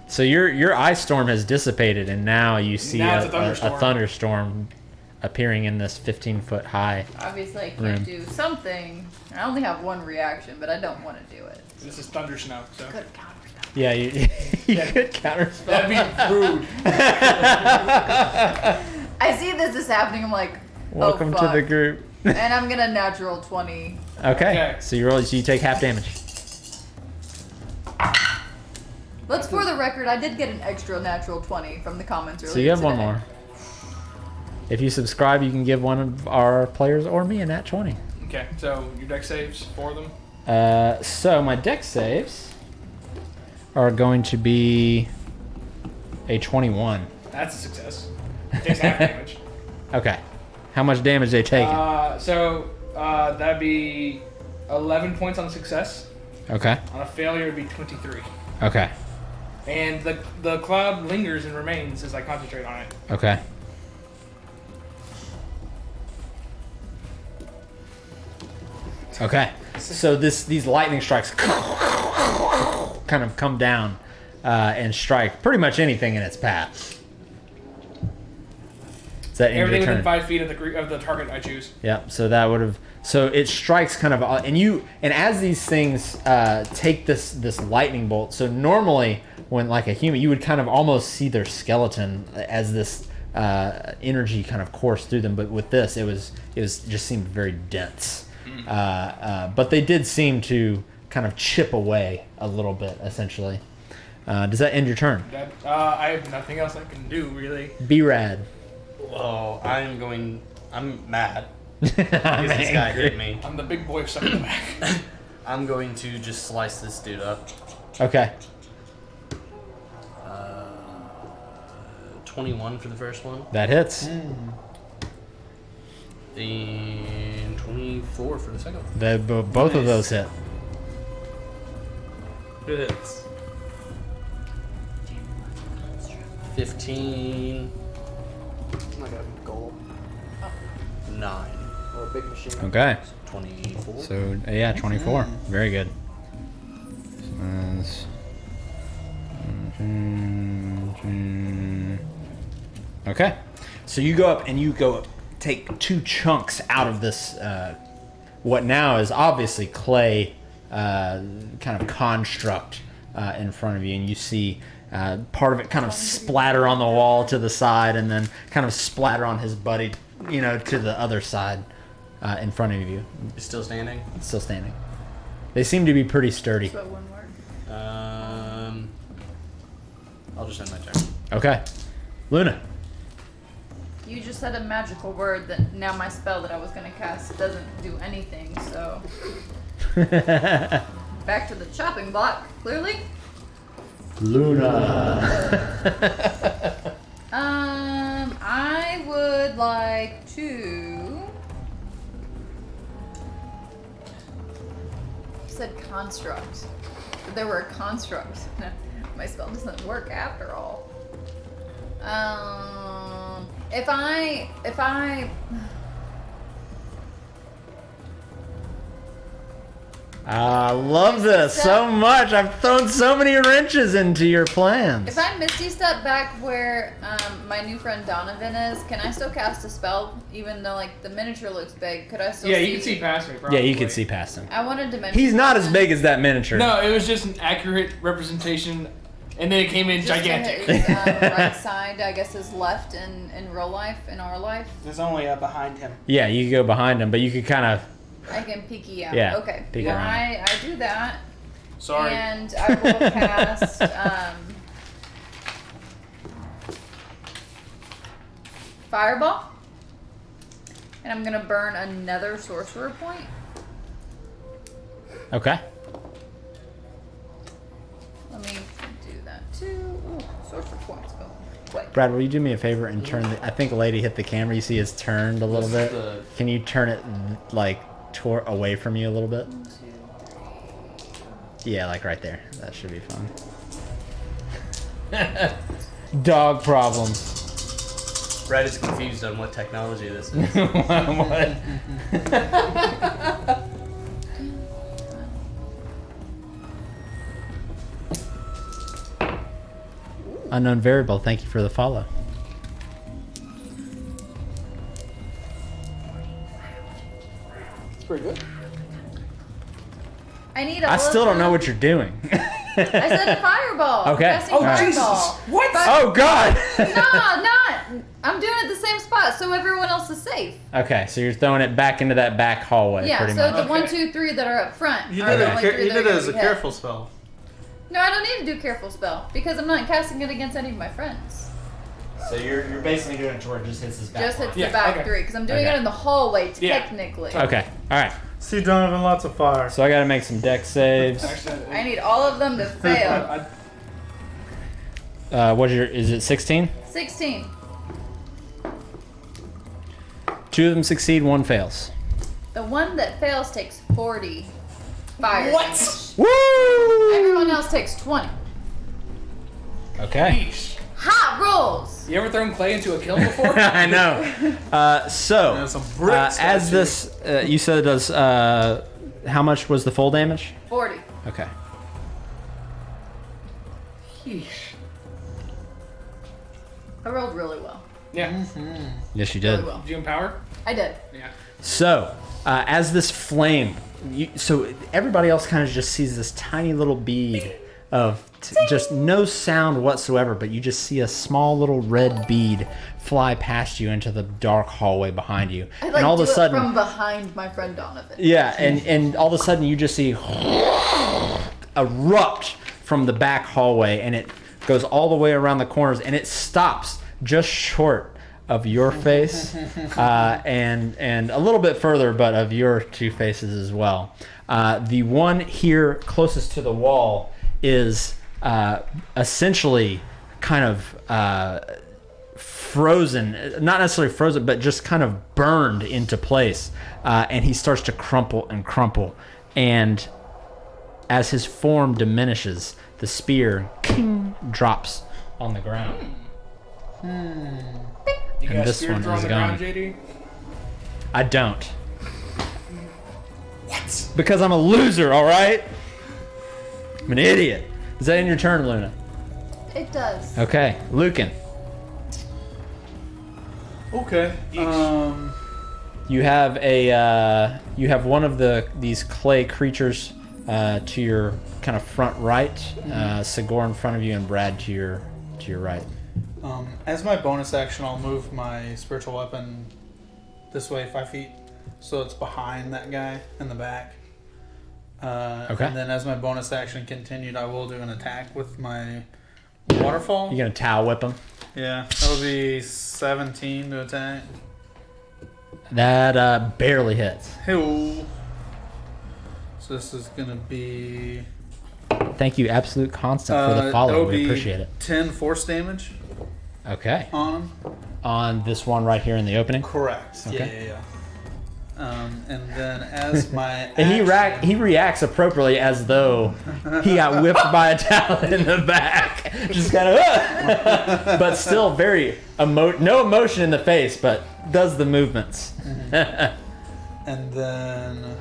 So your ice storm has dissipated, and now you see Now a it's a thunderstorm. thunderstorm appearing in this 15-foot high. Obviously, I can't Room. do something. I only have 1 reaction, but I don't want to do it. This is thunder snow, so Could have counterspell. Yeah, you could counterspell. that'd be rude. I see this is happening. I'm like, Welcome oh, to fuck. the group. And I'm gonna natural 20. Okay. Okay. So you take half damage. Let's for the record, I did get an extra natural 20 from the comments earlier. So you have one today. more. If you subscribe, you can give one of our players or me a nat 20. Okay, so your deck saves 4 of them. So my deck saves are going to be a 21. That's a success. It takes half damage. Okay. How much damage they taking? That'd be 11 points on a success. Okay. On a failure, it'd be 23. Okay. And the cloud lingers and remains as I concentrate on it. Okay. Okay. So these lightning strikes kind of come down and strike pretty much anything in its path. Is that end your Everything within turn? 5 feet of the target I choose. Yeah, so that would have. So it strikes kind of, and as these things take this lightning bolt. So normally, when like a human, you would kind of almost see their skeleton as this energy kind of coursed through them. But with this, it just seemed very dense. But they did seem to kind of chip away a little bit, essentially. Does that end your turn? I have nothing else I can do really. Be rad. Oh, I am going I'm mad. Because this guy hit me. I'm the big boy stuck in the back. I'm going to just slice this dude up. Okay. 21 for the first one. That hits. And 24 for the second one. Both of those hit. Hits. 15. Like a goal 9. or a big machine. Okay. 24. So, yeah, 24. Very good. Okay. So you go up and take 2 chunks out of this, what now is obviously clay kind of construct in front of you. And you see part of it kind of splatter on the wall to the side and then kind of splatter on his buddy, to the other side in front of you. You're still standing? It's still standing. They seem to be pretty sturdy. So one word. I'll just end my turn. Okay. Luna. You just said a magical word that now my spell that I was gonna cast doesn't do anything, so back to the chopping block, clearly. Luna. I would like to. You said construct. But there were a construct. My spell doesn't work after all. If I I love this so much. I've thrown so many wrenches into your plans. If I Misty step back where my new friend Donovan is, can I still cast a spell even though like the miniature looks big? Could I still Yeah, see? you can see past me, probably. Yeah, you can see past him. I wanted to mention He's not as big as that miniature. No, it was just an accurate representation, and then it came in just gigantic. to his right side, I guess, is left in real life, in our life. There's only behind him. Yeah, you could go behind him, but you could kind of. I can peeky out. Yeah, Okay. peek Well, around. I do that. Sorry. And I will cast Fireball. And I'm gonna burn another sorcerer point. Okay. Let me do that too. Ooh, sorcerer points go quick. Brad, will you do me a favor and turn I think Lady hit the camera. You see it's turned a little bit. Can you turn it like away from you a little bit? 1, 2, 3. Yeah, like right there. That should be fun. Dog problems. Brad is confused on what technology this is. What? Unknown variable, thank you for the follow. It's pretty good. I need all I still of don't know them. what you're doing. I said fireball. Okay. Casting Oh, fireball. What? But- Oh, God! No, not. I'm doing it the same spot so everyone else is safe. Okay, so you're throwing it back into that back hallway, Yeah, pretty so much. the 1, 2, 3 that are up front You are did the only 3 that are it gonna as a be hit. careful spell. No, I don't need to do careful spell because I'm not casting it against any of my friends. So you're basically doing it to where it just hits his back. Just hits Yeah, the back okay. 3 because I'm doing Okay. it in the hallway Yeah. technically. Okay, alright. See, Donovan, lots of fire. So I gotta make some deck saves. Actually, I need all of them to fail. Is it 16? 16. 2 of them succeed, 1 fails. The one that fails takes 40 fire What? damage. Woo! Everyone else takes 20. Okay. Yeesh. Hot rolls! You ever thrown clay into a kiln before? I know. So, There's some bricks as there, this, you said it does, how much was the full damage? 40. Okay. Yeesh. I rolled really well. Yeah. Yes, you Really did. well. Did you empower? I did. Yeah. So, as this flame, so everybody else kind of just sees this tiny little bead of just no sound whatsoever, but you just see a small little red bead fly past you into the dark hallway behind you, I like and all of do a sudden, it from behind my friend Donovan. yeah, and all of a sudden you just see erupt from the back hallway, and it goes all the way around the corners, and it stops just short of your face, and a little bit further, but of your 2 faces as well. The one here closest to the wall is essentially kind of frozen, not necessarily frozen, but just kind of burned into place. And he starts to crumple and crumple. And as his form diminishes, the spear drops on the ground. You And got this spear one throw on is the gone. ground, JD? I don't. What? Because I'm a loser, all right? I'm an idiot. Is that in your turn, Luna? It does. Okay, Lucan. Okay. You have one of these clay creatures to your kind of front right, Sigor in front of you, and Brad to your right. As my bonus action, I'll move my spiritual weapon this way 5 feet, so it's behind that guy in the back. Okay. And then as my bonus action continued, I will do an attack with my waterfall. You gonna towel whip him? Yeah, that'll be 17 to attack. That barely hits. Hey. So this is gonna be. Thank you, Absolute Constant, for the follow. It'll We be appreciate it. 10 force damage Okay. on him. On this one right here in the opening. Correct. Okay. Yeah. And then as my And action- he reacts appropriately as though he got whipped by a towel in the back. Just kind of, but still very no emotion in the face, but does the movements. And then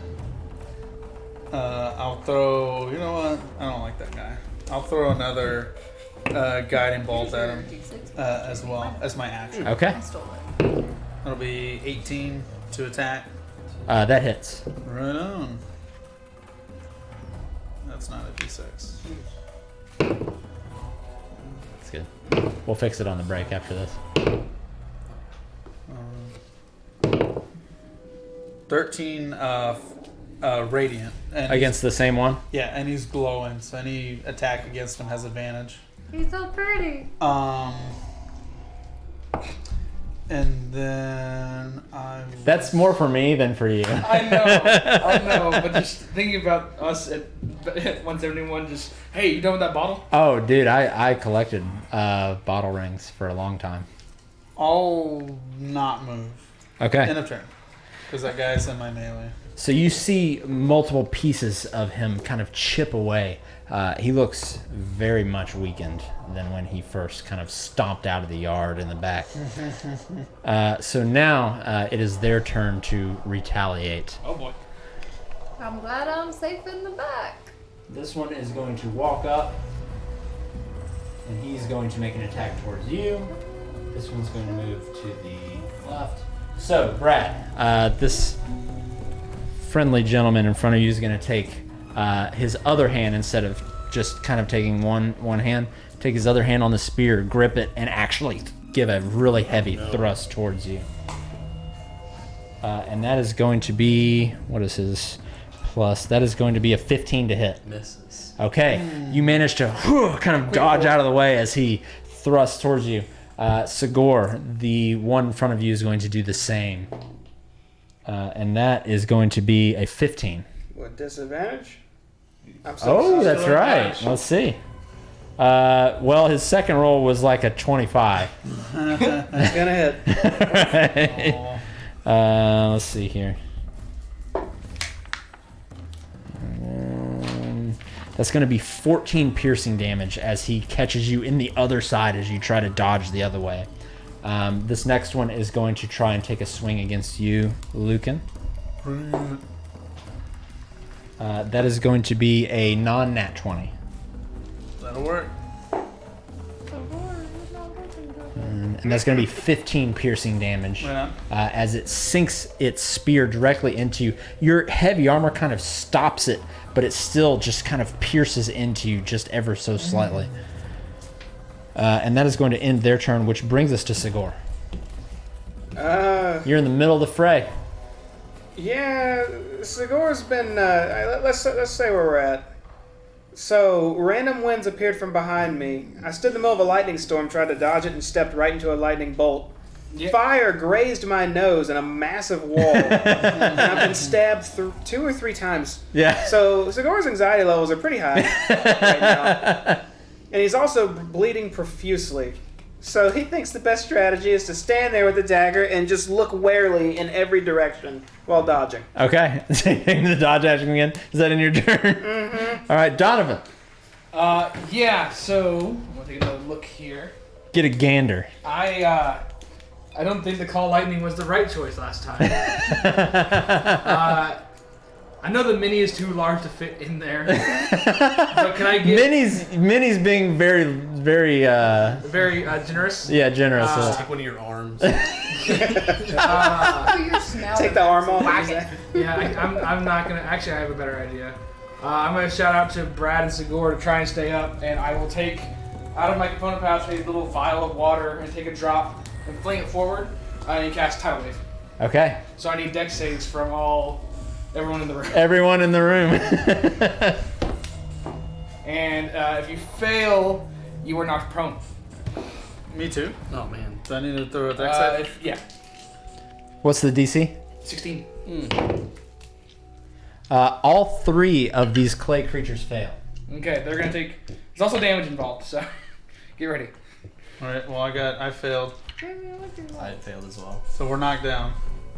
I'll throw. You know what? I don't like that guy. I'll throw another guiding bolt at him as well as my action. Okay, I stole it. That'll be 18 to attack. that hits. Right on. That's not a d6. That's good. We'll fix it on the break after this. 13 radiant. And Against the same one. yeah, and he's glowing, so any attack against him has advantage. He's so pretty. And then That's more for me than for you. I know, but just thinking about us at 171, just, hey, you done with that bottle? Oh, dude, I collected bottle rings for a long time. I'll not move. Okay. End of turn. Because that guy's in my melee. So you see multiple pieces of him kind of chip away. He looks very much weakened than when he first kind of stomped out of the yard in the back. So now it is their turn to retaliate. Oh boy. I'm glad I'm safe in the back. This one is going to walk up, and he's going to make an attack towards you. This one's going to move to the left. So, Brad, this friendly gentleman in front of you is going to take his other hand, instead of just kind of taking one hand, take his other hand on the spear, grip it, and actually give a really heavy thrust towards you. And that is going to be, what is his plus? That is going to be a 15 to hit. Misses. Okay, you manage to kind of dodge out of the way as he thrusts towards you. Sigor, the one in front of you, is going to do the same. And that is going to be a 15. What, disadvantage? I'm Oh, that's still right. advantage. Let's see. Well, his second roll was like a 25. It's gonna hit. Let's see here. That's going to be 14 piercing damage as he catches you in the other side as you try to dodge the other way. This next one is going to try and take a swing against you, Lucan. That is going to be a non-nat 20. That'll work. And that's going to be 15 piercing damage Right on. as it sinks its spear directly into you. Your heavy armor kind of stops it, but it still just kind of pierces into you just ever so slightly. And that is going to end their turn, which brings us to Sigor. You're in the middle of the fray. Yeah, Sigor's been. Let's say where we're at. So, random winds appeared from behind me. I stood in the middle of a lightning storm, tried to dodge it, and stepped right into a lightning bolt. Yeah. Fire grazed my nose in a massive wall, and I've been stabbed 2 or 3 times. Yeah. So Zagor's anxiety levels are pretty high right now. And he's also bleeding profusely. So he thinks the best strategy is to stand there with the dagger and just look warily in every direction while dodging. Okay. The dodge action again. Is that in your turn? Mm-hmm. All right, Donovan. Yeah. So I'm gonna take another look here. Get a gander. I don't think the Call Lightning was the right choice last time. I know the mini is too large to fit in there. So can I get Minnie's being very very generous? yeah, generous. Take one of your arms. Put your snout Take in the there, arm off. whack it. Yeah, I'm not gonna. Actually, I have a better idea. I'm gonna shout out to Brad and Sigor to try and stay up, and I will take out of my component pouch a little vial of water and take a drop and fling it forward and cast Tidal Wave. Okay. So I need dex saves from everyone in the room. Everyone in the room. And if you fail, you are knocked prone. Me too. Oh man. Do I need to throw a dex save? Yeah, What's the DC? 16. All 3 of these clay creatures fail. Okay, they're gonna take. There's also damage involved, so get ready. All right. Well, I failed. I failed as well. So we're knocked down.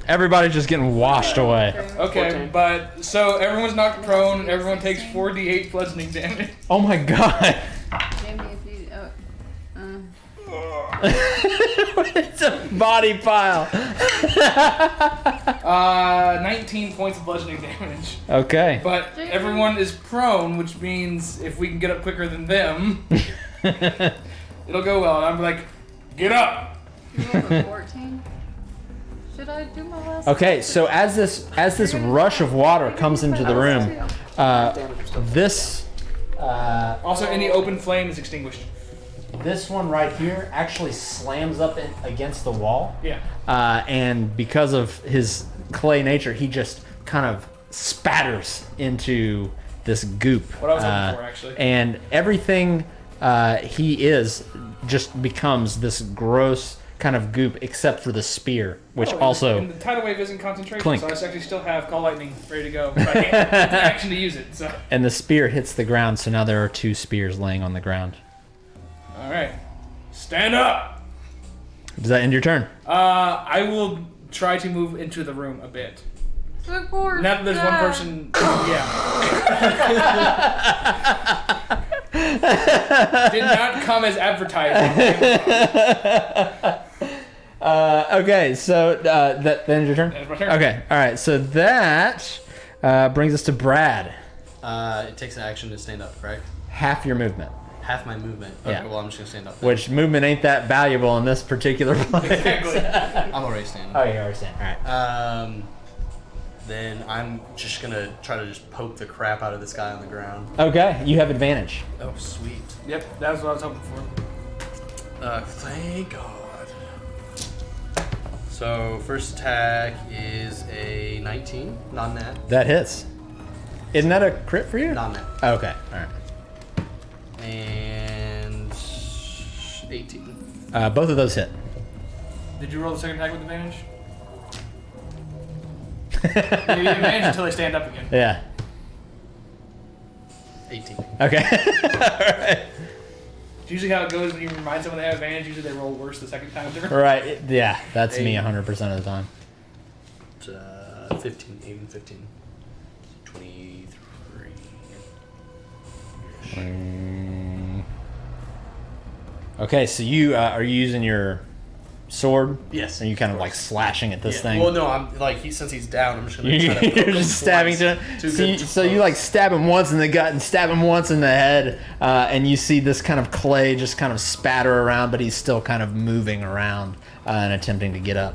Everybody's just getting washed away. Okay, 14. but so everyone's knocked prone. Everyone takes 4d8 bludgeoning damage. Oh my god. Jamie, if you. It's a body pile. 19 points of bludgeoning damage. Okay. But everyone is prone, which means if we can get up quicker than them, it'll go well. And I'm like, get up! You rolled a 14? Should I do my last? Okay, so as this rush of water comes into the room, this Also, any open flame is extinguished. this one right here actually slams up against the wall. Yeah. And because of his clay nature, he just kind of spatters into this goop. What I was hoping for, actually. And everything he is just becomes this gross kind of goop, except for the spear, which also. And the tidal wave isn't concentration, Clink. so I actually still have Call Lightning ready to go. But I can't take action to use it. So. And the spear hits the ground, so now there are 2 spears laying on the ground. All right, stand up. Does that end your turn? I will try to move into the room a bit. Support. Now that there's one person, yeah. Did not come as advertised. Okay, so that ends your turn? That's my turn. Okay, alright, so that brings us to Brad. It takes an action to stand up, right? Half your movement, Half my movement. Okay, Yeah. well, I'm just gonna stand up. Then. which movement ain't that valuable in this particular place. Exactly. I'm already standing. Oh, you understand. Alright. Then I'm just gonna try to just poke the crap out of this guy on the ground. Okay, you have advantage. Oh, sweet. Yep, that's what I was hoping for. Thank God. So first attack is a 19, non-nat. That hits. Isn't that a crit for you? Non-nat. Okay, alright. And 18. Both of those hit. Did you roll the second attack with advantage? Maybe advantage until they stand up again. Yeah. 18. Okay. Alright. It's usually how it goes when you remind someone they have advantage. Usually they roll worse the second time through. Right, yeah, that's me 100% of the time. 15, 8 and 15. 23. Okay, so you are you using your sword? Yes. And you kind of like slashing at this thing? Well, no, I'm like since he's down, I'm just gonna try to poke You're him just stabbing twice. to Too him. good, too So you close. like stab him once in the gut and stab him once in the head, and you see this kind of clay just kind of spatter around, but he's still kind of moving around and attempting to get up.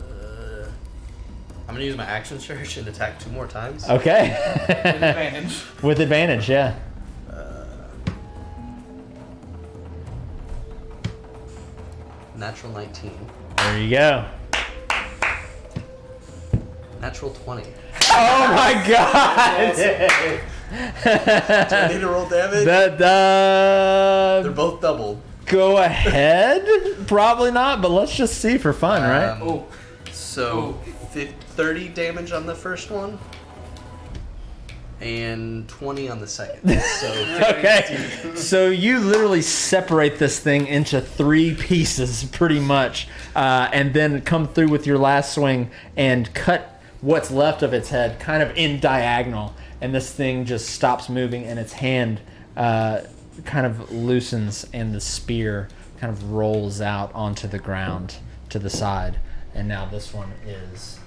I'm gonna use my action surge and attack 2 more times. Okay. With advantage. With advantage, yeah. Natural 19. There you go. Natural 20. Oh my god! Do I need to roll damage? That They're both doubled. Go ahead. Probably not, but let's just see for fun, right? Oh, So 30 damage on the first one, and 20 on the second. So Okay. So you literally separate this thing into 3 pieces, pretty much, and then come through with your last swing and cut what's left of its head kind of in diagonal, and this thing just stops moving, and its hand kind of loosens, and the spear kind of rolls out onto the ground to the side, and now this one is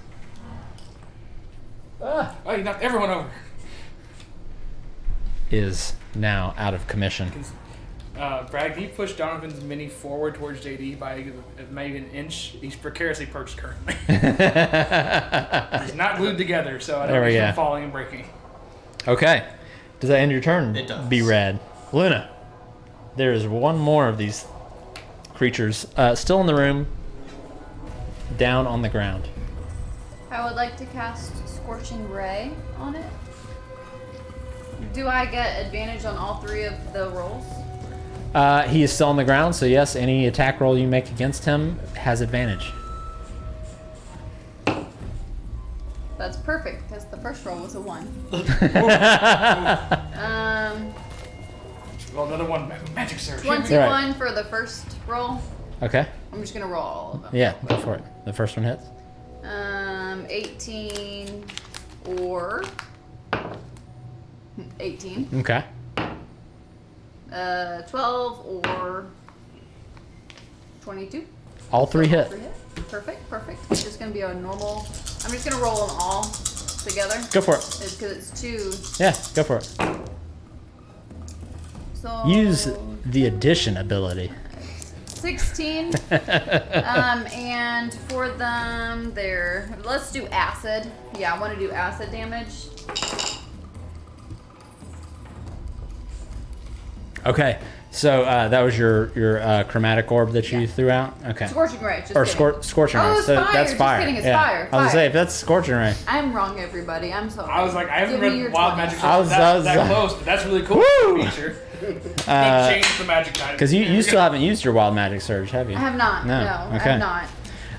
oh, you knocked everyone over. is now out of commission. Brad, can you push Donovan's mini forward towards JD by maybe an inch? He's precariously perched currently. He's not glued together, so I There don't we know go. falling and breaking. Okay. Does that end your turn? It does. Be rad. Luna, there is one more of these creatures still in the room, down on the ground. I would like to cast Scorching Ray on it. Do I get advantage on all 3 of the rolls? He is still on the ground, so yes, any attack roll you make against him has advantage. That's perfect because the first roll was a 1. Well, another one, magic surge. 21 for the first roll. Okay. I'm just gonna roll all of them. Yeah, go for it. The first one hits. 18 or 18. Okay. 12 or 22. All 3 hit. 3 hit. Perfect. It's just gonna be a normal. I'm just gonna roll them all together. Go for it. It's because it's 2. Yeah, go for it. So Use the addition ability. 16. And for them, let's do acid. Yeah, I want to do acid damage. Okay. So that was your chromatic orb that you threw out? Okay. Scorching ray. Just Or kidding. scorching Oh, ray. it's So fire. that's Just fire. kidding, it's yeah. fire. I was gonna say, Fire. if that's scorching ray. I'm wrong, everybody. I'm sorry. I was like, I haven't Give me read your Wild 20. Magic Surge I was- that close, but that's really cool Woo! feature. They changed the magic type. Because you still haven't used your wild magic surge, have you? I have not. No, Okay. I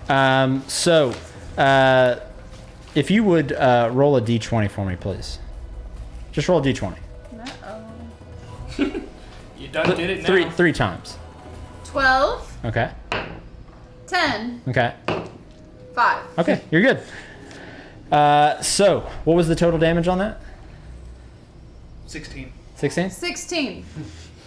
have not. So, if you would roll a d20 for me, please. Just roll a d20. Uh-oh. You done did it now. Three times. 12, Okay. 10, Okay. 5. Okay. You're good. So, what was the total damage on that? 16. 16? 16.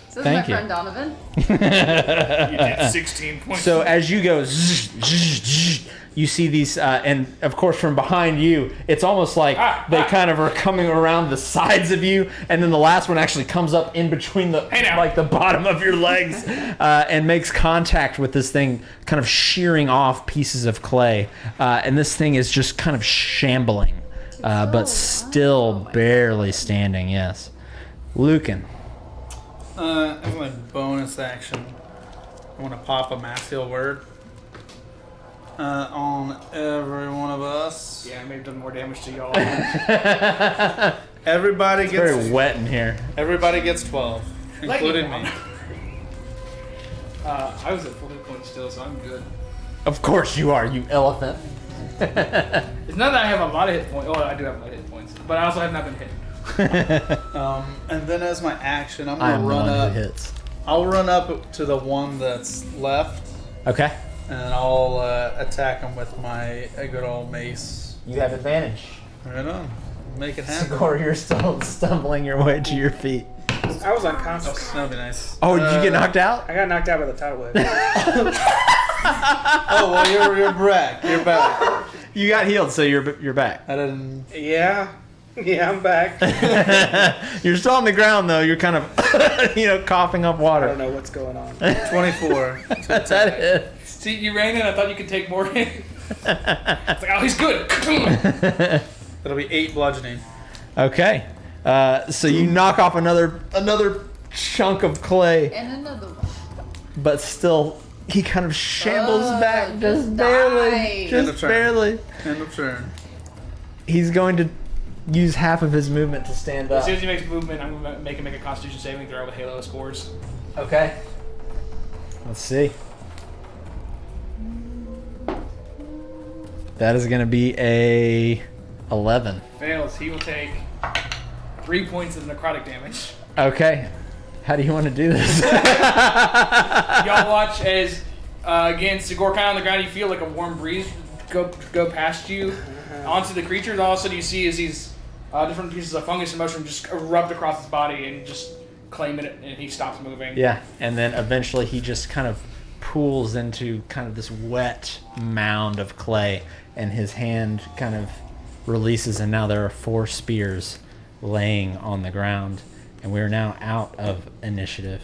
Says Thank my you. friend Donovan. You did 16 points. So as you go, zzz, zzz, zzz, you see these, and of course from behind you, it's almost like they kind of are coming around the sides of you, and then the last one actually comes up in between like the bottom of your legs, and makes contact with this thing, kind of shearing off pieces of clay, and this thing is just kind of shambling, but still barely standing. Yes, Lucan. As my bonus action, I want to pop a mass heal word on every one of us. yeah, I may have done more damage to y'all. Everybody It's gets very wet in here. everybody gets 12, including me. I was at full hit points still, so I'm good. Of course you are, you elephant. It's not that I have a lot of hit points. Oh, I do have a lot of hit points, but I also have not been hit. And then as my action, I'm I gonna am run the one up. who hits. I'll run up to the one that's left, Okay. and I'll attack him with my good old mace. You have advantage. Right on, make it happen. Or you're still stumbling your way to your feet. I was unconscious. That'd be nice. Oh, did you get knocked out? I got knocked out by the tidal wave. Oh well, you're back. You're back. You got healed, so you're back. I didn't. Yeah, I'm back. You're still on the ground though. You're kind of, coughing up I water. don't know what's going on. 24. That's it. See, you ran in. I thought you could take more in. It's like, oh, he's good. That'll be 8 bludgeoning. Okay. So you knock off another chunk of clay, And another one. but still he kind of shambles back just just barely. die. End Just of turn. barely. End of turn. He's going to use half of his movement to stand As up. soon as he makes movement, I'm gonna make him make a Constitution saving throw with Halo spores. Okay. Let's see. That is going to be a 11. Fails. He will take 3 points of necrotic damage. Okay. How do you want to do this? Y'all watch as, again, Sigor kind of on the ground. You feel like a warm breeze go past you onto the creature. And all of a sudden you see as these different pieces of fungus and mushroom just erupt across his body and just claim it, and he stops moving. Yeah, and then eventually he just kind of pools into kind of this wet mound of clay, and his hand kind of releases, and now there are 4 spears laying on the ground, and we are now out of initiative.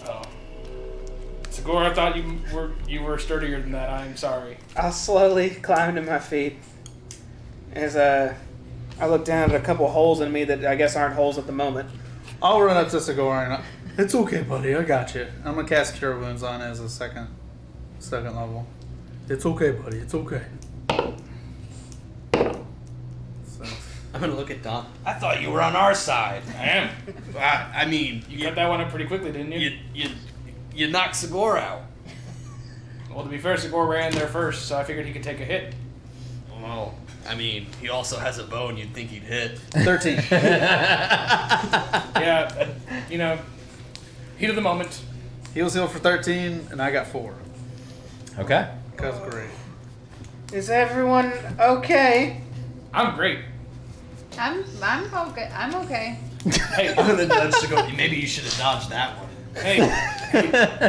Oh. Sigor, I thought you were sturdier than that. I'm sorry. I'll slowly climb to my feet as I look down at a couple holes in me that I guess aren't holes at the moment. I'll run up to Sigor and it's okay, buddy. I got you. I'm gonna cast Cure Wounds on it as a second level. It's okay, buddy. It's okay. So, I'm gonna look at Don. I thought you were on our side. I am. I mean, You cut that one up pretty quickly, didn't you? you knocked Sigor out. Well, to be fair, Sigor ran there first, so I figured he could take a hit. Well, I mean, he also has a bow, and you'd think he'd hit. 13. Yeah, heat of the moment. Heals heal for 13, and I got 4. Okay. That's great. Is everyone okay? I'm great. I'm okay. I'm okay. Hey, I'm gonna nudge Sigor. Maybe you should have dodged that one. hey,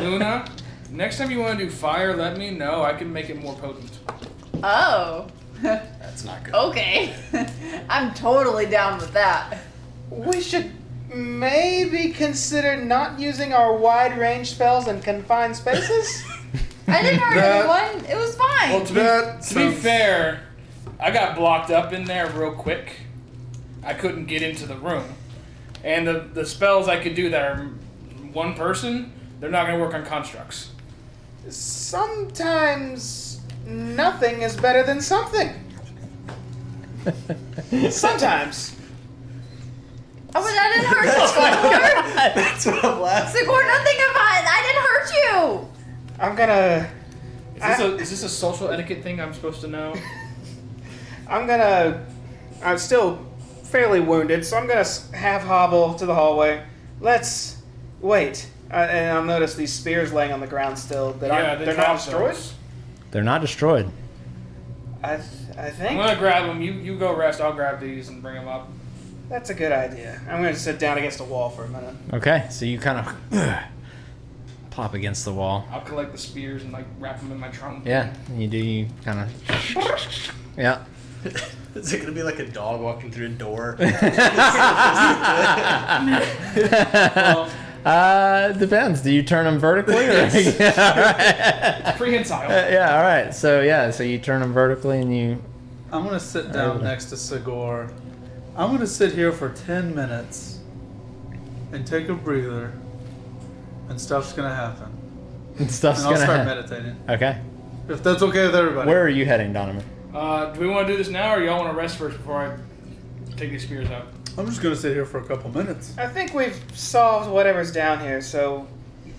Luna, next time you want to do fire, let me know. I can make it more potent. Oh. That's not good. Okay. I'm totally down with that. We should maybe consider not using our wide range spells in confined spaces? I didn't hurt anyone. It was fine. Well, to be fair, I got blocked up in there real quick. I couldn't get into the room. And the spells I could do that are one person, they're not going to work on constructs. Sometimes nothing is better than something. Sometimes. Oh, but I didn't hurt you, Sigor. That's what I'm laughing. Sigor, nothing of mine. I didn't hurt you. I'm gonna... Is this a social etiquette thing I'm supposed to know? I'm still fairly wounded, so I'm gonna half hobble to the hallway. Let's wait. And I'll notice these spears laying on the ground still. They're not destroyed? They're not destroyed. I I'm think going to grab them. You go rest. I'll grab these and bring them up. that's a good idea. I'm gonna sit down against a wall for a minute. Okay, so you kind of plop against the wall. I'll collect the spears and wrap them in my trunk. Yeah, you kind of... Yeah. Is it gonna be like a dog walking through a door? Depends. Do you turn them vertically? Or? Prehensile. Yeah, all right. So you turn them vertically and you... I'm going to sit down next to Sigor. I'm going to sit here for 10 minutes and take a breather, and stuff's going to happen. And stuff's And I'll gonna start happen. meditating. Okay. If that's okay with everybody. Where are you heading, Donovan? Do we want to do this now, or y'all want to rest first before I take these spears out? I'm just going to sit here for a couple minutes. I think we've solved whatever's down here, so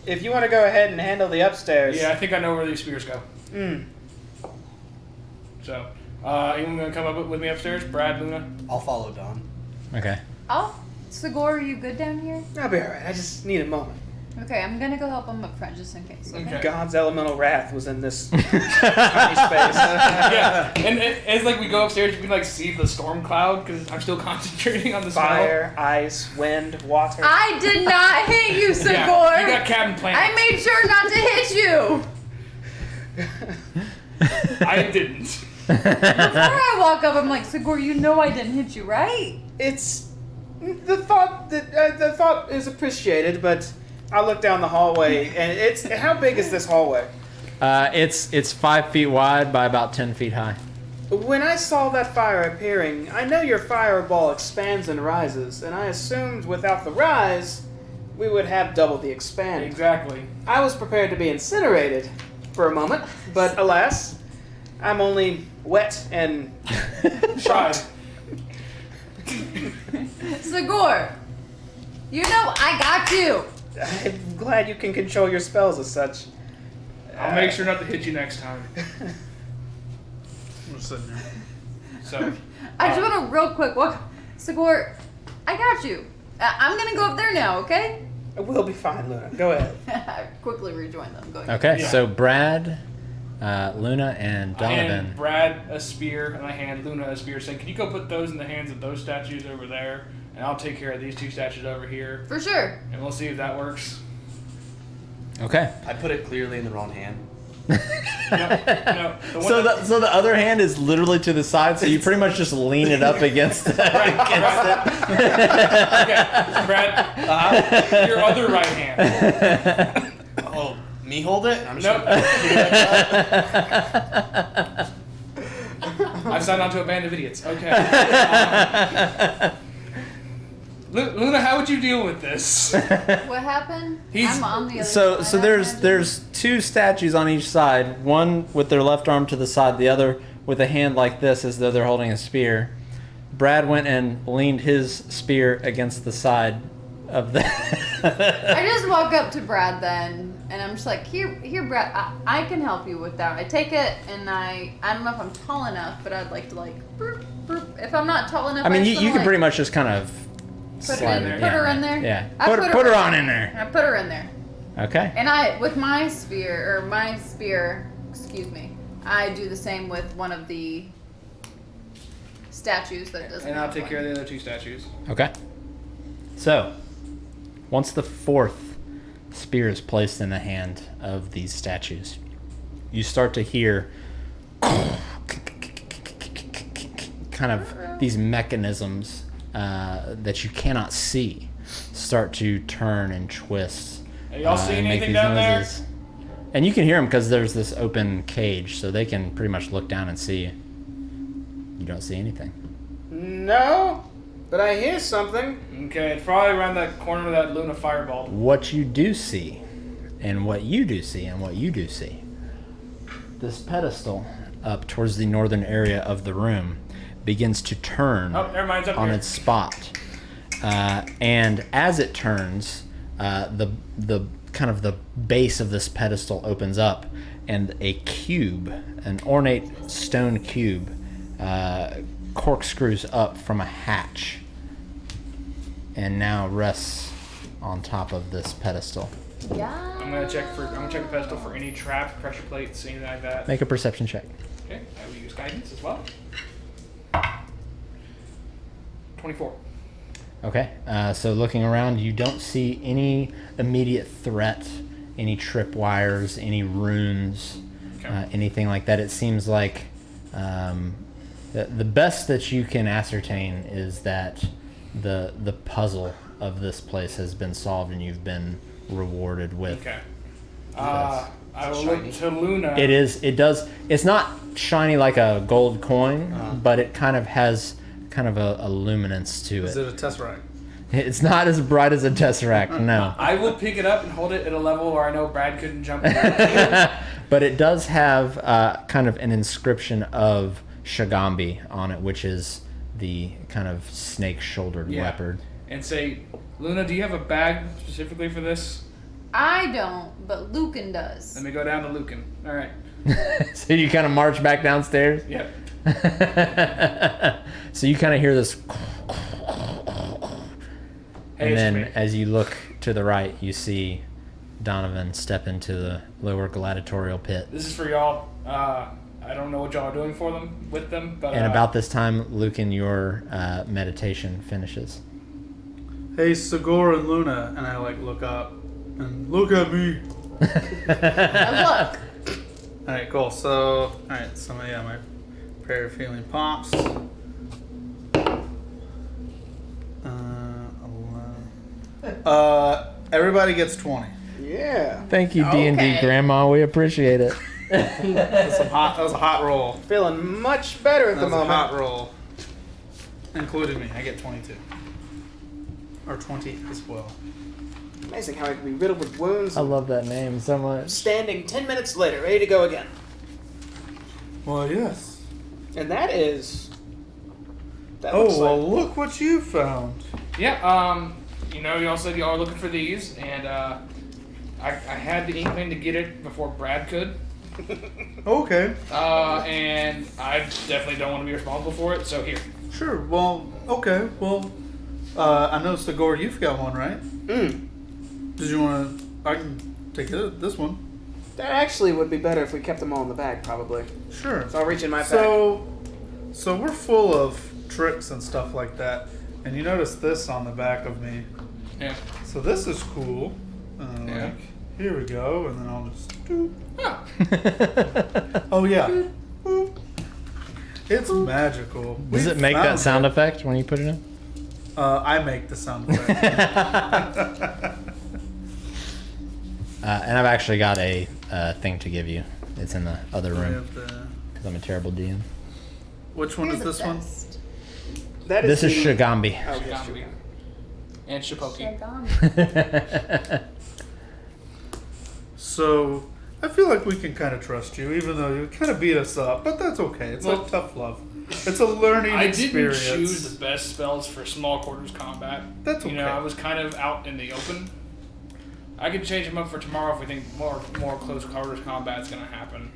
if you want to go ahead and handle the upstairs. Yeah, I think I know where these spears go. Mm. So, anyone going to come up with me upstairs? Brad, Luna? I'll follow Don. Okay. Sigor, are you good down here? I'll be alright. I just need a moment. Okay, I'm gonna go help him up front just in case. Okay. God's elemental wrath was in this tiny space. Yeah, and it's like we go upstairs, you can see the storm cloud because I'm still concentrating on the Fire, ice, wind, water. I did not hit you, Sigor. Yeah, you got Captain Planet. I made sure not to hit you. I didn't. Before I walk up, I'm like, Sigor, you know I didn't hit you, right? It's the thought is appreciated, but I look down the hallway and it's how big is this hallway? It's 5 feet wide by about 10 feet high. When I saw that fire appearing, I know your fireball expands and rises, and I assumed without the rise, we would have double the expand. Exactly. I was prepared to be incinerated for a moment, but alas, I'm only wet and shocked. Sigor, you know I got you. I'm glad you can control your spells as such. I'll make sure not to hit you next time. I'm just sitting there. So, I just want to real quick walk. Sagor, I got you. I'm gonna go up there now, okay? We'll be fine, Luna. Go ahead. I quickly rejoin them. Go ahead. Okay, Yeah. so Brad, Luna, and I Donovan. hand Brad a spear and I hand Luna a spear, saying, "Can you go put those in the hands of those statues over there, and I'll take care of these 2 statues over here, For sure. and we'll see if that works." Okay. I put it clearly in the wrong hand. No, the one So that- so the other hand is literally to the side, so you pretty much just lean it up against it. Okay, Brad, your other right hand. Oh, me hold it? I'm just Nope. gonna I've signed on to a band of idiots. Okay. Luna, how would you deal with this? What happened? He's- I'm on the other So side. there's 2 statues on each side, one with their left arm to the side, the other with a hand like this as though they're holding a spear. Brad went and leaned his spear against the side of the I just walk up to Brad then, and I'm just like, here, Brad, I can help you with that. I take it, and I don't know if I'm tall enough, but I'd like to burp, burp. If I'm not tall enough, I mean, just you wanna, can pretty much just kind of put slide her in there. Yeah. I Put her on in there. I put her in there, Okay. and with my spear, excuse me, I do the same with one of the statues that doesn't. And I'll have take one. care of the other 2 statues. Okay. So, once the 4th spear is placed in the hand of these statues, you start to hear kind of these mechanisms that you cannot see start to turn and twist. Are y'all seeing and make anything these down there? noises. And you can hear them because there's this open cage, so they can pretty much look down and see you. You don't see anything. No, but I hear something. Okay, it's probably around that corner of that Luna fireball. What you do see, and what you do see, and what you do see. This pedestal up towards the northern area of the room begins to turn Oh, never mind, it's up on here. its spot. And as it turns, the kind of the base of this pedestal opens up, and a cube, an ornate stone cube, corkscrews up from a hatch, and now rests on top of this pedestal. Yeah. I'm gonna check the pedestal for any traps, pressure plates, anything like that. Make a perception check. Okay, I will use guidance as well. 24. Okay, so looking around, you don't see any immediate threat, any tripwires, any runes, Okay. anything like that. It seems like the best that you can ascertain is that the puzzle of this place has been solved, and you've been rewarded with. Okay. I will look to Luna. It is. It does. It's not shiny like a gold coin, but it kind of has kind of a luminance to Is it. it a Tesseract? It's not as bright as a tesseract, no. I will pick it up and hold it at a level where I know Brad couldn't jump over. But it does have kind of an inscription of Shagambi on it, which is the kind of snake-shouldered Yeah. leopard. And say, Luna, do you have a bag specifically for this? I don't, but Lucan does. Let me go down to Lucan. All right. So you kind of march back downstairs. Yep. So you kind of hear this, Hey, and it's then me. as you look to the right, you see Donovan step into the lower gladiatorial pit. This is for y'all. I don't know what y'all are doing with them, but And about this time, Lucan, your meditation finishes. Hey, Sagor and Luna, and I look up and look at me. Now look. All right, cool. So, my prayer of healing pops. 11. Everybody gets 20. Yeah. Thank you, D&D Okay. Grandma. We appreciate it. That was a hot roll. Feeling much better at That the was a moment. hot roll. Including me. I get 22. Or 20 as well. Amazing how I can be riddled with wounds. I love that name so much. Standing 10 minutes later, ready to go again. Well, yes. And that is. That Oh, looks well, like. look what you found. yeah. y'all said y'all are looking for these, and I had the inkling to get it before Brad could. Okay. And I definitely don't want to be responsible for it, so here. Sure. Well, okay. Well, I know, Stagger, you've got one, right? Did you want to... I can take this one. That actually would be better if we kept them all in the bag, probably. Sure. So I'll reach in my pack. So we're full of tricks and stuff like that. And you notice this on the back of me. Yeah. So this is cool. Yeah. Like, here we go. And then I'll just... Doop. Oh. Oh, yeah. Boop. It's magical. Does it make that sound effect when you put it in? I make the sound effect. And I've actually got a thing to give you. It's in the other I room have the- because I'm a terrible DM. Which one is You're the this one? best. That This is the- Shigambi. Oh, yes, Shigambi. sure. And Shipoki. Shagami. So, I feel like we can kind of trust you, even though you kind of beat us up. But that's okay. It's Well, like tough love. It's a learning I experience. didn't choose the best spells for small quarters combat. That's You know, okay. I was kind of out in the open. I could change them up for tomorrow if we think more close quarters combat is going to happen.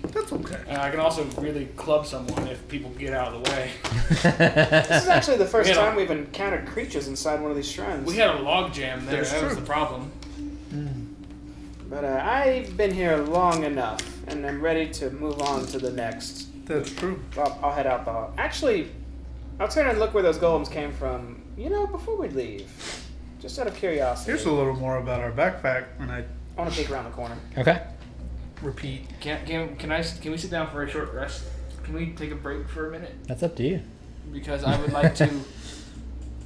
That's okay. And I can also really club someone if people get out of the way. This is actually the first Yeah. time we've encountered creatures inside one of these shrines. We had a log jam there. That's That was true. the problem. But I've been here long enough, and I'm ready to move on to the next. That's true. I'll head out the hall. Actually, I'll turn and look where those golems came from, before we leave. Just out of curiosity. Here's a little more about our backpack, and I I want to peek around the corner. Okay. repeat. Can we sit down for a short rest? Can we take a break for a minute? That's up to you. Because I would like to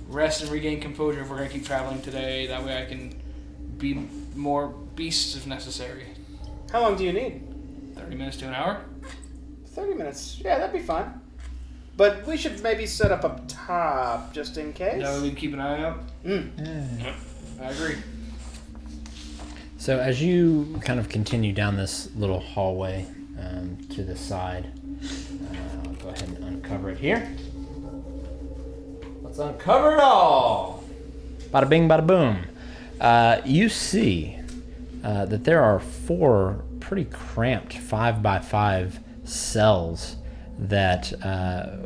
rest and regain composure if we're going to keep traveling today. That way I can be more beasts if necessary. How long do you need? 30 minutes to an hour? 30 minutes. Yeah, that'd be fine. But we should maybe set up up top, just in case. That way we can keep an eye out? Yeah. I agree. So as you kind of continue down this little hallway to the side, I'll go ahead and uncover it here. Let's uncover it all. Bada bing, bada boom. You see that there are 4 pretty cramped 5x5 cells that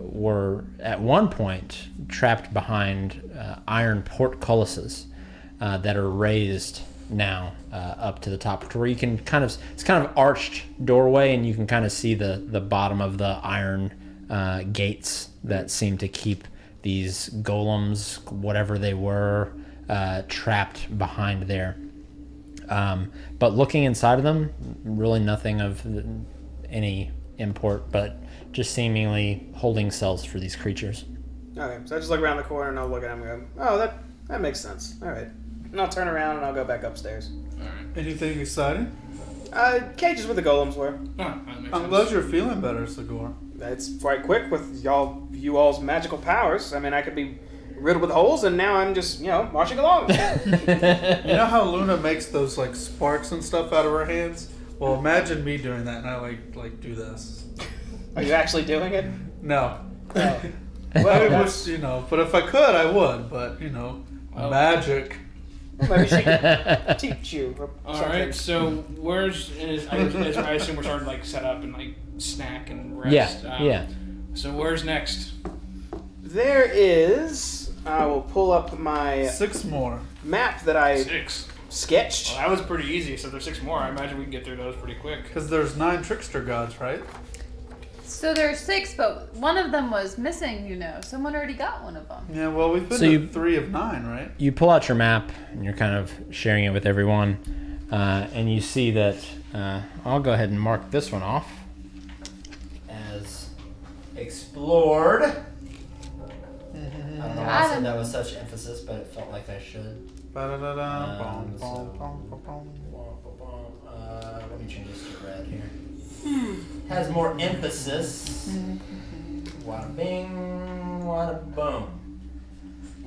were at one point trapped behind iron portcullises that are raised now up to the top, to where you can it's kind of arched doorway, and you can kind of see the bottom of the iron gates that seem to keep these golems, whatever they were, trapped behind there. But looking inside of them, really nothing of any import, but just seemingly holding cells for these creatures. Okay, so I just look around the corner and I'll look at him and go, oh, that makes sense. All right. And I'll turn around and I'll go back upstairs. Anything exciting? Cages where the golems were. That makes I'm sense. glad you're feeling better, Stagger. It's quite quick with you all's magical powers. I mean, I could be riddled with holes, and now I'm just, marching along. You know how Luna makes those like sparks and stuff out of her hands? Well, imagine me doing that, and I like do this. Are you actually doing it? No. Oh. Well, Well, I wish, but if I could, I would. But magic. maybe she could teach you. Or something. Alright, so I assume we're starting to set up and snack and rest. Yeah. So where's next? There is. I will pull up my 6 more. map that I 6. sketched. Well, that was pretty easy. So there's 6 more. I imagine we can get through those pretty quick. Because there's 9 trickster gods, right? So there's 6, but one of them was missing, Someone already got one of them. Yeah, well, we've been So to you- 3 of 9, right? You pull out your map, and you're kind of sharing it with everyone, and you see that I'll go ahead and mark this one off as explored. I don't know why I said that with such emphasis, but it felt like I should. Ba-da-da-da, So- bom, bom, bom, bom. Let me change this to red here. Has more emphasis. Wada bing, wada boom.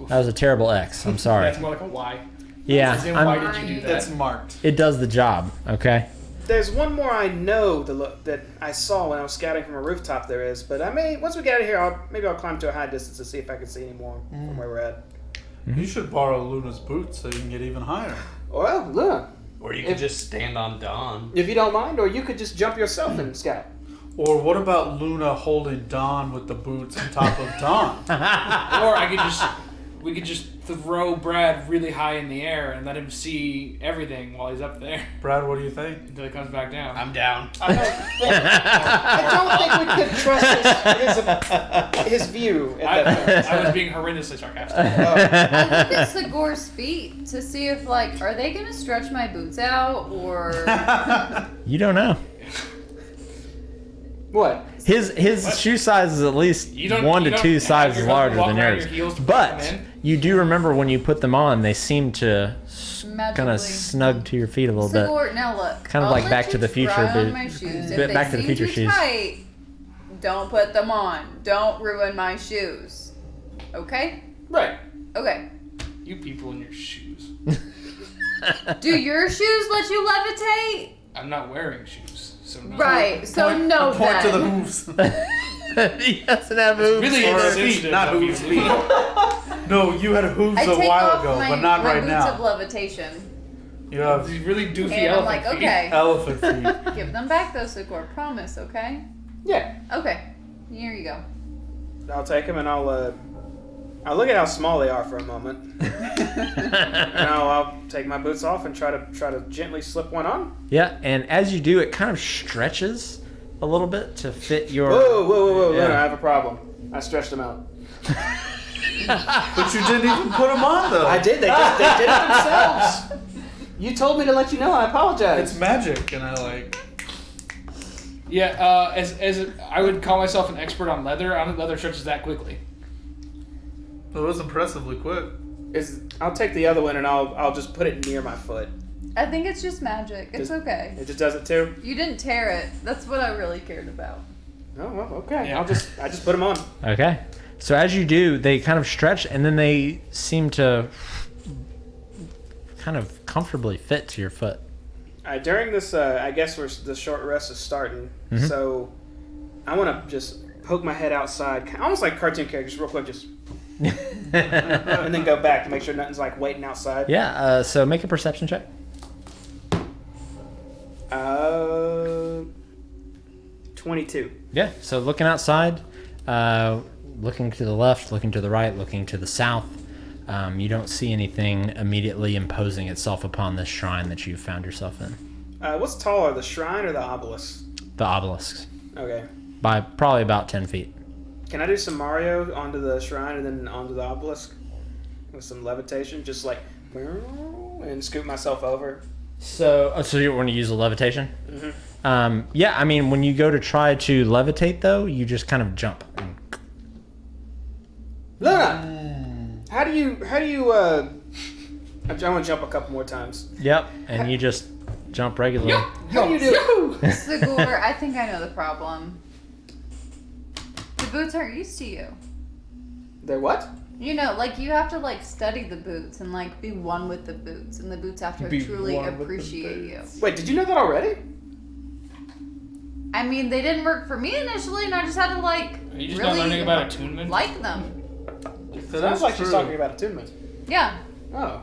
That was a terrible X. I'm sorry. That's more like a Y. Yeah, As in, I'm- why did you do that? That's marked. it does the job. Okay. There's one more I know that I saw when I was scouting from a rooftop. There is, but once we get out of here, maybe I'll climb to a high distance to see if I can see any more from where we're at. You should borrow Luna's boots so you can get even higher. Well, Luna, Or you could just stand on Dawn. if you don't mind, or you could just jump yourself and scout. Or what about Luna holding Dawn with the boots on top of Dawn? Or we could just throw Brad really high in the air and let him see everything while he's up there Brad, what do you think? until he comes back down. I'm down. I don't think we could trust his view at that point. I was being horrendously sarcastic. I look at Sagor's feet to see if, like, are they gonna stretch my boots out or? You don't know. What? His shoe size is at least You don't- 1 you to don't 2 have sizes your larger husband than walk around yours. your heels to put them But in? you do remember when you put them on, they seem to kind Magically. of snug to your feet a little bit. Sagor, now look. Kind of I'll like let Back you to the Future, try on but- my shoes. bit If Back they to the seem Future too shoes. tight, don't put them on. Don't ruin my shoes. Okay? Right. Okay. You people in your shoes. Do your shoes let you levitate? I'm not wearing shoes, so no. Right. So no Point then. to the hooves. He doesn't have hooves. Really Or insensitive feet, not of you hooves, to- feet. No, you had hooves I a take while off ago, my, but not my right boots now. of levitation. You have These really doofy And I'm elephant like, feet. okay. elephant feet. Give them back though, Sagor. Promise, okay? Yeah. Okay. Here you go. I'll take them and I'll look at how small they are for a moment, and I'll take my boots off and try to gently slip one on. Yeah, and as you do, it kind of stretches a little bit to fit your. Whoa, Yeah. Luna, I have a problem. I stretched them out. But you didn't even put them on, though. I did. They did it themselves. You told me to let you know. I apologize. It's magic, and I like. Yeah, as I would call myself an expert on leather. I don't think leather stretches that quickly. It was impressively quick. I'll take the other one and I'll just put it near my foot. I think it's just magic. It's Just- okay. It just does it too. You didn't tear it. That's what I really cared about. Oh well, okay. Yeah. I just put them on. Okay. So as you do, they kind of stretch, and then they seem to kind of comfortably fit to your foot. During this, I guess the short rest is starting, Mhm. so I want to just poke my head outside, almost like cartoon characters, real quick, just and then go back to make sure nothing's like waiting outside. Yeah. So make a perception check. 22. Yeah. So looking outside, looking to the left, looking to the right, looking to the south, you don't see anything immediately imposing itself upon this shrine that you found yourself in. What's taller, the shrine or the obelisk? The obelisks, Okay. by probably about 10 feet. Can I do some Mario onto the shrine and then onto the obelisk with some levitation, just like and scoop myself over? So you want to use a levitation? Mm-hmm. Yeah, I mean, when you go to try to levitate, though, you just kind of jump. Luna, how do you? I want to jump a couple more times. Yep, and you just jump regularly. How do you do it? Sagor, I think I know the problem. The boots aren't used to you. They're what? You know, like you have to like study the boots and like be one with the boots, and the boots have to Be truly one with the appreciate you. Wait, did you know that already? I mean, they didn't work for me initially, and I just had to like Are you just really not learning about attunement? like them. Sounds like she's talking about attunement. Yeah. Oh.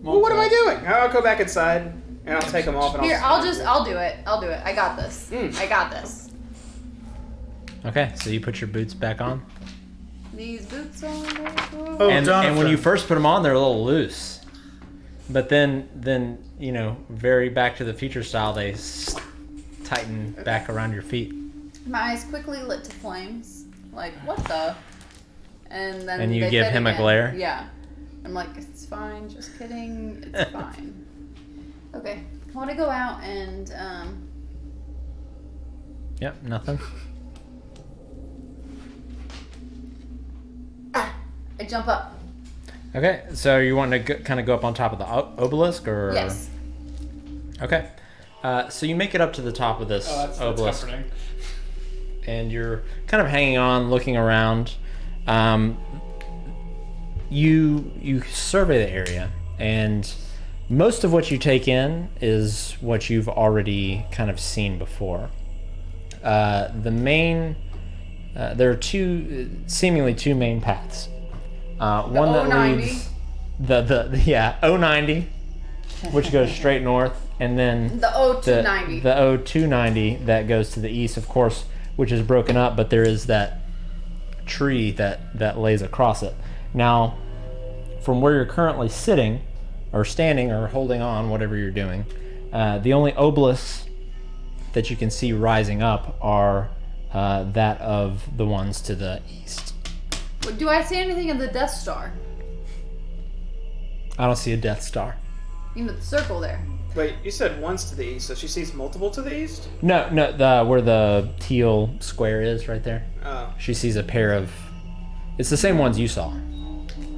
Well, what am I doing? I'll go back inside and I'll take them off. And Here, I'll do it. I got this. Mm. I got this. Okay, so you put your boots back on. These boots on. Oh, and Jonathan. when you first put them on, they're a little loose. But then you know, very Back to the Future style, they tighten back around your feet. My eyes quickly lit to flames. Like, what the? And then And you they give fit him a again. glare? Yeah. I'm like, it's fine. Just kidding. It's fine. Okay. I want to go out and Yep, nothing. I jump up. Okay, so you want to kind of go up on top of the obelisk, or? Yes. Okay. So you make it up to the top of this That's obelisk, comforting. and you're kind of hanging on, looking around. You survey the area, and most of what you take in is what you've already kind of seen before. The main, there are seemingly two main paths. One that 090. leads the 090, which goes straight north, and then The O290. the O290 that goes to the east, of course, which is broken up, but there is that tree that lays across it. Now, from where you're currently sitting, or standing, or holding on, whatever you're doing, the only obelisks that you can see rising up are that of the ones to the east. Do I see anything of the Death Star? I don't see a Death Star. You know, the circle there. Wait, you said once to the east, so she sees multiple to the east? No, where the teal square is right there. Oh. She sees a pair of... It's the same ones you saw.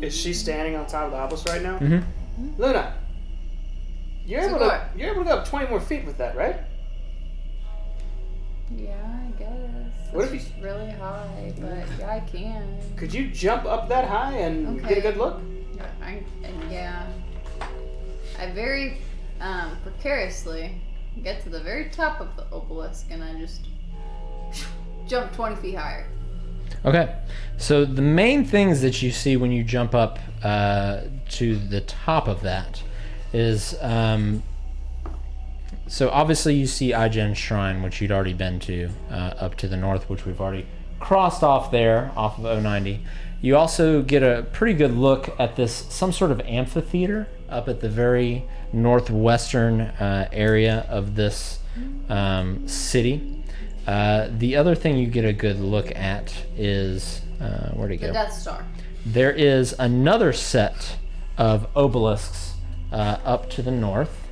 Is she standing on top of the obelisk right now? Mm-hmm. Luna, you're able Segor. to go up 20 more feet with that, right? Yeah, I guess. What if It's just really high, but yeah, I can. Could you jump up that high and get a good look? I very precariously get to the very top of the obelisk and I just jump 20 feet higher. Okay, so the main things that you see when you jump up to the top of that is, so obviously you see Igen's Shrine, which you'd already been to, up to the north, which we've already crossed off there, off of 090. You also get a pretty good look at some sort of amphitheater up at the very northwestern area of this city. The other thing you get a good look at is, where'd it go? The Death Star. There is another set of obelisks up to the north.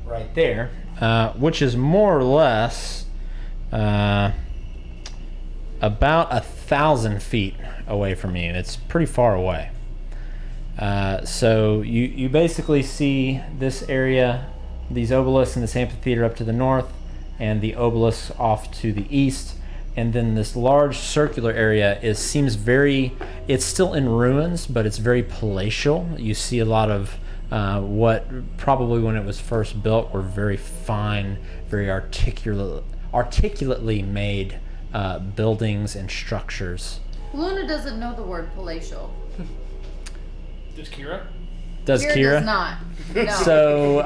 Right there, which is more or less about 1,000 feet away from you. It's pretty far away. So you basically see this area, these obelisks and this amphitheater up to the north, and the obelisks off to the east, and then this large circular area seems very, it's still in ruins, but it's very palatial. You see a lot of what probably when it was first built were very fine, very articulately made buildings and structures. Luna doesn't know the word palatial. Does Kira? Does Kira? Does not. No. So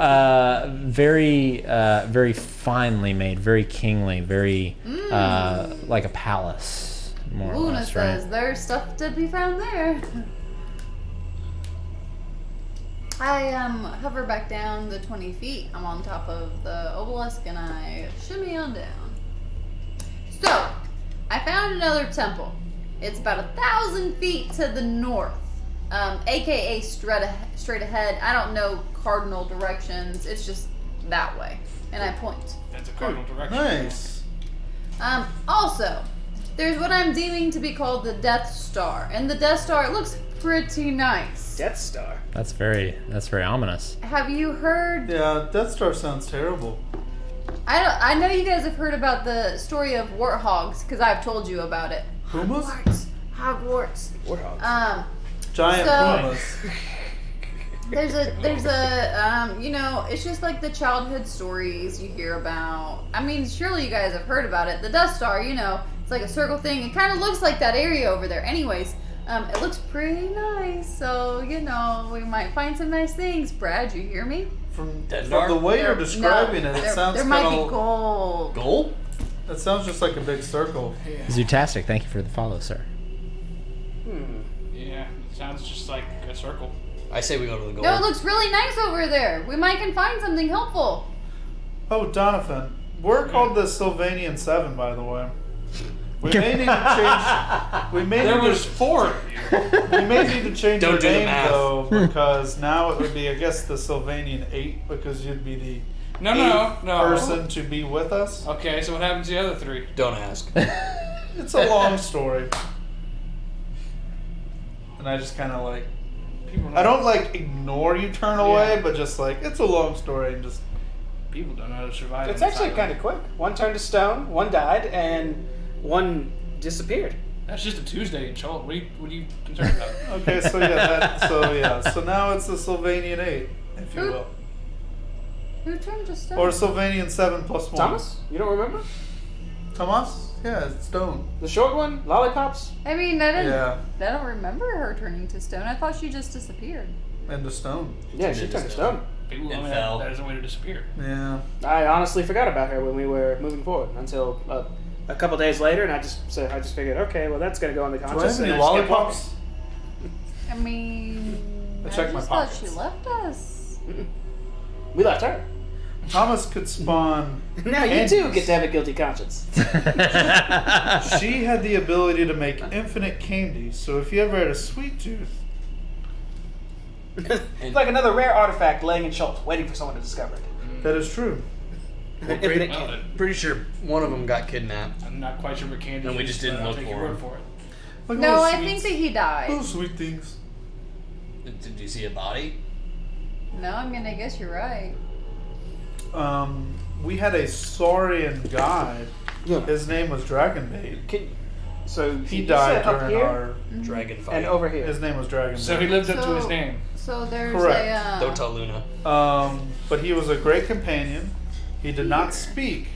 very finely made, very kingly, very like a palace, more or Luna less, says right? there's stuff to be found there. I hover back down the 20 feet. I'm on top of the obelisk and I shimmy on down. So, I found another temple. It's about 1,000 feet to the north, aka straight ahead. I don't know cardinal directions. It's just that way, and I point. That's a cardinal direction. Nice. Also, there's what I'm deeming to be called the Death Star, and the Death Star looks pretty nice. Death Star. That's very ominous. Have you heard? Yeah, Death Star sounds terrible. I know you guys have heard about the story of warthogs because I've told you about it. Pumas? Hogwarts. Warthogs. Giant pumas. There's a it's just like the childhood stories you hear about. I mean, surely you guys have heard about it. The Death Star, it's like a circle thing. It kind of looks like that area over there. Anyways, it looks pretty nice. So, we might find some nice things. Brad, you hear me? From the way you're describing it sounds there might be gold. Gold? It sounds just like a big circle. Zootastic, thank you for the follow, sir. Yeah, it sounds just like a circle. I say we go to the gold. No, it looks really nice over there. We might can find something helpful. Oh, Donovan, we're called the Sylvanian 7, by the way. We may need to change. There was 4 of you. We may need to change Don't your do the name math. though, because now it would be, I guess, the Sylvanian 8, because you'd be the No. person to be with us. Okay, so what happens to the other 3? Don't ask. It's a long story, and I just kind of like. I don't ignore you, turn away, but just it's a long story and just. People don't know how to survive. It's actually kind of quick. One turned to stone, one died, and one disappeared. That's just a Tuesday in Chult. What are you concerned about? Okay, so now it's the Sylvanian 8, if you will, Who turned to stone? or Sylvanian 7 plus 1. Thomas, you don't remember? Tomas? Yeah, it's stone. The short one? Lollipops? I mean, I Yeah, don't remember her turning to stone. I thought she just disappeared. into stone. Yeah, she turned to stone. People And only fell. that is a way to disappear. Yeah. I honestly forgot about her when we were moving forward until a couple days later, and I just figured, okay, well that's gonna go on the Do I conscious. have any and I just kept lollipops? I mean, I checked my just thought pockets. she left us. walking. We left her. Thomas could spawn. Now you too get to have a guilty conscience. She had the ability to make infinite candy, so if you ever had a sweet tooth, It's like another rare artifact laying in Schultz, waiting for someone to discover it. that is true. Infinite Well, candy. Pretty sure one of them got kidnapped. I'm not quite sure what candy And we is, just didn't but I'll look take for your him. word for it. Like No, little I sweets. think that he died. Little sweet things. Did you see a body? No, I mean, I guess you're right. We had a Saurian guide. Yeah. His name was Dragonbait. So He you died said up during here our. Dragon fight. and over here. His name was Dragonbait. So he lived up to his name. So there's Correct. Don't tell Luna. But he was a great companion. He did not speak,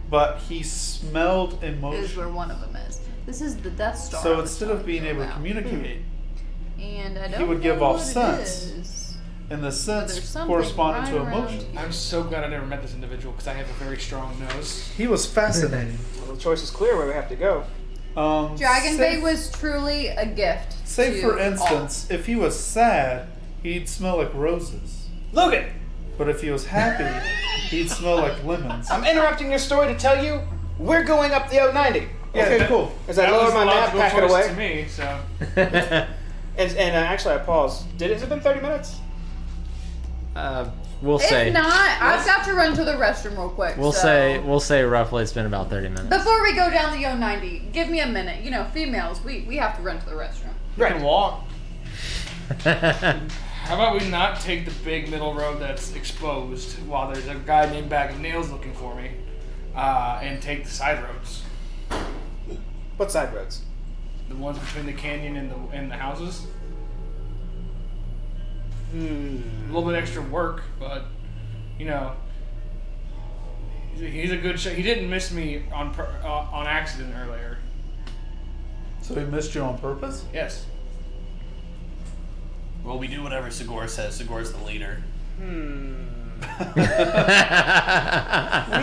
but he smelled is where emotion. one of them is. This is the Death Star. I So was instead of telling being you able to about. communicate, And I don't he would give know off what it sense. is, and the but there's sense something corresponded right to around emotion, here. I'm so glad I never met this individual because I have a very strong nose. he was fascinating. Well, the choice is clear where we have to go. Dragon say- Bait was truly a gift. Say to for all. instance, if he was sad, he'd smell like roses. Logan, But if he was happy, he'd smell like lemons. I'm interrupting your story to tell you we're going up the 090. Okay, cool. As I That lower was my a map, logical pack it choice away. to me, so And actually, I paused. Has it been 30 minutes? We'll say If not, I've got to run to the restroom real quick. we'll so. say roughly it's been about 30 minutes. Before we go down the 090, give me a minute. You know, females, we have to run to the restroom. you can walk. How about we not take the big middle road that's exposed while there's a guy named Bag of Nails looking for me, and take the side roads, What side roads? the ones between the canyon and the houses. A little bit extra work, but you know, he's a good shot. He didn't miss me on accident earlier. So he missed you on purpose? Yes. Well, we do whatever Segor says. Segor's the leader. We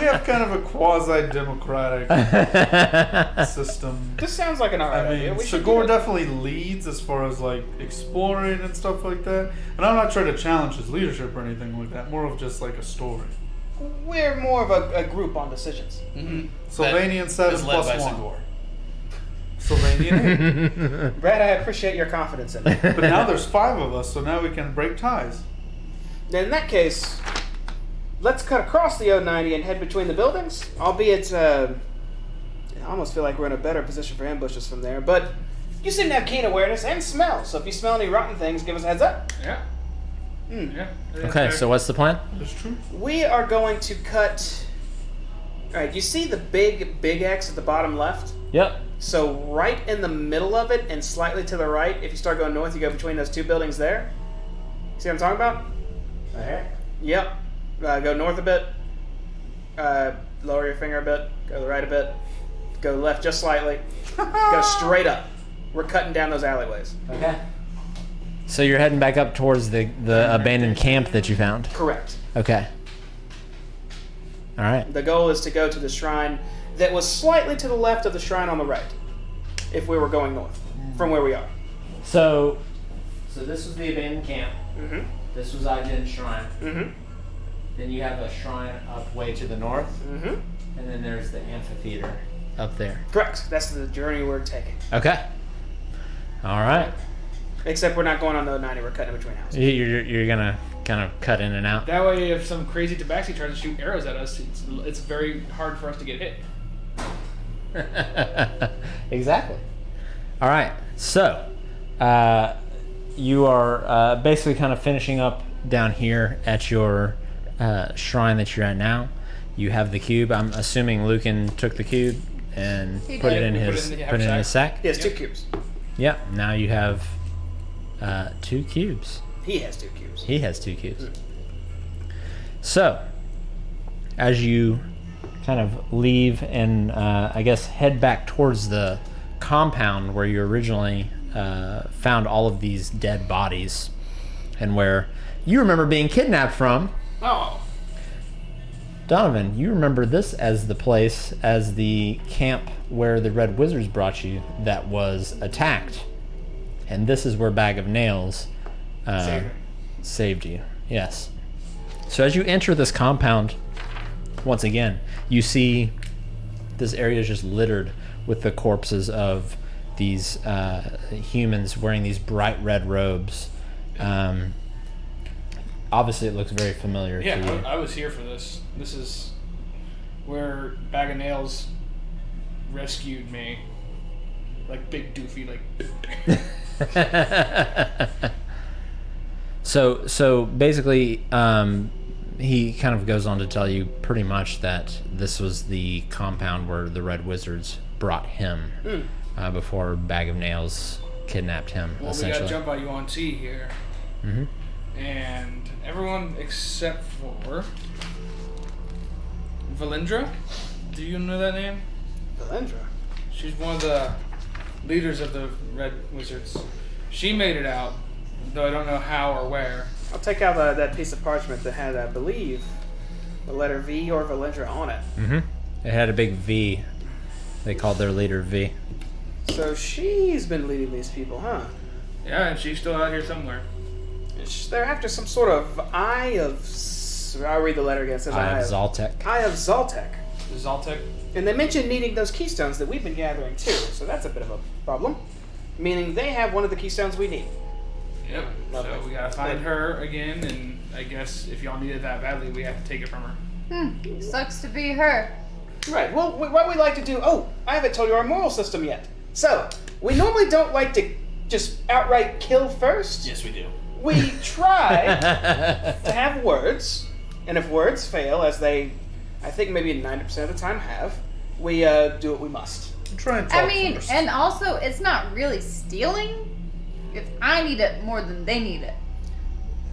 have kind of a quasi-democratic system. This sounds like an alright I idea. mean, We should Segor do it. definitely leads as far as like exploring and stuff like that. And I'm not trying to challenge his leadership or anything like that. More of just like a story. We're more of a group on decisions. Mm-hmm. Sylvanian 7 is led plus by 1. Segor. Sylvanian 8. Brad, I appreciate your confidence in me. But now there's 5 of us, so now we can break ties. Then in that case, let's cut across the 090 and head between the buildings. Albeit, I almost feel like we're in a better position for ambushes from there. But you seem to have keen awareness and smell. So if you smell any rotten things, give us a heads up. Yeah. Yeah. Okay, so what's the plan? That's true. We are going to cut. All right, you see the big X at the bottom left? Yep. So right in the middle of it and slightly to the right, if you start going north, you go between those 2 buildings there. See what I'm talking about? Right here. Yep. Go north a bit. Lower your finger a bit. Go to the right a bit. Go left just slightly. Go straight up. We're cutting down those alleyways. Okay. So you're heading back up towards the abandoned camp that you found. Correct. Okay. All right. The goal is to go to the shrine that was slightly to the left of the shrine on the right, if we were going north from where we are. So this was the abandoned camp. Mm-hmm. This was Iden's shrine. Mm-hmm. Then you have a shrine up way to the north, Mm-hmm. and then there's the amphitheater up there. Correct. That's the journey we're taking. Okay. All right. Except we're not going on the 90. We're cutting in between houses. You're gonna kind of cut in and out. That way, if some crazy tabaxi tries to shoot arrows at us, it's very hard for us to get hit. Exactly. All right. So, you are basically kind of finishing up down here at your shrine that you're at now. You have the cube. I'm assuming Lucan took the cube and He put it did. in Put it his in the put it in his sack. He has 2 cubes. Yep. Now you have 2 cubes. He has 2 cubes. He has 2 cubes. So, as you kind of leave and I guess head back towards the compound where you originally found all of these dead bodies and where you remember being kidnapped from. Oh. Donovan, you remember this as the place, as the camp where the Red Wizards brought you that was attacked. And this is where Bag of Nails saved you. Yes. So as you enter this compound, once again, you see this area is just littered with the corpses of these humans wearing these bright red robes. Obviously, it looks very familiar to you. Yeah, I was here for this. This is where Bag of Nails rescued me. Like big doofy, like. So basically, he kind of goes on to tell you pretty much that this was the compound where the Red Wizards brought him before Bag of Nails kidnapped him. Well, essentially. we gotta jump by UNT here. Mm-hmm. And everyone except for Valindra. Do you know that name? Valindra? She's one of the leaders of the Red Wizards. She made it out, though I don't know how or where. I'll take out that piece of parchment that had, I believe, the letter V or Valindra on it. Mm-hmm. It had a big V. They called their leader V. So she's been leading these people, huh? Yeah, and she's still out here somewhere. They're after some sort of Eye of... I'll read the letter again. It says Eye of Zaltek. Eye of Zaltek. The Zaltek. And they mentioned needing those keystones that we've been gathering too, so that's a bit of a problem. Meaning they have one of the keystones we need. Yep. Lovely. So we gotta find her again, and I guess if y'all need it that badly, we have to take it from her. Sucks to be her. Right, well, what we like to do... Oh, I haven't told you our moral system yet. So, we normally don't like to just outright kill first. Yes, we do. We try to have words, and if words fail, as they, I think maybe 90% of the time have, we do what we must. Try and talk I mean, first. and also, it's not really stealing if I need it more than they need it.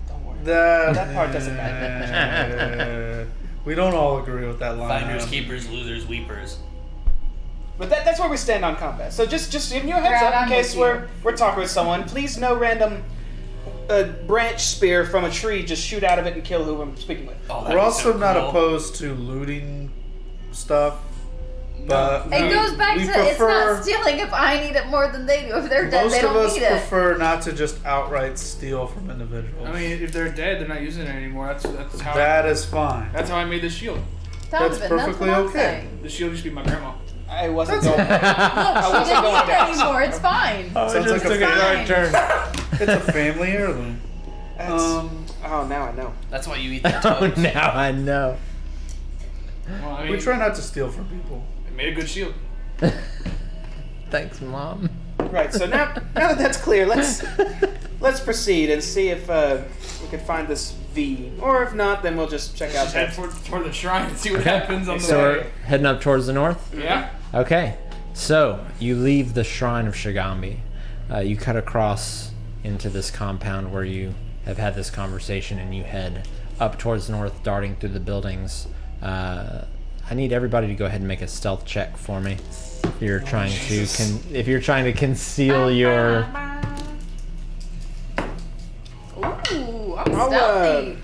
Don't worry. That part doesn't matter. We don't all agree with that line. Finders, keepers, losers, weepers. But that's where we stand on combat. So just giving you a heads Brad, up in I'm case with we're talking with someone. Please no random branch spear from a tree just shoot out of it and kill who I'm speaking with. Oh, We're also not opposed to looting stuff. But It goes back to we it's prefer- not stealing if I need it more than they do. If they're dead, Most they of don't us need it. prefer not to just outright steal from individuals. I mean, if they're dead, they're not using it anymore. That's how. That is fine. That's how I made this shield. Donovan, that's perfectly what I'm okay. saying. The shield used to be my grandma. I wasn't going. Look, she wasn't didn't going need it down. anymore. It's fine. Sounds like a took a dark turn. It's a family heirloom. Oh, now I know. That's why you eat that Oh, toast. now I know. Well, I mean, We try not to steal from people. it made a good shield. Thanks, Mom. Right. So now that that's clear, let's proceed and see if we can find this V, or if not, then we'll just check out Just head that. toward the shrine and see what happens on the So way. we're heading up towards the north? Yeah. Okay. So you leave the shrine of Shigambi. You cut across into this compound where you have had this conversation, and you head up towards the north, darting through the buildings. I need everybody to go ahead and make a stealth check for me. If you're trying to conceal your. Ooh, I'm I'll, stealthy.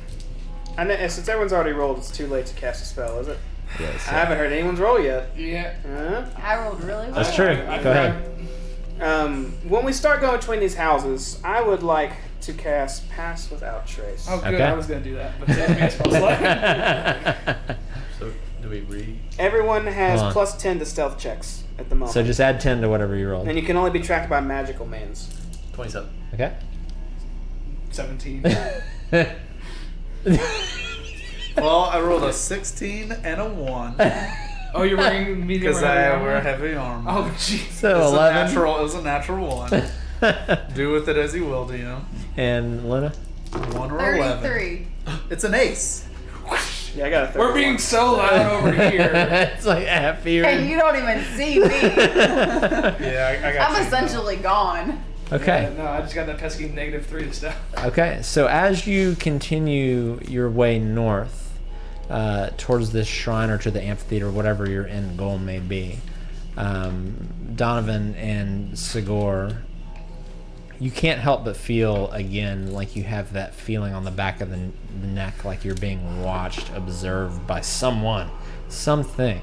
I know, since everyone's already rolled, it's too late to cast a spell, is it? Yes. I haven't heard anyone's roll yet. Yeah. I rolled really well. That's true. Go ahead. When we start going between these houses, I would like to cast Pass Without Trace. Oh, good. Okay. I was gonna do that, but save me a spell slot. So, do we read? Everyone has Hold on. plus 10 to stealth checks at the moment. So just add 10 to whatever you rolled. and you can only be tracked by magical means. 27. Okay. 17. Well, I rolled a 16 and a 1 Oh, you're wearing medium because or heavy I armor? wear heavy armor. Oh, jeez. So It was 11. it was a natural 1. Do with it as you will, DM. And Luna? 1 or 11. 33. It's an ace. Yeah, I got a 31. We're being so loud over here. It's like happier. And you don't even see me. Yeah, I got I'm you. essentially gone. Okay. No, I just got that pesky -3 to stuff. Okay. So as you continue your way north, towards this shrine or to the amphitheater, whatever your end goal may be, Donovan and Sigor, you can't help but feel again like you have that feeling on the back of the neck, like you're being watched, observed by someone, something.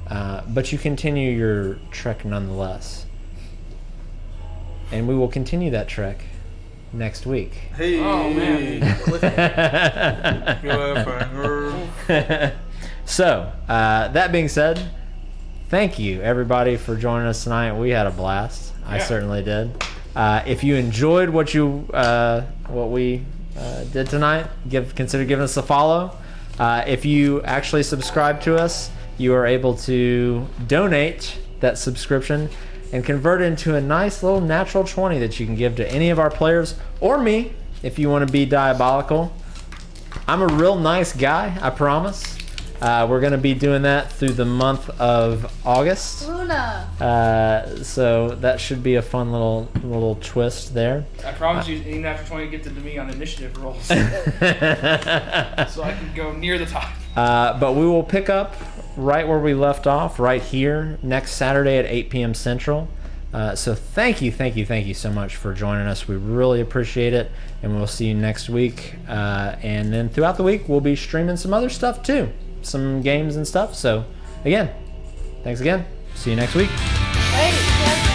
But you continue your trek nonetheless. And we will continue that trek next week. Hey. Oh, man. So, that being said, thank you everybody for joining us tonight. We had a blast. I certainly did. If you enjoyed what we did tonight, consider giving us a follow. If you actually subscribe to us, you are able to donate that subscription and convert it into a nice little natural 20 that you can give to any of our players or me if you want to be diabolical. I'm a real nice guy, I promise. We're going to be doing that through the month of August. Luna. So that should be a fun little twist there. I promise you, any natural 20 gets it to me on initiative rolls. So I can go near the top. But we will pick up right where we left off, right here, next Saturday at 8 p.m. Central. So thank you so much for joining us. We really appreciate it, and we'll see you next week. And then throughout the week, we'll be streaming some other stuff too, some games and stuff. So again, thanks again. See you next week. Hey,